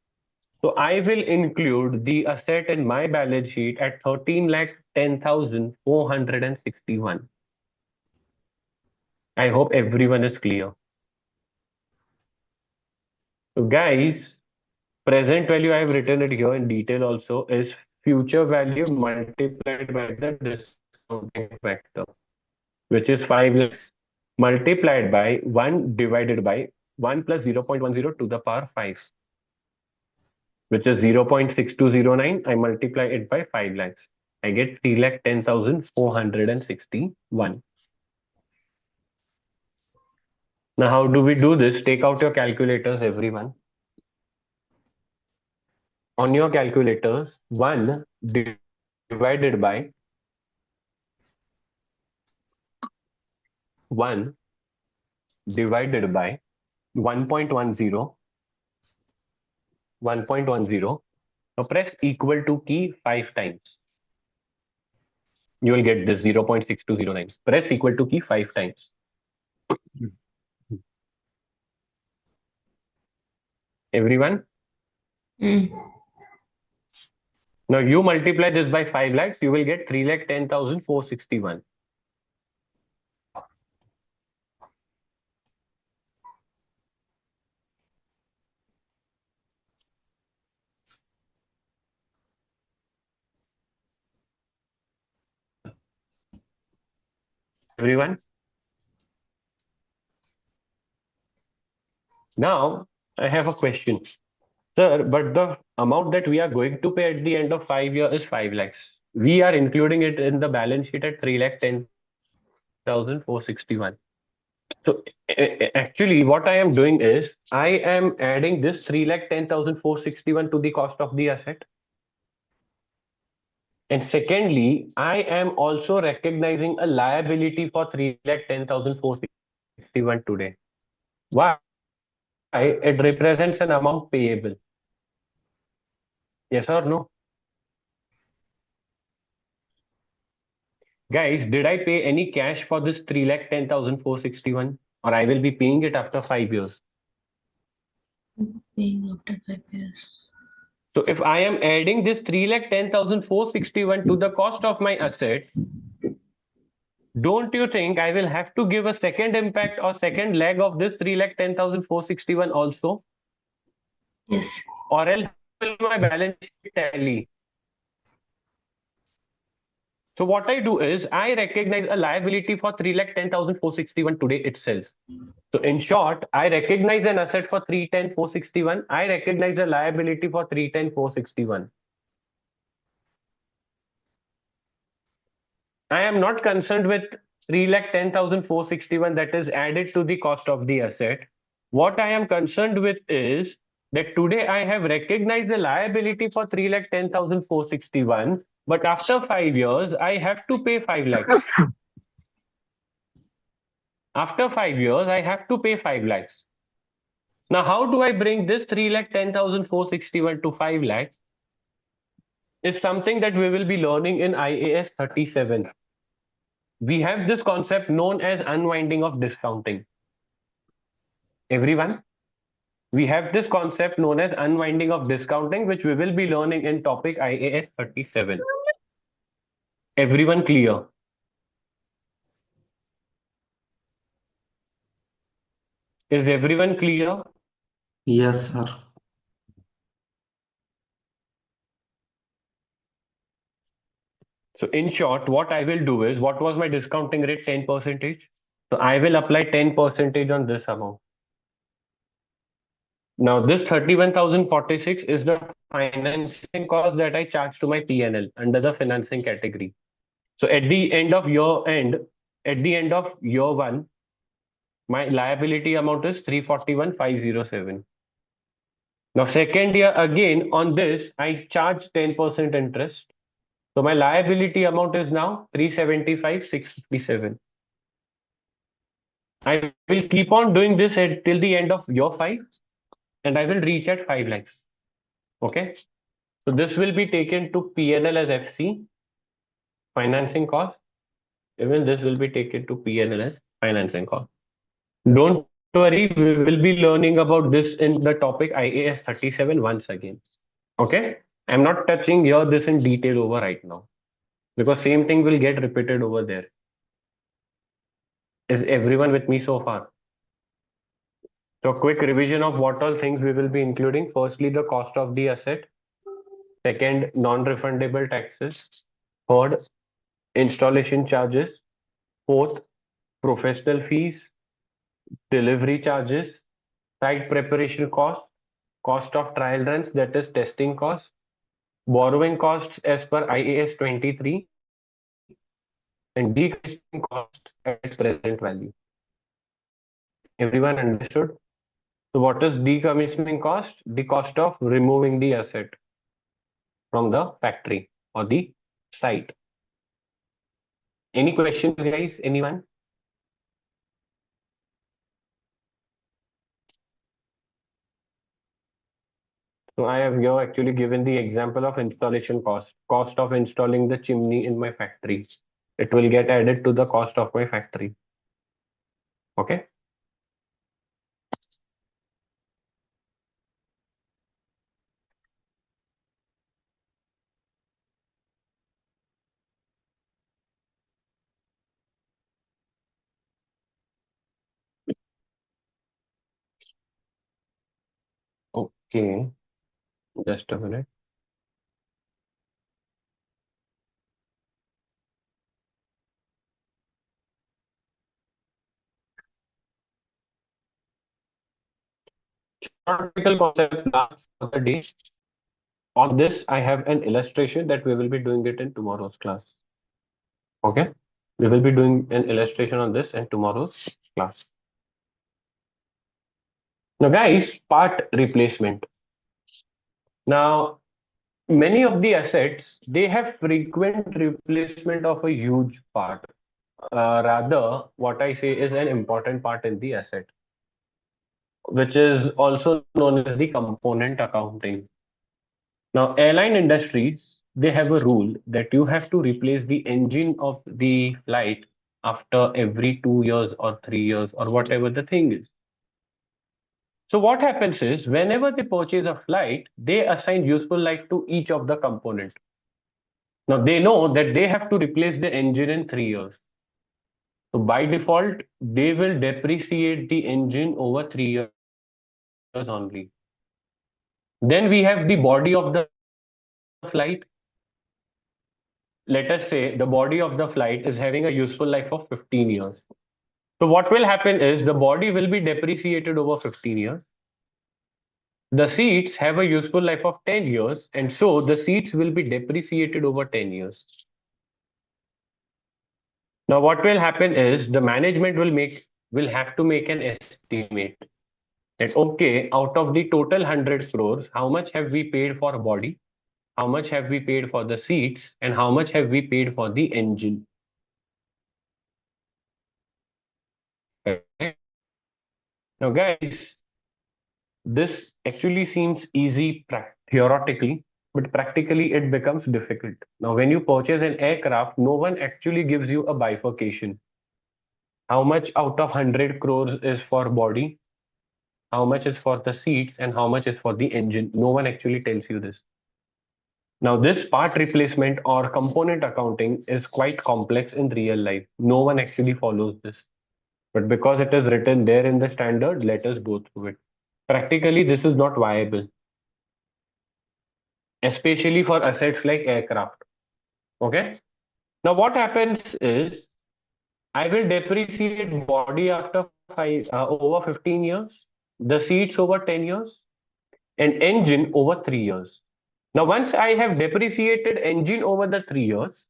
So I will include the asset in my balance sheet at 13,10,461. I hope everyone is clear. So guys, present value, I have written it here in detail also, is future value multiplied by the discounting factor, which is 5 lakhs multiplied by 1 divided by 1 plus 0.10 to the power 5, which is 0.6209. I multiply it by 5 lakhs. I get 3,10,461. Now, how do we do this? Take out your calculators, everyone. On your calculators, 1 divided by 1 divided by 1.10. 1.10. Now press equal to key 5 times. You will get this 0.6209. Press equal to key 5 times. Everyone? Now you multiply this by 5 lakhs, you will get 3,10,461. Everyone? Now I have a question. Sir, but the amount that we are going to pay at the end of 5 years is 5 lakhs. We are including it in the balance sheet at 3,10,461. So actually what I am doing is I am adding this 3,10,461 to the cost of the asset. And secondly, I am also recognizing a liability for 3,10,461 today. Why? It represents an amount payable. Yes or no? Guys, did I pay any cash for this 3,10,461 or I will be paying it after 5 years? Paying after 5 years. So if I am adding this 3,10,461 to the cost of my asset, don't you think I will have to give a second impact or second leg of this 3,10,461 also? Yes. Or else will my balance sheet tally? So what I do is I recognize a liability for 3,10,461 today itself. So in short, I recognize an asset for 310,461. I recognize a liability for 310,461. I am not concerned with 3,10,461 that is added to the cost of the asset. What I am concerned with is that today I have recognized the liability for 3,10,461, but after 5 years, I have to pay 5 lakhs. After 5 years, I have to pay 5 lakhs. Now, how do I bring this 3,10,461 to 5 lakhs? Is something that we will be learning in IAS 37. We have this concept known as unwinding of discounting. Everyone, we have this concept known as unwinding of discounting, which we will be learning in topic IAS 37. Everyone clear? Is everyone clear? Yes, sir. So in short, what I will do is, what was my discounting rate? 10%. So I will apply 10% on this amount. Now this 31,046 is the financing cost that I charge to my P&L under the financing category. So at the end of year one, my liability amount is 341,507. Now second year again on this, I charge 10% interest. So my liability amount is now 375,657. I will keep on doing this till the end of year 5, and I will reach at 5 lakhs. Okay. So this will be taken to P&L as FC, financing cost. Even this will be taken to P&L as financing cost. Don't worry, we will be learning about this in the topic IAS 37 once again. Okay. I'm not touching here this in detail over right now, because same thing will get repeated over there. Is everyone with me so far? So quick revision of what all things we will be including. Firstly, the cost of the asset. Second, non-refundable taxes. Third, installation charges. Fourth, professional fees, delivery charges, site preparation cost, cost of trial runs, that is testing cost, borrowing costs as per IAS 23, and decommissioning cost as present value. Everyone understood? So what is decommissioning cost? The cost of removing the asset from the factory or the site. Any questions, guys? Anyone? So I have here actually given the example of installation cost. Cost of installing the chimney in my factory. It will get added to the cost of my factory. Okay. Okay. Just a minute. Theoretical concept lasts for the day. On this, I have an illustration that we will be doing it in tomorrow's class. Okay. We will be doing an illustration on this in tomorrow's class. Now, guys, part replacement. Now, many of the assets, they have frequent replacement of a huge part. Rather, what I say is an important part in the asset, which is also known as the component accounting. Now, airline industries, they have a rule that you have to replace the engine of the flight after every 2 years or 3 years or whatever the thing is. So what happens is, whenever they purchase a flight, they assign useful life to each of the component. Now they know that they have to replace the engine in 3 years. So by default, they will depreciate the engine over 3 years only. Then we have the body of the flight. Let us say the body of the flight is having a useful life of 15 years. So what will happen is the body will be depreciated over 15 years. The seats have a useful life of 10 years, and so the seats will be depreciated over 10 years. Now what will happen is the management will have to make an estimate that, okay, out of the total 100 crores, how much have we paid for body, how much have we paid for the seats, and how much have we paid for the engine. Okay. Now guys, this actually seems easy theoretically, but practically it becomes difficult. Now when you purchase an aircraft, no one actually gives you a bifurcation. How much out of 100 crores is for body, how much is for the seats, and how much is for the engine. No one actually tells you this. Now, this part replacement or component accounting is quite complex in real life. No one actually follows this. But because it is written there in the standard, let us go through it. Practically, this is not viable, especially for assets like aircraft. Okay. Now, what happens is I will depreciate body after over 15 years, the seats over 10 years, and engine over 3 years. Now, once I have depreciated engine over the 3 years,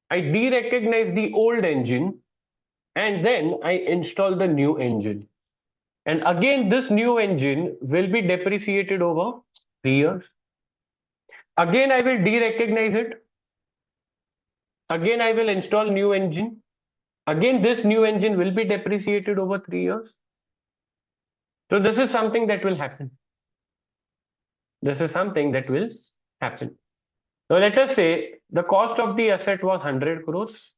I de-recognize the old engine and then I install the new engine. And again, this new engine will be depreciated over 3 years. Again, I will de-recognize it. Again, I will install new engine. Again, this new engine will be depreciated over 3 years. So this is something that will happen. This is something that will happen. Now let us say the cost of the asset was 100 crores.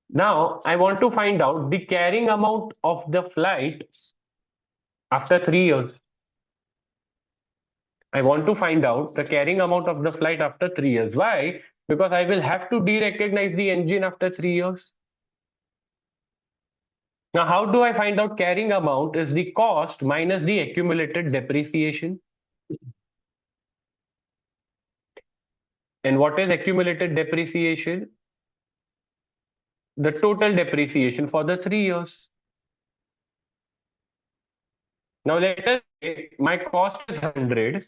Now I want to find out the carrying amount of the flight after 3 years. I want to find out the carrying amount of the flight after 3 years. Why? Because I will have to de-recognize the engine after 3 years. Now, how do I find out carrying amount is the cost minus the accumulated depreciation? And what is accumulated depreciation? The total depreciation for the 3 years. Now, let us say my cost is 100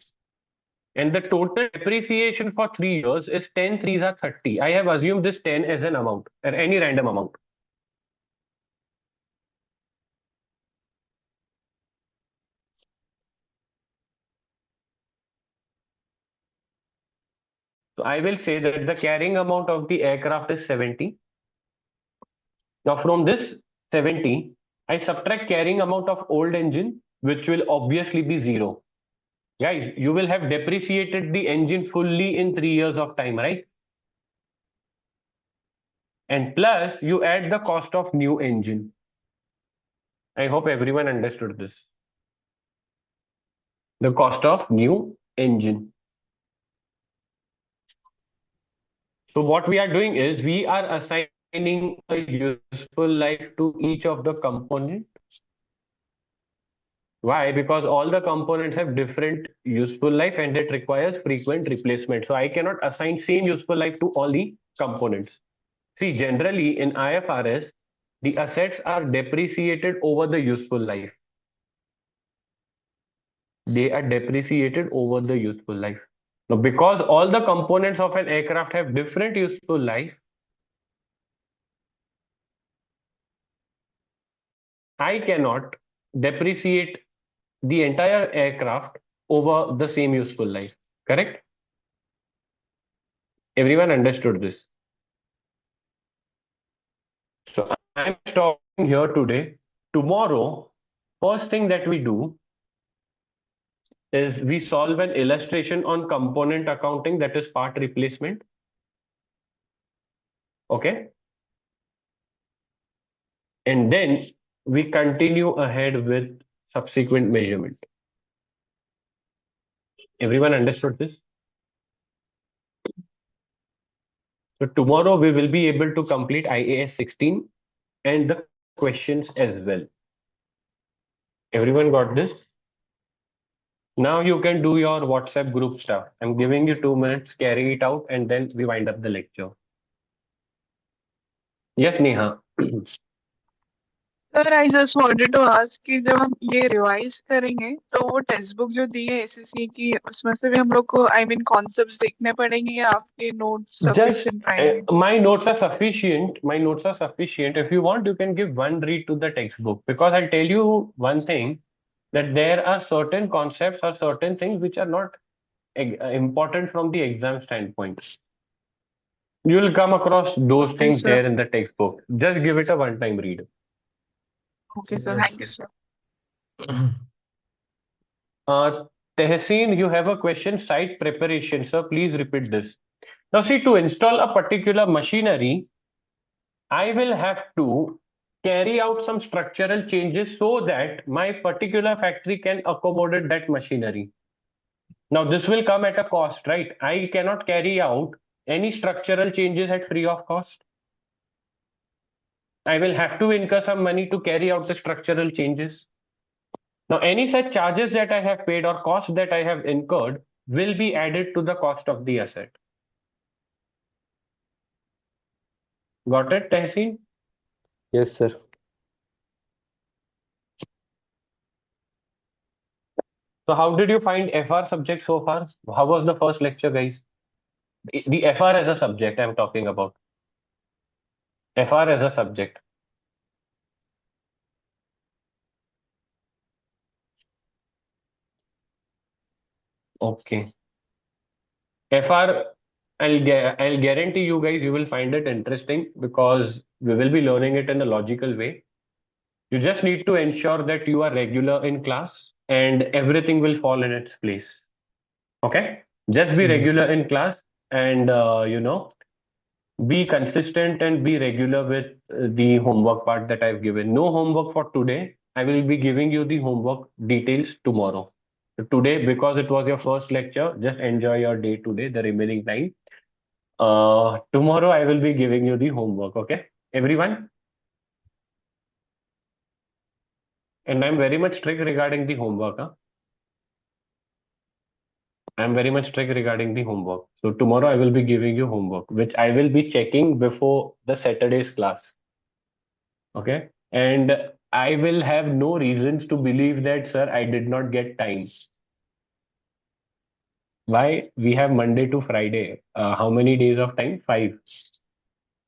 and the total depreciation for 3 years is 10 3s are 30. I have assumed this 10 as an amount or any random amount. So I will say that the carrying amount of the aircraft is 70. Now from this 70, I subtract carrying amount of old engine, which will obviously be 0. Guys, you will have depreciated the engine fully in 3 years of time, right? And plus you add the cost of new engine. I hope everyone understood this. The cost of new engine. So what we are doing is we are assigning a useful life to each of the components. Why? Because all the components have different useful life and it requires frequent replacement. So I cannot assign same useful life to all the components. See, generally in IFRS, the assets are depreciated over the useful life. They are depreciated over the useful life. Now, because all the components of an aircraft have different useful life, I cannot depreciate the entire aircraft over the same useful life. Correct? Everyone understood this. So I'm stopping here today. Tomorrow, first thing that we do is we solve an illustration on component accounting, that is part replacement. Okay. And then we continue ahead with subsequent measurement. Everyone understood this? So tomorrow we will be able to complete IAS 16 and the questions as well. Everyone got this? Now you can do your WhatsApp group stuff. I'm giving you 2 minutes, carry it out, and then we wind up the lecture. Yes, Neha. Sir I just wanted to ask कि जब हम ये revise करेंगे तो वो text book जो दी है SSC की उसमें से भी हम लोग को आई मीन कॉन्सेप्ट्स देखने पड़ेंगे या आपके नोट्स सफिशिएंट रहेंगे My notes are sufficient. My notes are sufficient. If you want, you can give one read to the textbook, because I'll tell you one thing, that there are certain concepts or certain things which are not important from the exam standpoint. You will come across those things sir. there in the textbook. Just give it a one-time read. Okay, sir. Thank you, sir. Tehseen, you have a question, site preparation. Sir, please repeat this. Now see, to install a particular machinery, I will have to carry out some structural changes so that my particular factory can accommodate that machinery. Now this will come at a cost, right? I cannot carry out any structural changes at free of cost. I will have to incur some money to carry out the structural changes. Now, any such charges that I have paid or cost that I have incurred will be added to the cost of the asset. Got it, Tehseen? Yes, sir. So how did you find FR subject so far? How was the first lecture, guys? The FR as a subject I'm talking about. FR as a subject. Okay. FR, I'll guarantee you guys you will find it interesting because we will be learning it in a logical way. You just need to ensure that you are regular in class and everything will fall in its place. Okay? Just be regular in class and be consistent and be regular with the homework part that I've given. No homework for today. I will be giving you the homework details tomorrow. So today, because it was your first lecture, just enjoy your day today, the remaining time. Tomorrow I will be giving you the homework. Okay, everyone? And I'm very much strict regarding the homework. Huh? I'm very much strict regarding the homework. So tomorrow I will be giving you homework, which I will be checking before the Saturday's class. Okay. And I will have no reasons to believe that, sir, I did not get time. Why? We have Monday to Friday. How many days of time? 5.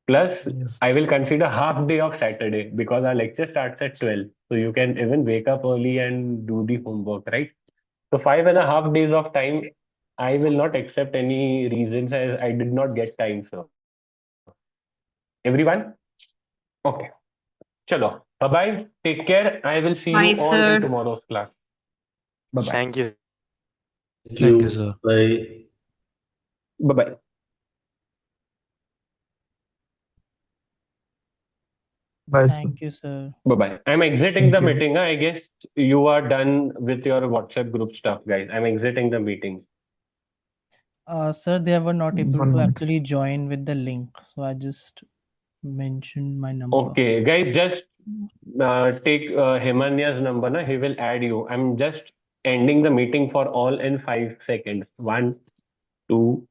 Plus, I will consider half day of Saturday because our lecture starts at 12. So you can even wake up early and do the homework, right? So 5.5 days of time, I will not accept any reasons as I did not get time, sir. Everyone? Okay. Chalo. Bye-bye. Take care. I will see Bye, you all sir. in tomorrow's class. Bye-bye. Thank you. Thank you, sir. Bye. Bye-bye. Bye, thank you, sir. Bye-bye. I'm exiting the Thank you. meeting. I guess you are done with your WhatsApp group stuff, guys. I'm exiting the meeting. Sir, they were not able One to minute. actually join with the link, so I just mentioned my number. Okay, guys, just take Himanya's number. Na? He will add you. I'm just ending the meeting for all in 5 seconds. 1, 2,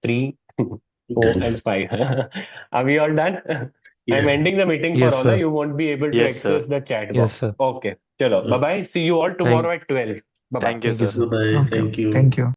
3, 4, and 5. Are we all done? I'm Yeah. ending the meeting for Yes, all. sir. You won't be able to Yes, sir. access the chat Yes, box. sir. Okay. Chalo. Okay. Bye-bye. See you all tomorrow at 12. Bye-bye. Thank you, Thank you, sir. sir. Bye-bye. Okay. Thank you. Thank you.